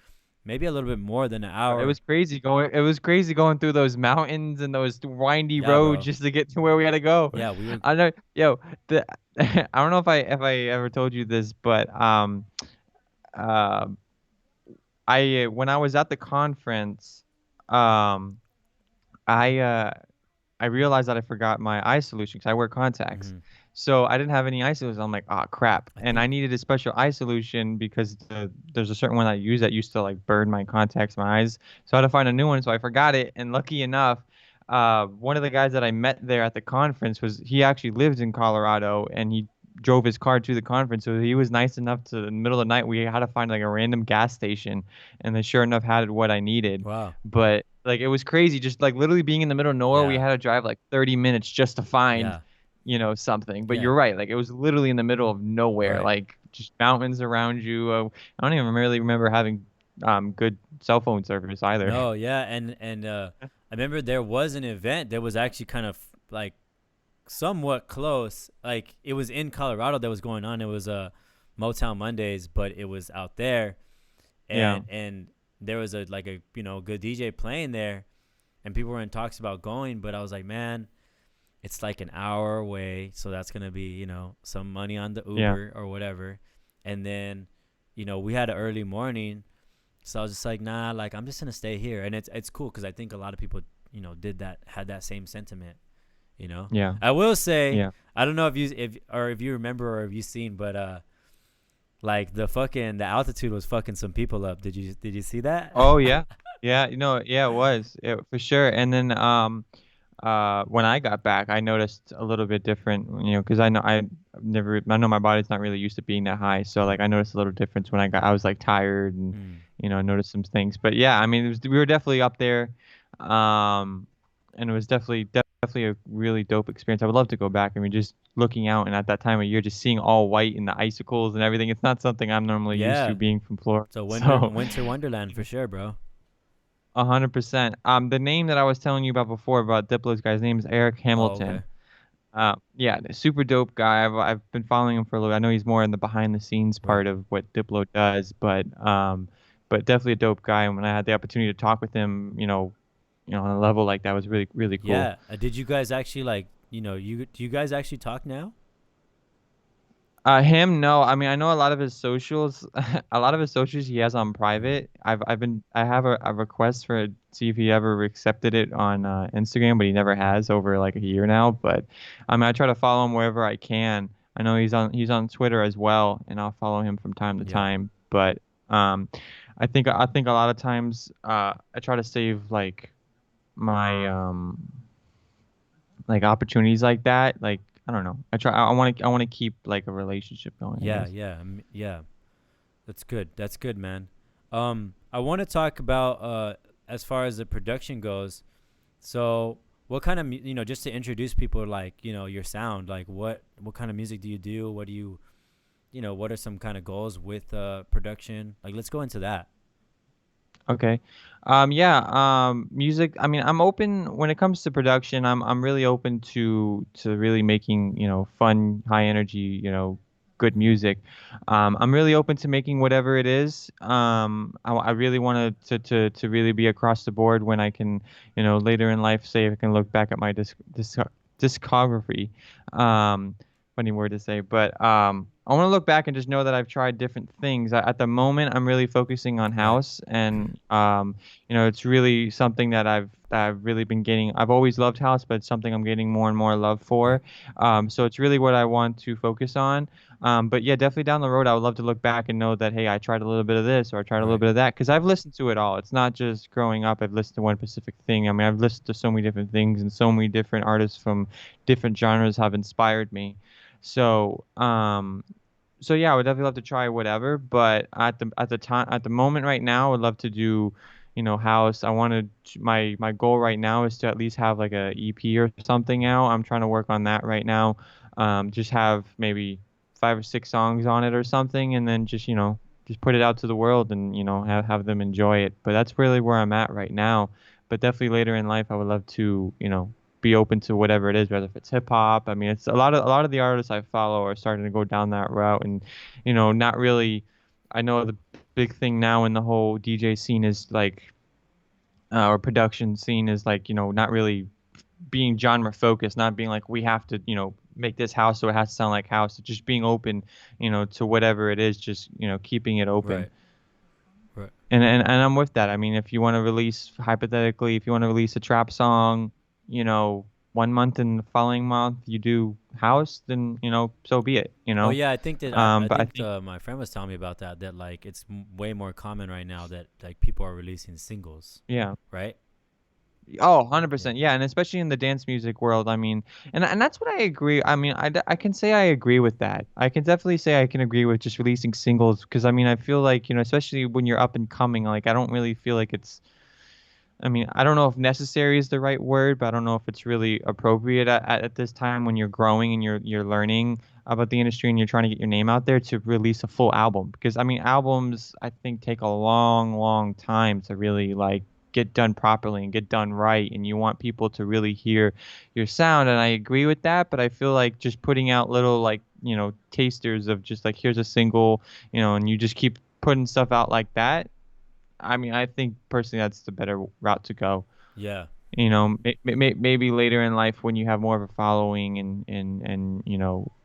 maybe a little bit more than an
It
hour.
was crazy going. It was crazy going through those mountains and those windy
Yeah,
roads
bro.
just to get to where we had to go.
Yeah, we were.
I know, yo, I don't know if I ever told you this, but uh, I when I was at the conference, um, I I realized that I forgot my eye solution because I wear contacts.
Mhm.
So I didn't have any eye solution. I'm like, oh crap.
I
And
think.
I needed a special eye solution because there's a certain one I use that used to like burn my contacts, my eyes. So I had to find a new one. So I forgot it. And lucky enough, one of the guys that I met there at the conference he actually lives in Colorado and drove his car to the conference. So he was nice enough to, in the middle of the night, we had to find like a random gas station, and they sure enough had what I needed.
Wow.
But like it was crazy, just like literally being in the middle of nowhere. We
Yeah.
had to drive like 30 minutes just to find,
Yeah.
something. But
Yeah.
you're right, like it was literally in the middle of nowhere,
Right.
like just mountains around you. I don't even really remember having good cell phone service either.
No, yeah, and I remember there was an event that was actually kind of like somewhat close. Like it was in Colorado that was going on. It was Motown Mondays, but it was out there,
Yeah.
and there was a like a good DJ playing there, and people were in talks about going, but I was like, man, it's like an hour away, so that's gonna be some money on the
Yeah.
Uber or whatever, and then we had an early morning, so I was just like, nah, like I'm just gonna stay here, and it's cool because I think a lot of people had that same sentiment.
Yeah.
I will say,
Yeah.
I don't know if you remember or if you seen, but like the altitude was fucking some people up. Did you see that?
Oh yeah. Yeah, yeah, it was. For sure. And then when I got back, I noticed a little bit different, because I know my body's not really used to being that high. So like I noticed a little difference when I was like tired and,
Mm.
I noticed some things. But yeah, I mean, we were definitely up there. Um, and it was definitely a really dope experience. I would love to go back. I mean, just looking out and at that time of year, just seeing all white and the icicles and everything. It's not something I'm normally used to
Yeah.
being from Florida.
So
So
winter wonderland for sure, bro.
100%. The name that I was telling you about before about Diplo's guy's name is Eric
Oh, okay.
Hamilton. Yeah, super dope guy. I've been following him for a little. I know he's more in the behind the scenes
Right.
part of what Diplo does, but definitely a dope guy. And when I had the opportunity to talk with him, on a level like that was really really cool.
Yeah. Did you guys actually like do you guys actually talk now?
Him, no. I mean, I know a lot of his socials, a lot of his socials he has on
Mm.
private. I have a request for see if he ever accepted it on Instagram, but he never has over like a year now. But I mean, I try to follow him wherever I can. I know he's on Twitter as well, and I'll follow him from time to
Yeah.
time. But um, I think a lot of times I try to save my like opportunities like that. Like I don't know. I want to keep like a relationship going, I
Yeah.
guess.
Yeah. Yeah. That's good. That's good, man. I want to talk about as far as the production goes. So, what kind of just to introduce people, like your sound, like what kind of music do you do? What do you what are some kind of goals with production? Like, let's go into that.
Okay. Yeah, music, I mean, I'm open when it comes to production. I'm really open to really making, fun, high energy, good music. I'm really open to making whatever it is. I really want to really be across the board when I can, later in life say I can look back at my discography. Um, Funny word to say, but I want to look back and just know that I've tried different things. At the moment, I'm really focusing on
Right.
house, and it's really something that I've really been getting. I've always loved house, but it's something I'm getting more and more love
Right.
for. So it's really what I want to focus on. But yeah, definitely down the road, I would love to look back and know that hey, I tried a little bit of this or I tried a little
Right.
bit of that because I've listened to it all. It's not just growing up. I've listened to one specific thing. I mean, I've listened to so many different things, and so many different artists from different genres have inspired me. So, so yeah, I would definitely love to try whatever, but at the moment right now, I would love to do, house. I wanted my goal right now is to at least have like a EP or something out. I'm trying to work on that right now. Just have maybe 5 or 6 songs on it or something, and then just put it out to the world and have them enjoy it. But that's really where I'm at right now. But definitely later in life, I would love to, be open to whatever it is, whether if it's hip hop. I mean, it's a lot of the artists I follow are starting to go down that route, and not really. I know the big thing now in the whole DJ scene is like, or production scene is like, not really being genre focused, not being like we have to, make this house so it has to sound like house. Just being open, to whatever it is, just keeping it open.
Right. Right.
And I'm with that. I mean, if you want to release, hypothetically, if you want to release a trap song, one month and the following month you do house, then so be it.
Oh yeah, I think that I
But I
think
think
my friend was telling me about that. That like it's way more common right now that like people are releasing singles,
yeah,
right?
Oh,
Yeah.
100%. Yeah, and especially in the dance music world, I mean, and that's what I agree. I mean, I can say I agree with that. I can definitely say I can agree with just releasing singles because I mean, I feel like, especially when you're up and coming, like I don't really feel like it's I mean, I don't know if necessary is the right word, but I don't know if it's really appropriate at this time when you're growing and you're learning about the industry and you're trying to get your name out there to release a full album. Because I mean, albums I think take a long, long time to really like get done properly and get done right, and you want people to really hear your sound. And I agree with that, but I feel like just putting out little like tasters of just like here's a single, and you just keep putting stuff out like that. I mean, I think personally that's the better route to go.
Yeah.
Maybe later in life when you have more of a following and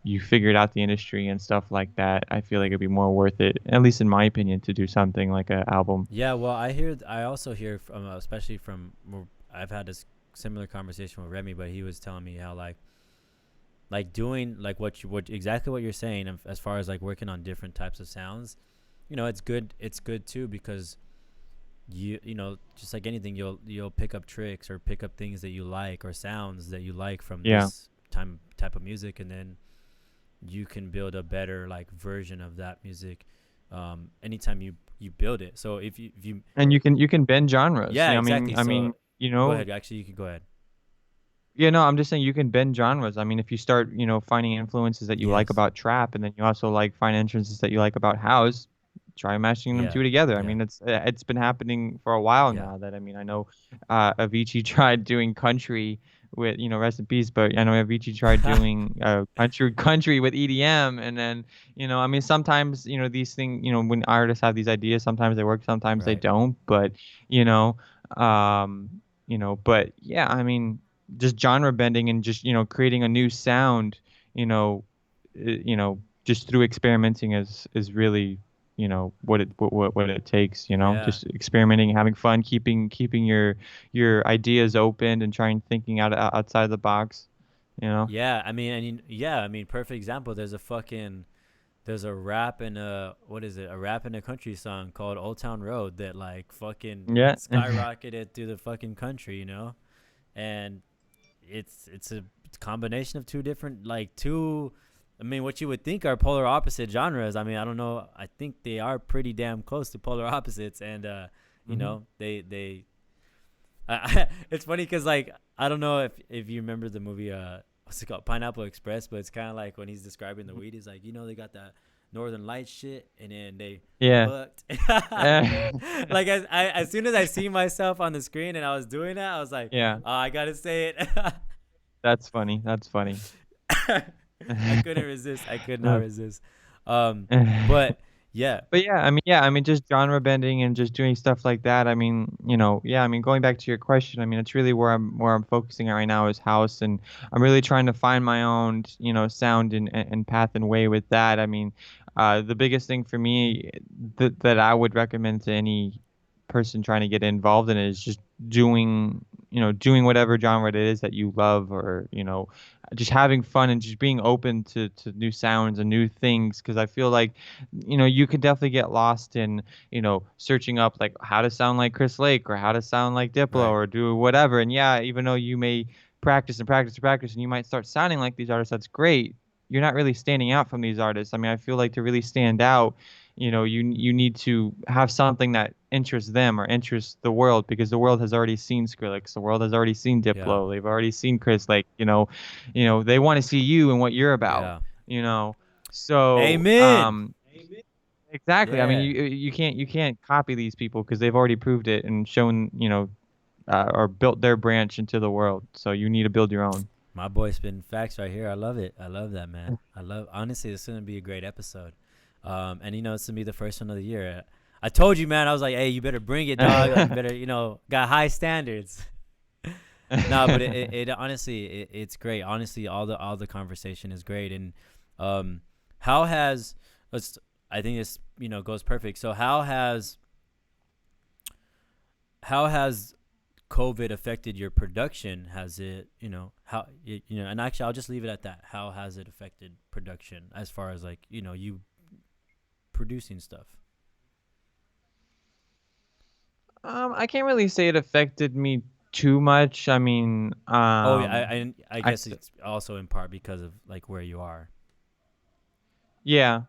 you figured out the industry and stuff like that, I feel like it'd be more worth it, at least in my opinion, to do something like an album.
Yeah, well, I also hear from, especially from, I've had this similar conversation with Remy, but he was telling me how like doing like what exactly what you're saying, as far as like working on different types of sounds. It's good. It's good too because just like anything, you'll pick up tricks or pick up things that you like or sounds that you like from
Yeah.
this type of music, and then you can build a better like version of that music anytime you build it. So if you
And you can bend genres.
yeah,
I
exactly.
mean,
So go
you
ahead. Actually, you can go ahead.
Yeah, no, I'm just saying you can bend genres. I mean, if you start, finding influences that you like
Yes.
about trap, and then you also like find influences that you like about house, try mashing them
Yeah.
two together. I
Yeah.
mean, it's been happening for a while
Yeah.
now. That I mean, I know Avicii tried doing country with, rest in peace, but I know Avicii tried doing country with EDM, and then, I mean, sometimes, these things, when artists have these ideas, sometimes they work, sometimes they
Right.
don't, but you know, um, but yeah, I mean just genre bending and just creating a new sound you know just through experimenting is really what it takes,
Yeah.
just experimenting, having fun, keeping your ideas open and trying thinking outside the box you know
Yeah. I mean, perfect example. There's a rap in a what is it? A rap in a country song called Old Town Road that like fucking
yeah.
skyrocketed through the fucking country, and it's a combination of two different like two. I mean, what you would think are polar opposite genres. I mean, I don't know. I think they are pretty damn close to polar opposites, and
Hmm.
they. It's funny because like I don't know if you remember the movie what's it called, Pineapple Express, but it's kind of like when he's describing the weed, he's like, they got that Northern Light shit, and then they
Yeah.
fucked.
Eh,
Like as soon as I see myself on the screen and I was doing that, I was like,
yeah,
oh, I gotta say it.
that's funny, that's funny.
I couldn't resist. I could not resist. Um, but yeah,
But yeah, I mean, just genre bending and just doing stuff like that. I mean, yeah, I mean, going back to your question, I mean, it's really where I'm focusing on right now is house, and I'm really trying to find my own, sound and path and way with that. I mean, the biggest thing for me that I would recommend to any person trying to get involved in it is just doing whatever genre it is that you love, or just having fun and just being open to new sounds and new things. Because I feel like you could definitely get lost in, searching up like how to sound like Chris Lake or how to sound like Diplo
right.
or do whatever. And yeah, even though you may practice and practice and practice and you might start sounding like these artists, that's great. You're not really standing out from these artists. I mean, I feel like to really stand out, you need to have something that interests them or interests the world, because the world has already seen Skrillex, the world has already seen
Yeah.
Diplo, they've already seen Chris Lake, they want to see you and what you're about,
Yeah.
you know. So,
Amen.
exactly. I mean,
Yeah.
you can't copy these people because they've already proved it and shown, or built their branch into the world. So you need to build your own.
My boy spitting facts right here. I love it. I love that, man. Honestly, this is gonna be a great episode. And it's gonna be the first one of the year. I told you, man. I was like, hey, you better bring it, dog. Like, you better, got high standards. No, but it honestly, it's great. Honestly, all the conversation is great. And how has let's I think this goes perfect. So how has COVID affected your production? Has it, and actually, I'll just leave it at that. How has it affected production as far as like, you producing stuff?
I can't really say it affected me too much. I mean,
Oh yeah, I
I
guess it's also in part because of like where you are.
yeah.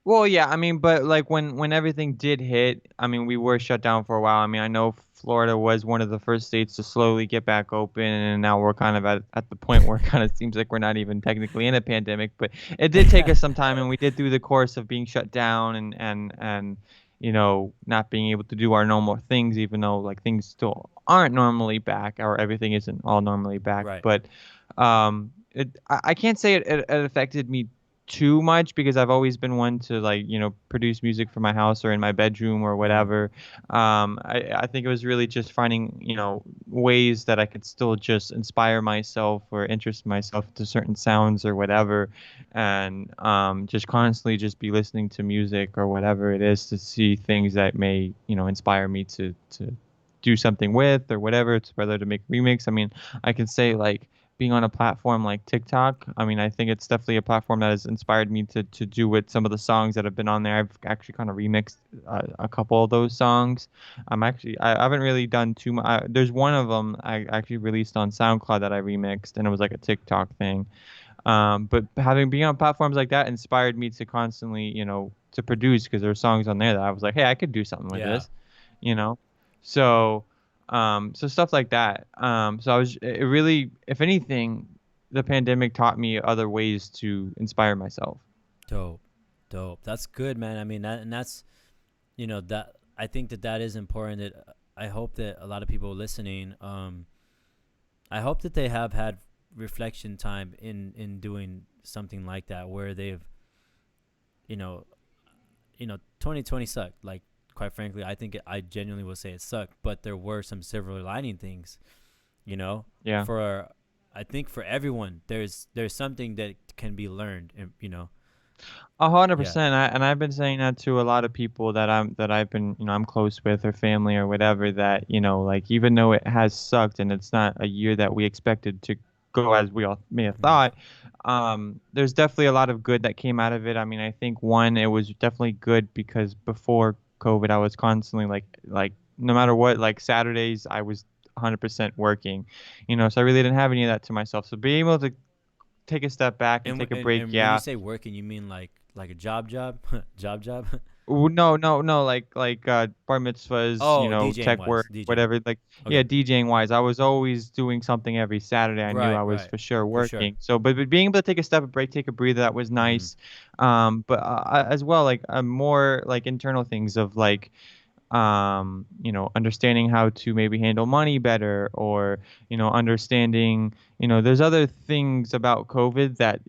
Well, yeah, I mean, but like when everything did hit, I mean, we were shut down for a while. I mean, I know Florida was one of the first states to slowly get back open, and now we're kind of at the point where it kind of seems like we're not even technically in a pandemic. But it did take us some time, and we did through the course of being shut down and not being able to do our normal things, even though like things still aren't normally back, or everything isn't all normally back.
Right.
But I can't say it affected me too much because I've always been one to like, produce music for my house or in my bedroom or
Mm.
whatever. I think it was really just finding, ways that I could still just inspire myself or interest myself to certain sounds or whatever. And just constantly just be listening to music or whatever it is to see things that may, inspire me to do something with or whatever. It's whether to make remix. I mean, I can say like, being on a platform like TikTok, I mean, I think it's definitely a platform that has inspired me to do with some of the songs that have been on there. I've actually kind of remixed a couple of those songs. I haven't really done too much. There's one of them I actually released on SoundCloud that I remixed, and it was like a TikTok thing. But having being on platforms like that inspired me to constantly, to produce because there were songs on there that I was like, hey, I could do something with
Yeah.
this, you know. So, so stuff like that. So I was it really, if anything, the pandemic taught me other ways to inspire myself.
Dope. Dope. That's good, man. I mean, that's that I think that is important. That I hope that a lot of people listening, I hope that they have had reflection time in doing something like that where they've you know 2020 sucked. Like quite frankly, I genuinely will say it sucked, but there were some silver lining things. You know,
Yeah.
for I think for everyone, there's something that can be learned, and
A hundred
yeah,
percent. And I've been saying that to a lot of people that I've been, I'm close with or family or whatever that, like even though it has sucked and it's not a year that we expected to go as we all may have
mm,
thought, there's definitely a lot of good that came out of it. I mean, I think one, it was definitely good because before COVID, I was constantly like no matter what, like Saturdays, I was 100% working, so I really didn't have any of that to myself. So being able to take a step back and
and
take a break,
and when you
yeah.
say working, you mean like a job, job.
No, no, no, like bar mitzvahs,
Oh, DJing
tech
wise,
work,
DJing.
whatever. Like, yeah,
Okay,
DJing wise, I was always doing something every Saturday. I knew I
right,
was
right,
for sure
for sure.
working. So, but being able to take a step, a break, take a breather, that was
Mm-hmm.
nice. But as well, like more like internal things of like understanding how to maybe handle money better or, understanding, there's other things about COVID that,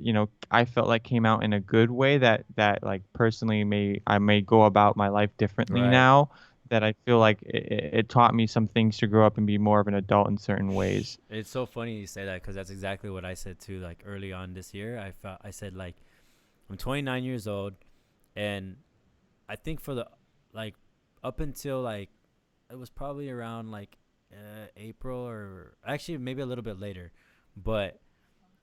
I felt like came out in a good way that like personally I may go about my life differently
Right.
now that I feel like it taught me some things to grow up and be more of an adult in certain ways.
It's so funny you say that because that's exactly what I said too. Like early on this year, I said like I'm 29 years old, and I think for the like up until like it was probably around like April or actually maybe a little bit later, but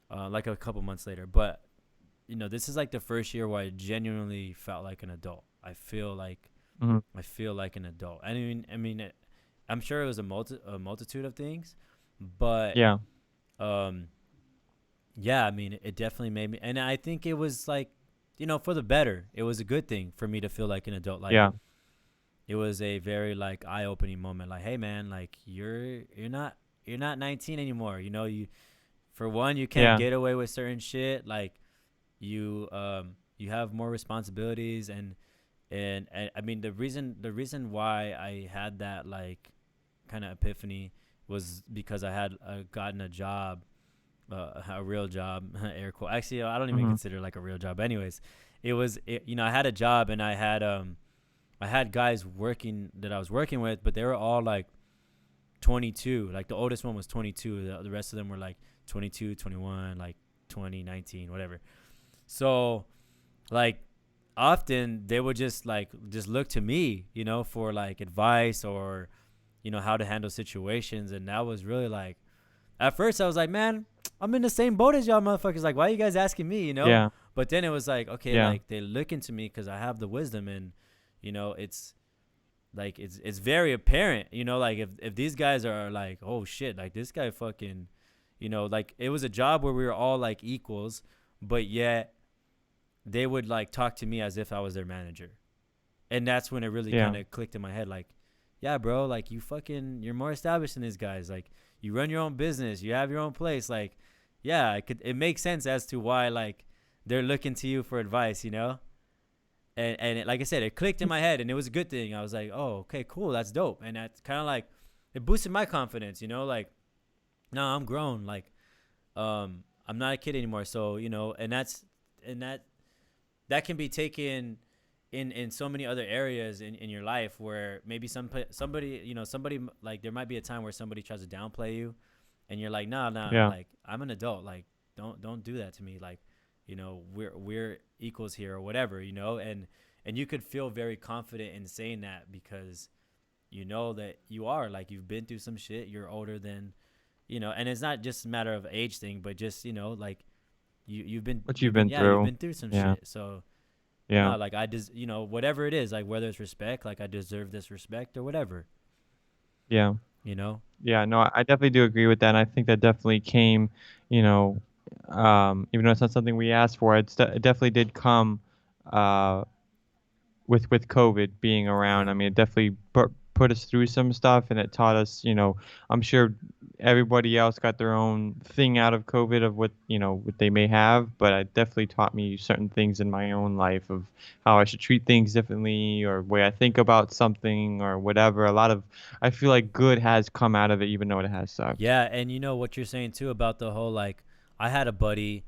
like a couple months later. But this is like the first year where I genuinely felt like an adult.
Hmm.
I feel like an adult. I'm sure it was a multitude of things, but
Yeah.
um, yeah, I mean, it definitely made me, and I think it was like, for the better. It was a good thing for me to feel like an adult. Like
Yeah.
it was a very like eye-opening moment. Like, hey, man, like you're not 19 anymore. You for one, you can't
Yeah.
get away with certain shit. Like you have more responsibilities, and I mean the reason why I had that like kind of epiphany was because I had gotten a job, a real job, air quote. Actually, I don't even
Hmm.
consider it like a real job. Anyways, I had a job, and I had guys working that I was working with, but they were all like 22. Like the oldest one was 22. The rest of them were like 22, 21, like 20, 19, whatever. So like often they would just look to me, for like advice or how to handle situations, and that was really like at first I was like, man, I'm in the same boat as y'all motherfuckers. Like, why are you guys asking me?
Yeah.
But then it was like, okay,
Yeah.
like they look into me because I have the wisdom, and it's like it's very apparent, like if these guys are like, oh shit, like this guy fucking, like it was a job where we were all like equals, but yet they would like talk to me as if I was their manager. And that's when it really
Yeah.
kind of clicked in my head, like, yeah, bro, like you're more established than these guys. Like you run your own business, you have your own place. Like, yeah, it makes sense as to why like they're looking to you for advice. And like I said, it clicked in my head, and it was a good thing. I was like, oh, okay, cool, that's dope, and that's kind of like it boosted my confidence. Like, no, I'm grown. Like, I'm not a kid anymore. So and that can be taken in so many other areas in your life where maybe somebody like there might be a time where somebody tries to downplay you, and you're like, nah,
Yeah.
like I'm an adult, like don't do that to me, like we're equals here or whatever, and you could feel very confident in saying that because that you are, like, you've been through some shit, you're older than, and it's not just a matter of age thing, but just like you've been
What you've
you've been
been
yeah, you've
through.
been through some
Yeah.
shit. So
Yeah.
no, like I just whatever it is, like whether it's respect, like I deserve this respect or whatever,
Yeah.
you know.
Yeah, no, I definitely do agree with that. And I think that definitely came, you know, even though it's not something we asked for, it definitely did come uh, with COVID being around.
Yeah.
I mean, it definitely put us through some stuff, and it taught us. I'm sure everybody else got their own thing out of COVID of what they may have, but it definitely taught me certain things in my own life of how I should treat things differently or way I think about something or whatever. I feel like good has come out of it, even though it has sucked.
Yeah, and what you're saying too about the whole, like, I had a buddy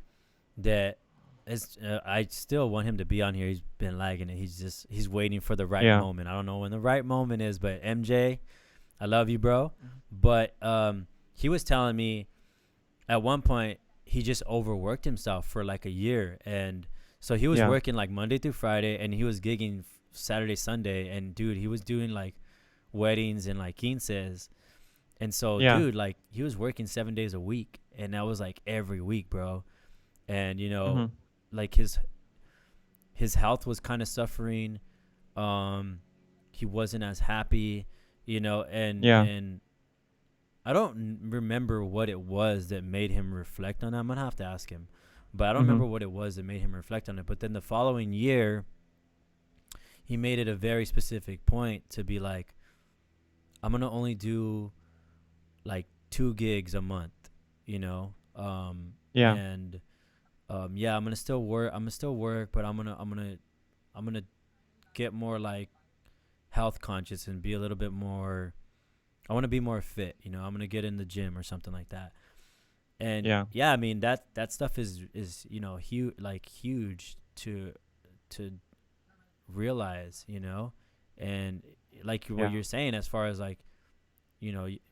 that is I still want him to be on here. He's been lagging it. He's waiting for the right
Yeah.
moment. I don't know when the right moment is, but MJ, I love you, bro. But he was telling me at one point he just overworked himself for like a year, and so he was
Yeah.
working like Monday through Friday, and he was gigging Saturday, Sunday, and dude, he was doing like weddings and like quinces, and so
Yeah.
dude, like he was working 7 days a week, and that was like every week, bro. And
Mhm.
like his health was kind of suffering. He wasn't as happy,
Yeah.
and I don't remember what it was that made him reflect on that. I'm gonna have to ask him, but I don't
Mhm.
remember what it was that made him reflect on it. But then the following year, he made it a very specific point to be like, I'm gonna only do like 2 gigs a month, you know,
Yeah.
and yeah, I'm gonna still work. I'm gonna still work, but I'm gonna get more like health conscious and be a little bit more. I want to be more fit. I'm gonna get in the gym or something like that. And
Yeah.
yeah, I mean that stuff is huge, like huge to realize, and like what
Yeah.
you're saying as far as like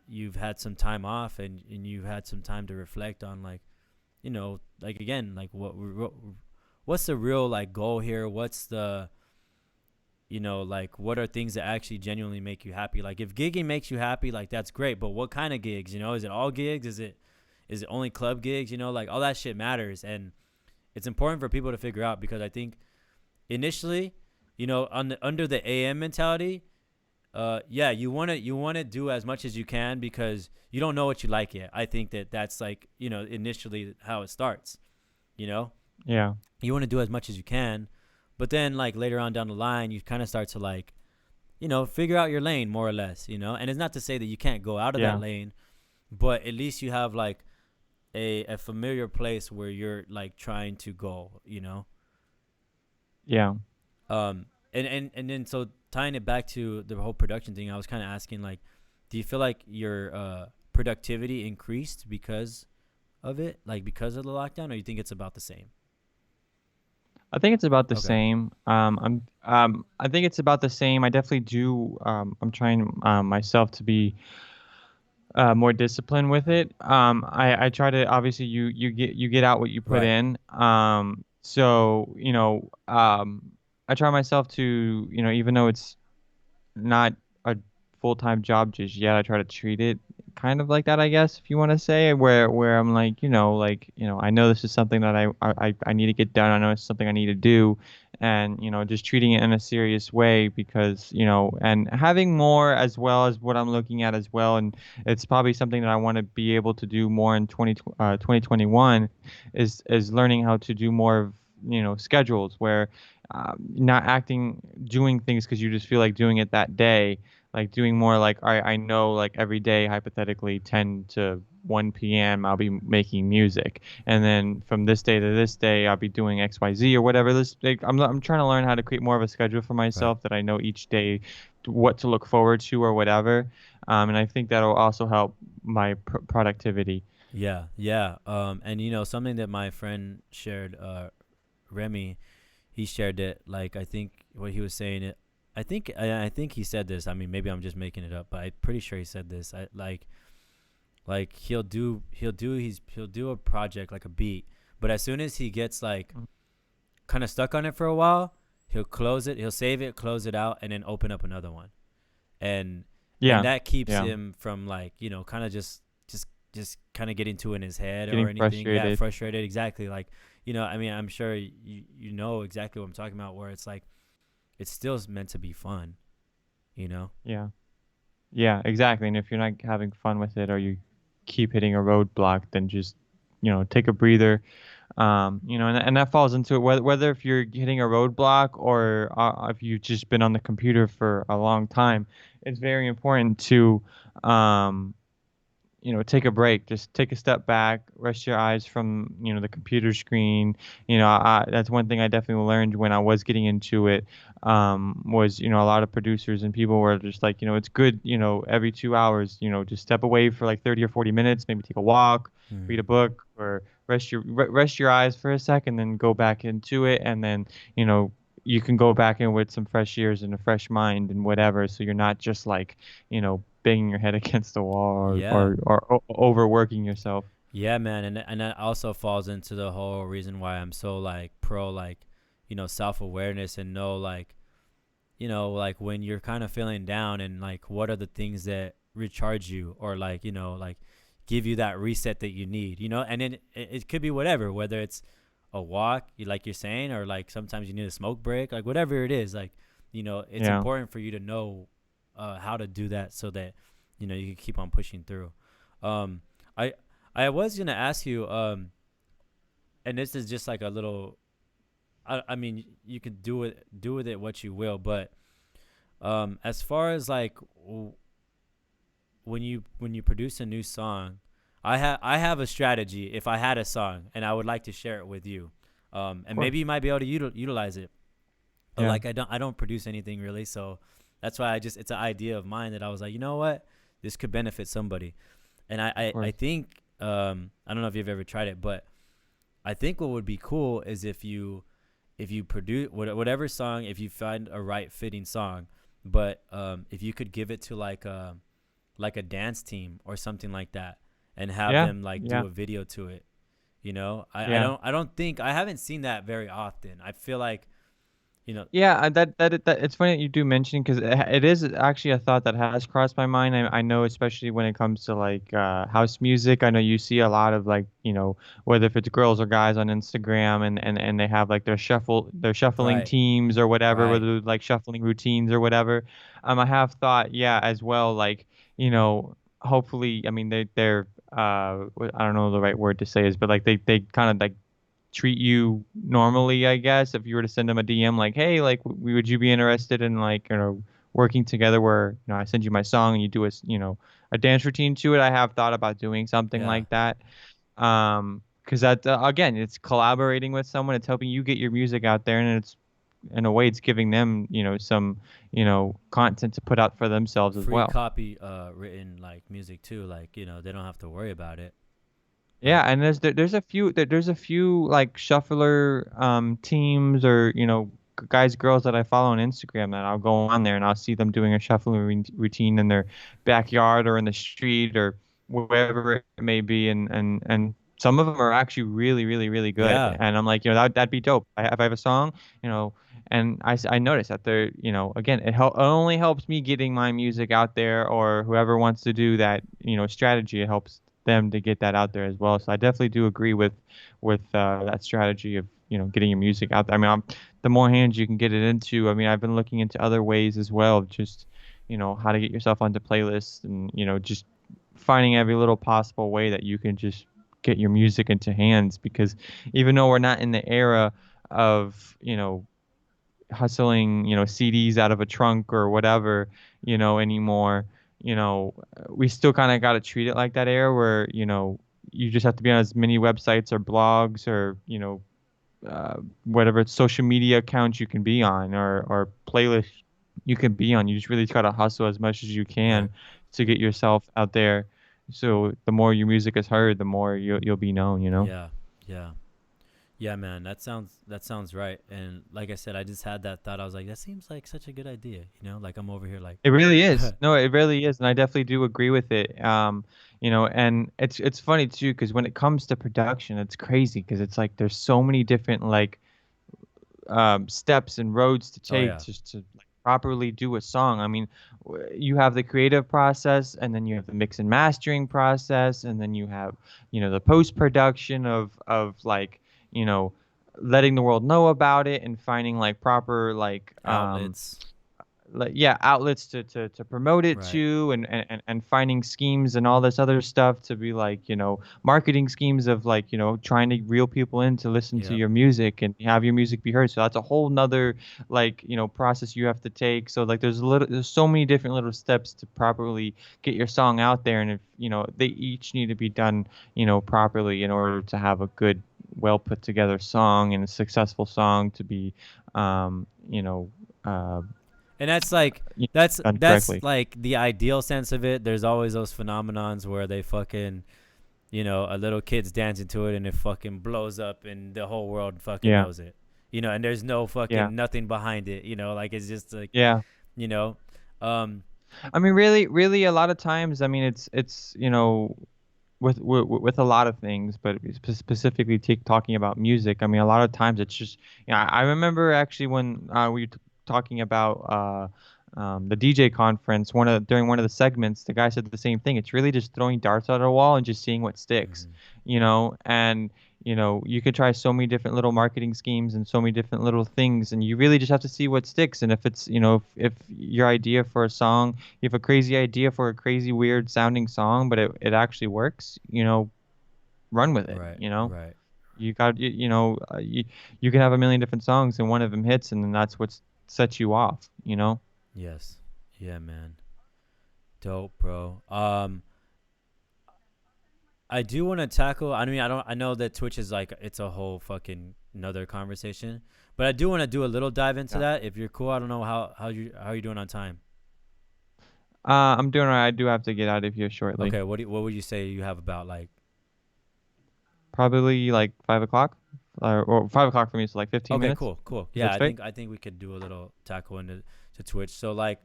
you've had some time off, and you've had some time to reflect on, like, like again, like what's the real like goal here, what's the like what are things that actually genuinely make you happy. Like if gigging makes you happy, like that's great, but what kind of gigs? Is it all gigs? Is it only club gigs? Like all that shit matters, and it's important for people to figure out, because I think initially, under the AM mentality, yeah, you want to do as much as you can because you don't know what you like yet. I think that's like initially how it starts. You know,
Yeah.
you want to do as much as you can, but then like later on down the line, you kind of start to like figure out your lane more or less. And it's not to say that you can't go out of that
Yeah.
lane, but at least you have like a familiar place where you're like trying to go.
Yeah.
And then so tying it back to the whole production thing, I was kind of asking, like, do you feel like your productivity increased because of it, like because of the lockdown, or you think it's about the same?
I think it's about the
Okay.
same. I think it's about the same. I definitely do. I'm trying myself to be more disciplined with it. I try to obviously you get out what you put
Right.
in. So I try myself to even though it's not a full time job just yet, I try to treat it kind of like that, I guess, if you want to say, where I'm like, I know this is something that I need to get done. I know it's something I need to do, and just treating it in a serious way because and having more as well as what I'm looking at as well, and it's probably something that I want to be able to do more in 2021 is learning how to do more of schedules where not doing things because you just feel like doing it that day, like doing more like I know like every day hypothetically 10 to 1 p.m. I'll be making music, and then from this day to this day I'll be doing XYZ or whatever. This like, I'm trying to learn how to create more of a schedule for
Right.
myself that I know each day what to look forward to or whatever, and I think that'll also help my productivity.
Yeah, yeah. And something that my friend shared, Remy, he shared it. Like I think what he was saying it. I think he said this. I mean, maybe I'm just making it up, but I'm pretty sure he said this. Like he'll do a project like a beat, but as soon as he gets like kind of stuck on it for a while, he'll close it, he'll save it, close it out, and then open up another one. And
Yeah,
that keeps
yeah,
him from like kind of just kind of getting too in his head or
getting
anything. Yeah,
frustrated.
frustrated. Exactly. Like I mean, I'm sure you know exactly what I'm talking about. Where it's like it's still meant to be fun. You know.
Yeah. Yeah, exactly. And if you're not having fun with it or you keep hitting a roadblock, then just, take a breather. And that falls into it. Whether if you're hitting a roadblock or if you've just been on the computer for a long time, it's very important to, um, take a break, just take a step back, rest your eyes from, the computer screen. That's one thing I definitely learned when I was getting into it, was, a lot of producers and people were just like, it's good, every 2 hours, just step away for like 30 or 40 minutes, maybe take a walk, read
Mm.
a book, or rest your eyes for a second, then go back into it. And then, you know, you can go back in with some fresh ears and a fresh mind and whatever. So you're not just like, banging your head against the wall
Yeah.
or overworking yourself.
Yeah, man, and that also falls into the whole reason why I'm so like pro like self awareness and know like like when you're kind of feeling down and like what are the things that recharge you or like like give you that reset that you need and then it could be whatever, whether it's a walk like you're saying, or like sometimes you need a smoke break, like whatever it is, like it's
Yeah.
important for you to know how to do that so that you can keep on pushing through. um I I was gonna ask you, and this is just like a little. I mean, you can do with it what you will, but as far as like when you produce a new song, I have a strategy. If I had a song and I would like to share it with you,
Of
and
course.
maybe you might be able to utilize it. But
Yeah.
like I don't produce anything really, so that's why it's an idea of mine that I was like, you know what, this could benefit somebody. And I
Of
I, I
course.
think I don't know if you've ever tried it, but I think what would be cool is if you produce whatever song, if you find a right fitting song, but if you could give it to like a dance team or something like that, and have
Yeah.
them like do
Yeah.
a video to it. I
Yeah.
don't think I haven't seen that very often. I feel like you know
Yeah, that it's funny that you do mention because it is actually a thought that has crossed my mind. I know, especially when it comes to like house music. I know you see a lot of like whether if it's girls or guys on Instagram and they have like their shuffling
right,
teams or whatever,
right,
whether like shuffling routines or whatever. I have thought, yeah, as well, like hopefully, I mean they're I don't know the right word to say is, but like they kind of like treat you normally, I guess, if you were to send them a DM like, hey, like, would you be interested in like, working together where, I send you my song and you do a dance routine to it. I have thought about doing something
yeah.
like that. Because that, again, it's collaborating with someone. It's helping you get your music out there, and it's in a way, it's giving them, some, content to put out for themselves as
Free
well.
copy written like music too, like they don't have to worry about it.
Yeah,
Like,
and there's a few like shuffler teams or guys girls that I follow on Instagram that I'll go on there and I'll see them doing a shuffling routine in their backyard or in the street or wherever it may be, and some of them are actually really really really good,
yeah,
and I'm like, that'd be dope. If I have a song, you know And I noticed that they're, again, it only helps me getting my music out there, or whoever wants to do that, strategy, it helps them to get that out there as well. So I definitely do agree with that strategy of, getting your music out there. I mean, the more hands you can get it into, I mean, I've been looking into other ways as well, just, how to get yourself onto playlists, and, just finding every little possible way that you can just get your music into hands, because even though we're not in the era of, hustling, CDs out of a trunk or whatever, anymore, we still kind of got to treat it like that era where, you just have to be on as many websites or blogs or, whatever social media accounts you can be on, or playlists you can be on. You just really try to hustle as much as you
Right.
can to get yourself out there. So the more your music is heard, the more you'll be known,
Yeah. Yeah. Yeah, man, that sounds right. And like I said, I just had that thought. I was like, that seems like such a good idea. Like I'm over here like,
It really is. No, it really is, and I definitely do agree with it. And it's funny too, because when it comes to production, it's crazy because it's like there's so many different like steps and roads to
oh
take
yeah,
just to like, properly do a song. I mean, you have the creative process, and then you have the mix and mastering process, and then you have, the post production of like, you know, letting the world know about it and finding like proper
outlets.
like yeah, outlets to promote it
Right.
to, and finding schemes and all this other stuff to be like, marketing schemes of like, trying to reel people in to listen to
Yep.
your music and have your music be heard. So that's a whole nother like, process you have to take. So like there's so many different little steps to properly get your song out there, and if, they each need to be done, properly in order to have a good, well put together song and a successful song to be uh
And that's like
you know,
that's
done
that's
correctly.
like the ideal sense of it. There's always those phenomenons where they fucking, a little kid's dancing to it and it fucking blows up and the whole world fucking
Yeah.
knows it. And there's no
Yeah.
fucking nothing behind it. Like it's just like,
Yeah.
you know, um,
I mean, really, really, a lot of times, I mean, it's with a lot of things, but specifically talking about music. I mean, a lot of times it's just, I remember actually when we were talking about the DJ conference, during one of the segments, the guy said the same thing. It's really just throwing darts at a wall and just seeing what sticks,
mhm.
and you could try so many different little marketing schemes and so many different little things, and you really just have to see what sticks. And if it's, if your idea for a song, you have a crazy idea for a crazy weird sounding song, but it actually works, run with it.
Right, right.
You got you can have a million different songs and one of them hits, and then that's what sets you off.
Yes. Yeah, man. Dope, bro. I do want to tackle. I mean, I don't. I know that Twitch is like it's a whole fucking another conversation, but I do want to do a little dive into
Yeah.
that. If you're cool, I don't know how you doing on time.
I'm doing all right. I do have to get out of here shortly.
Okay, what would you say you have about like?
Probably like 5 o'clock, or 5 o'clock for me. So like 15
Okay,
minutes.
cool, cool.
Is
Yeah,
that
I
straight?
think I think we could do a little tackle into to Twitch. So like,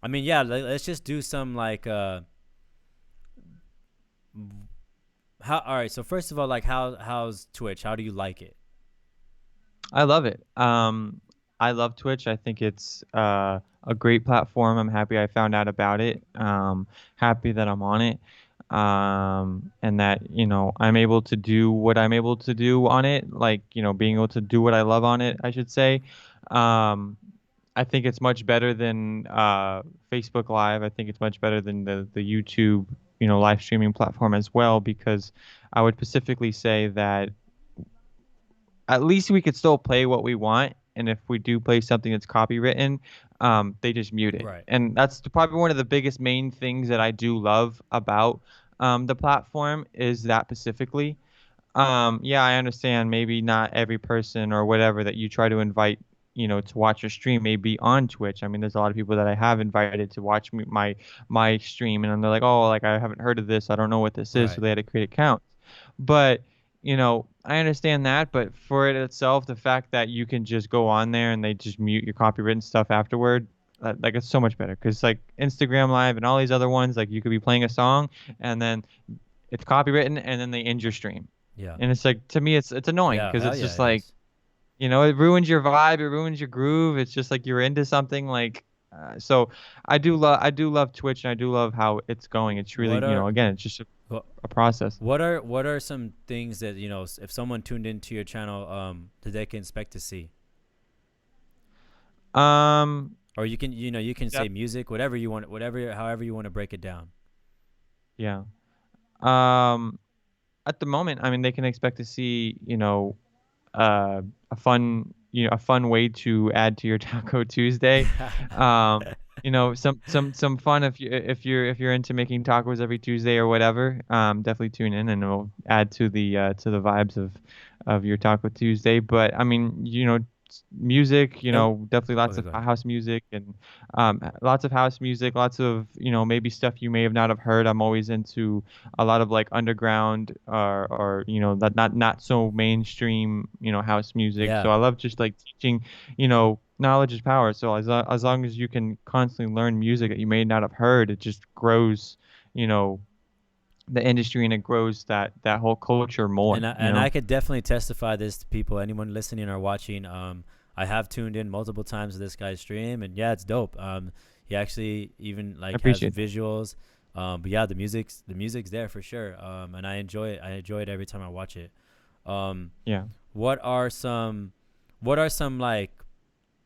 I mean, yeah, let's just do some like how. All right. So first of all, like, how's Twitch? How do you like it?
I love it. I love Twitch. I think it's a great platform. I'm happy I found out about it. Happy that I'm on it. And that, I'm able to do what I'm able to do on it. Like, being able to do what I love on it, I should say. Um, I think it's much better than Facebook Live. I think it's much better than the YouTube, live streaming platform as well, because I would specifically say that at least we could still play what we want. And if we do play something that's copywritten, they just mute it.
Right.
And that's probably one of the biggest main things that I do love about the platform is that specifically. Yeah, I understand maybe not every person or whatever that you try to invite, to watch your stream may be on Twitch. I mean, there's a lot of people that I have invited to watch my stream, and they're like, oh, like I haven't heard of this, I don't know what this is, so
Right.
they had to create accounts. But I understand that, but for it itself, the fact that you can just go on there and they just mute your copywritten stuff afterward, like it's so much better. Because like Instagram Live and all these other ones, like you could be playing a song and then it's copywritten and then they end your stream,
Yeah.
and it's like to me it's annoying
Yeah.
because
Hell
it's
yeah,
just
it
like
is.
You know, it ruins your vibe, it ruins your groove. It's just like you're into something like so I do love Twitch and I do love how it's going. It's really,
What are
again, it's just
wha-
a process.
what are some things that if someone tuned into your channel that they can expect to see?
Um
Or you can
yeah,
say music, whatever you want, whatever however you want to break it down.
yeah. Um at the moment, I mean they can expect to see, a fun, a fun way to add to your Taco Tuesday. Some fun if you're into making tacos every Tuesday or whatever. Definitely tune in and it'll add to the vibes of your Taco Tuesday. But I mean, music,
And
definitely lots
okay,
of
go ahead.
house music and lots of house music, lots of, maybe stuff you may have not have heard. I'm always into a lot of like underground or that not so mainstream house music. So
Yeah,
I love just like teaching. Knowledge is power. So as long as you can constantly learn music that you may not have heard, it just grows you know the industry and it grows that whole culture
and
more.
I could definitely testify this to people, anyone listening or watching. I have tuned in multiple times to this guy's stream, and yeah, it's dope. He actually even
I
like has
appreciate that.
visuals. But yeah, the music's there for sure. And I enjoy it. I enjoy it every time I watch it. Um,
Yeah.
what are some, what are some like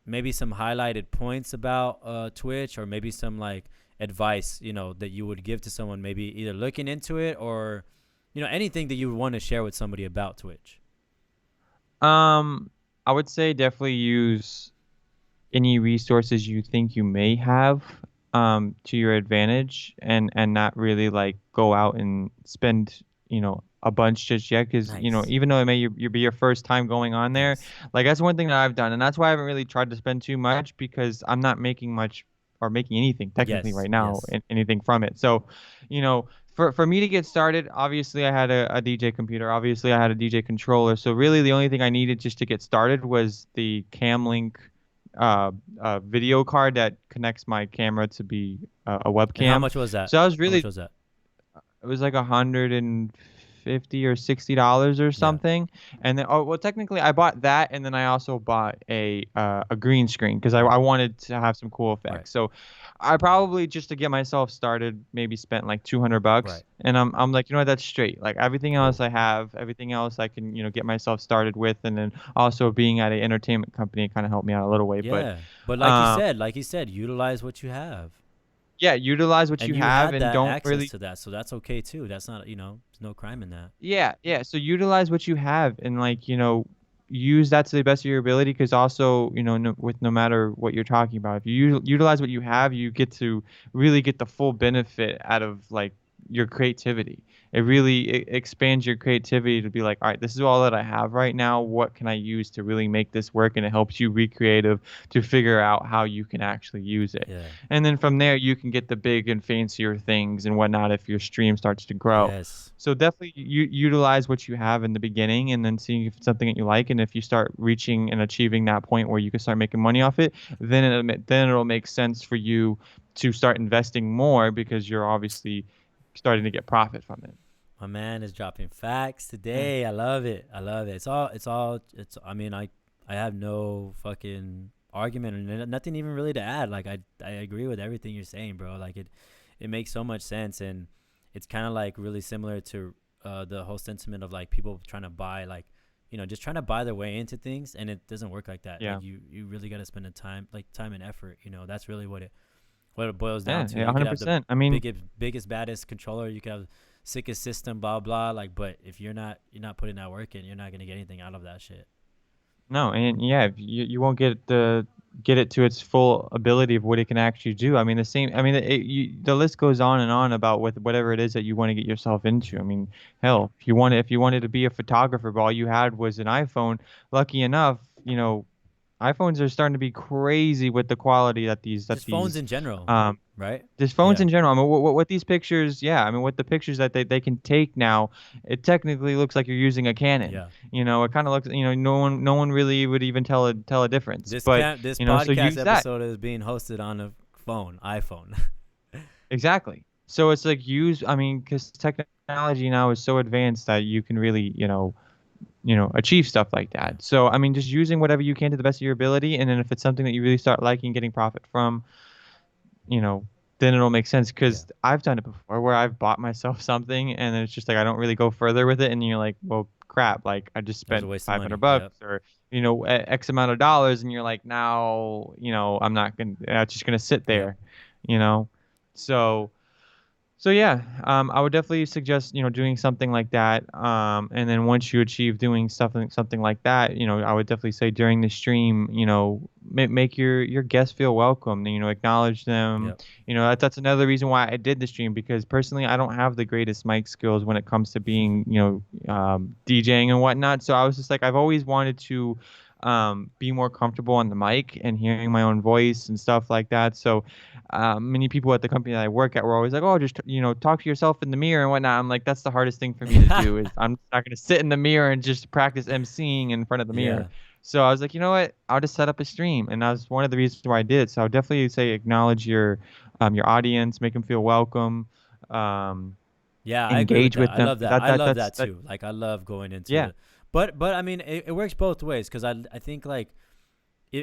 maybe some highlighted points about Twitch, or maybe some like advice that you would give to someone maybe either looking into it, or anything that you would want to share with somebody about Twitch.
um I would say definitely use any resources you think you may have to your advantage and not really like go out and spend a bunch just yet because
Nice.
even though it may you be your first time going on there,
Nice.
like that's one thing that I've done and that's why I haven't really tried to spend too much because I'm not making much or making anything technically
Yes.
right now
Yes.
anything from it. So for me to get started, obviously I had a DJ computer, obviously I had a DJ controller, so really the only thing I needed just to get started was the Camlink uh, video card that connects my camera to be a
And how
webcam.
much was that?
So I was
How much
really,
was that?
it was like $150 or $60 or
Yeah.
something. And then, oh, well, technically I bought that. And then I also bought a green screen because I
Right.
wanted to have some cool
Right.
effects. So I probably just to get myself started, maybe spent like $200.
Right.
And I'm like, that's straight. Like everything else
Cool.
I have, everything else I can, get myself started with. And then also being at an entertainment company, it kind of helped me out a little way. But,
Yeah. But
um,
like you said, utilize what you have.
yeah, utilize what
And
you
you
have
had
and
that
don't
access
really.
to that, so that's okay too. That's not, there's no crime in that.
Yeah, yeah. So utilize what you have and like, use that to the best of your ability because also, no matter what you're talking about, if you utilize what you have, you get to really get the full benefit out of like your creativity. It really expands your creativity to be like, all right, this is all that I have right now. What can I use to really make this work? And it helps you be creative to figure out how you can actually use it.
Yeah.
And then from there, you can get the big and fancier things and whatnot if your stream starts to grow.
Yes.
So definitely utilize what you have in the beginning and then seeing if it's something that you like. And if you start reaching and achieving that point where you can start making money off it, then it'll make sense for you to start investing more because you're obviously starting to get profit from it.
My man is dropping facts
Yeah.
today. I love it. I love it. It's I mean, I have no fucking argument and nothing even really to add. Like I agree with everything you're saying, bro. Like it makes so much sense, and it's kind of like really similar to the whole sentiment of like people trying to buy, like, just trying to buy their way into things, and it doesn't work like that.
Yeah.
Like you really got to spend the time, like time and effort. That's really what it boils down
Yeah.
to.
Yeah.
You could have the
100%. I mean,
biggest, baddest controller. You could have sickest system, blah blah. Like, but if you're not putting that work in, you're not gonna get anything out of that shit.
no, and yeah, you won't get it to its full ability of what it can actually do. I mean, the same. I mean, the list goes on and on about with whatever it is that you want to get yourself into. I
Hmm.
mean, hell, if you wanted to be a photographer, but all you had was an iPhone, lucky enough, iPhones are starting to be crazy with the quality that these
Just phones in general,
um
right?
just phones
Yeah,
in general. I mean, what these pictures, yeah, I mean, what the pictures that they can take now, it technically looks like you're using a Canon.
yeah.
It kind of looks, no one really would even tell a difference. But,
This
so
podcast
use that.
episode is being hosted on a phone, iPhone.
Exactly. So it's like I mean, because technology now is so advanced that you can really, achieve stuff like
Yeah.
that. So I mean, just using whatever you can to the best of your ability, and then if it's something that you really start liking, getting profit from, you know, then it'll make sense.
Yeah.
Because I've done it before where I've bought myself something and then it's just like I don't really go further with it, and you're like, well, crap, like I just
That was a
spent
waste of
500
money.
bucks
Yep.
or X amount of dollars, and you're like, now, I'm not gonna, it's just gonna sit
Yep.
there, you know. So yeah, I would definitely suggest doing something like that. And then once you achieve doing something like that, I would definitely say during the stream, make your guests feel welcome. Acknowledge them.
Yep.
That's another reason why I did the stream, because personally I don't have the greatest mic skills when it comes to being DJing and whatnot. So I was just like, I've always wanted to be more comfortable on the mic and hearing my own voice and stuff like that. So many people at the company that I work at were always like, "Oh, just talk to yourself in the mirror and whatnot." I'm like, that's the hardest thing for me to do. Is I'm not gonna sit in the mirror and just practice emceeing in front of the mirror.
Yeah.
So I was like, you know what? I'll just set up a stream, and that was one of the reasons why I did it. So I would definitely say acknowledge your audience, make them feel welcome, um,
Yeah, I agree with
engage
that.
with
I
them.
love that.
That
I
that
love
that's
that
that.
too. Like I love going into
Yeah,
the, but I mean it works both ways because I think like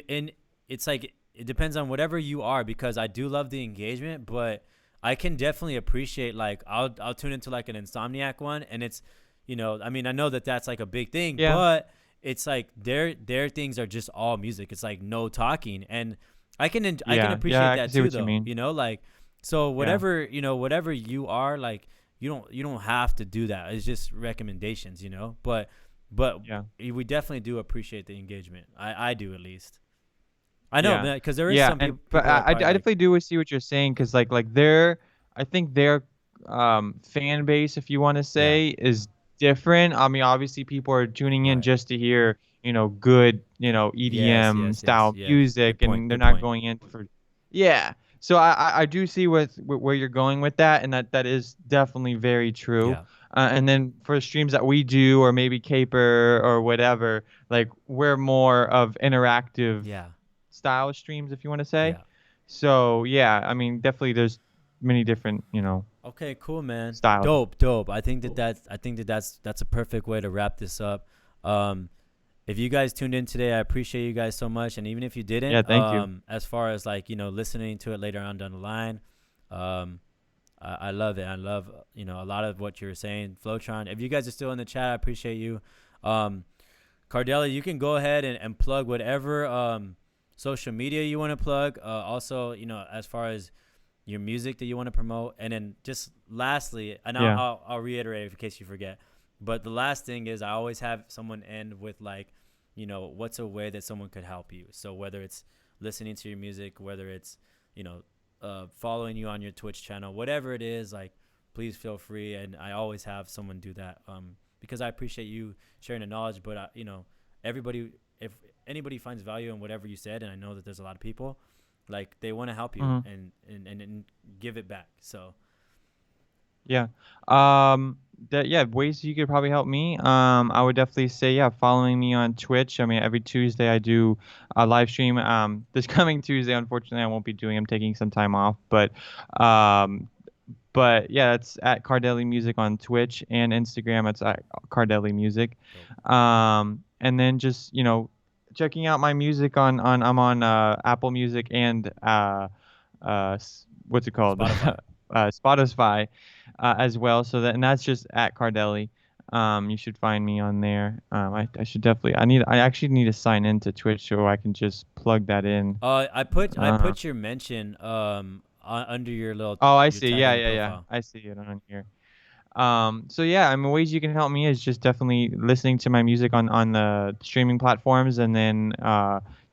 and it's like it depends on whatever you are because I do love the engagement, but I can definitely appreciate like I'll tune into like an Insomniac one and it's I mean I know that that's like a big thing,
yeah,
but it's like their things are just all music. It's like no talking and I can
yeah.
appreciate
I can
that
see
too
what you
though.
mean.
Like so
Yeah,
whatever you are like you don't have to do that. It's just recommendations, but
yeah.
we definitely do appreciate the engagement. I do at least. I know,
Yeah,
man, because there is
yeah,
some
and but
people that
I
probably like,
definitely do see what you're saying, because like I think their fan base, if you want to
yeah,
say, is different. I mean, obviously people are tuning in
right,
just to hear good
yes,
EDM
yes, yes,
style
yeah.
music,
Good point.
and they're
Good
not
point.
going in for yeah. So I do see where you're going with that, and that is definitely very true.
Yeah,
And then for streams that we do, or maybe Caper or whatever, like we're more of interactive
yeah,
style streams, if you want to say.
yeah.
So yeah, I mean, definitely there's many different,
Okay, cool, man.
styles.
Dope, dope. I think that's a perfect way to wrap this up. Um, if you guys tuned in today, I appreciate you guys so much. And even if you
Yeah,
didn't,
thank you.
as far as like listening to it later on down the line, um, I love it. I love a lot of what you're saying, Flowtron. If you guys are still in the chat, I appreciate you. Um, Cardelli, you can go ahead and plug whatever social media you want to plug. Also, as far as your music that you want to promote, and then just lastly, and
Yeah.
I'll reiterate in case you forget. But the last thing is, I always have someone end with like, what's a way that someone could help you. So whether it's listening to your music, whether it's you know following you on your Twitch channel, whatever it is, like please feel free. And I always have someone do that because I appreciate you sharing the knowledge. But everybody, if anybody finds value in whatever you said, and I know that there's a lot of people, like they want to help you
Hmm.
and give it back. So
Yeah. That yeah, ways you could probably help me. I would definitely say yeah, following me on Twitch. I mean, every Tuesday I do a live stream. This coming Tuesday, unfortunately, I won't be doing. I'm taking some time off, um, but yeah, it's at Cardelli Music on Twitch and Instagram. It's at Cardelli Music.
dope.
And then just checking out my music on I'm on Apple Music and what's it called
Spotify.
Spotify as well. So that, and that's just at Cardelli. You should find me on there. I should definitely I actually need to sign into Twitch so I can just plug that in.
I
Uh,
put your mention under
oh, I
your
see.
tag
Yeah,
on your
yeah, yeah.
profile.
I see it on here. So yeah, I mean, ways you can help me is just definitely listening to my music on the streaming platforms, and then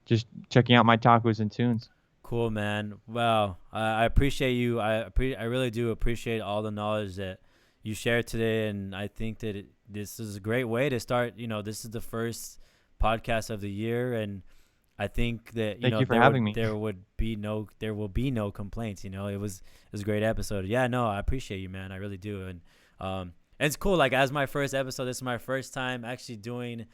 just checking out my tacos and tunes.
Cool, man. Wow, I appreciate you. I really do appreciate all the knowledge that you shared today, and I think that this is a great way to start. This is the first podcast of the year, and I think that
Thank you for having me.
there will be no complaints. It was a great episode. Yeah, no, I appreciate you, man. I really do, and it's cool. Like as my first episode, this is my first time actually doing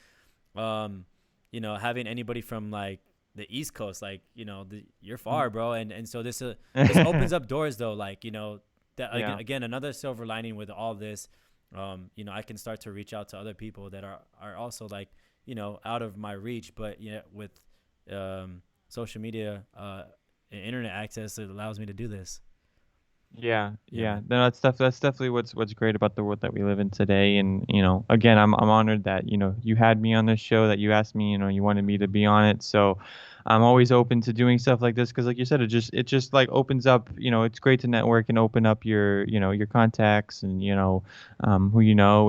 um, having anybody from like the East Coast, like you're far, bro, and so this opens up doors though, like that
Yeah.
again another silver lining with all this. I can start to reach out to other people that are also like, out of my reach, but with social media, and internet access, it allows me to do this.
Yeah,
Yeah,
yeah.
man.
No, that's definitely what's great about the world that we live in today. And again, I'm honored that you had me on this show, that you asked me, you wanted me to be on it. So I'm always open to doing stuff like this because, like you said, it just like opens up. It's great to network and open up your contacts and who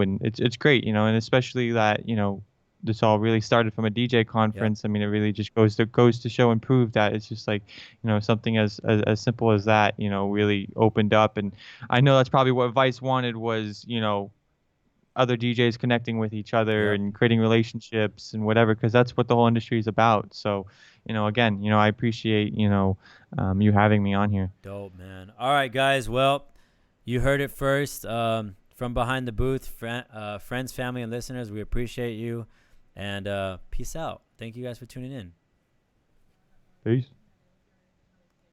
and it's great. And especially that this all really started from a DJ
Yep.
conference. I mean, it really just goes to show and prove that it's just like something as simple as that, really opened up. And I know that's probably what Vice wanted was, other DJs connecting with each other
Yep.
and creating relationships and whatever, because that's what the whole industry is about. So, again, I appreciate, you having me on here.
Dope, man. All right, guys. Well, you heard it first, from behind the booth, friends, family, and listeners. We appreciate you, and peace out. Thank you guys for tuning in.
Peace.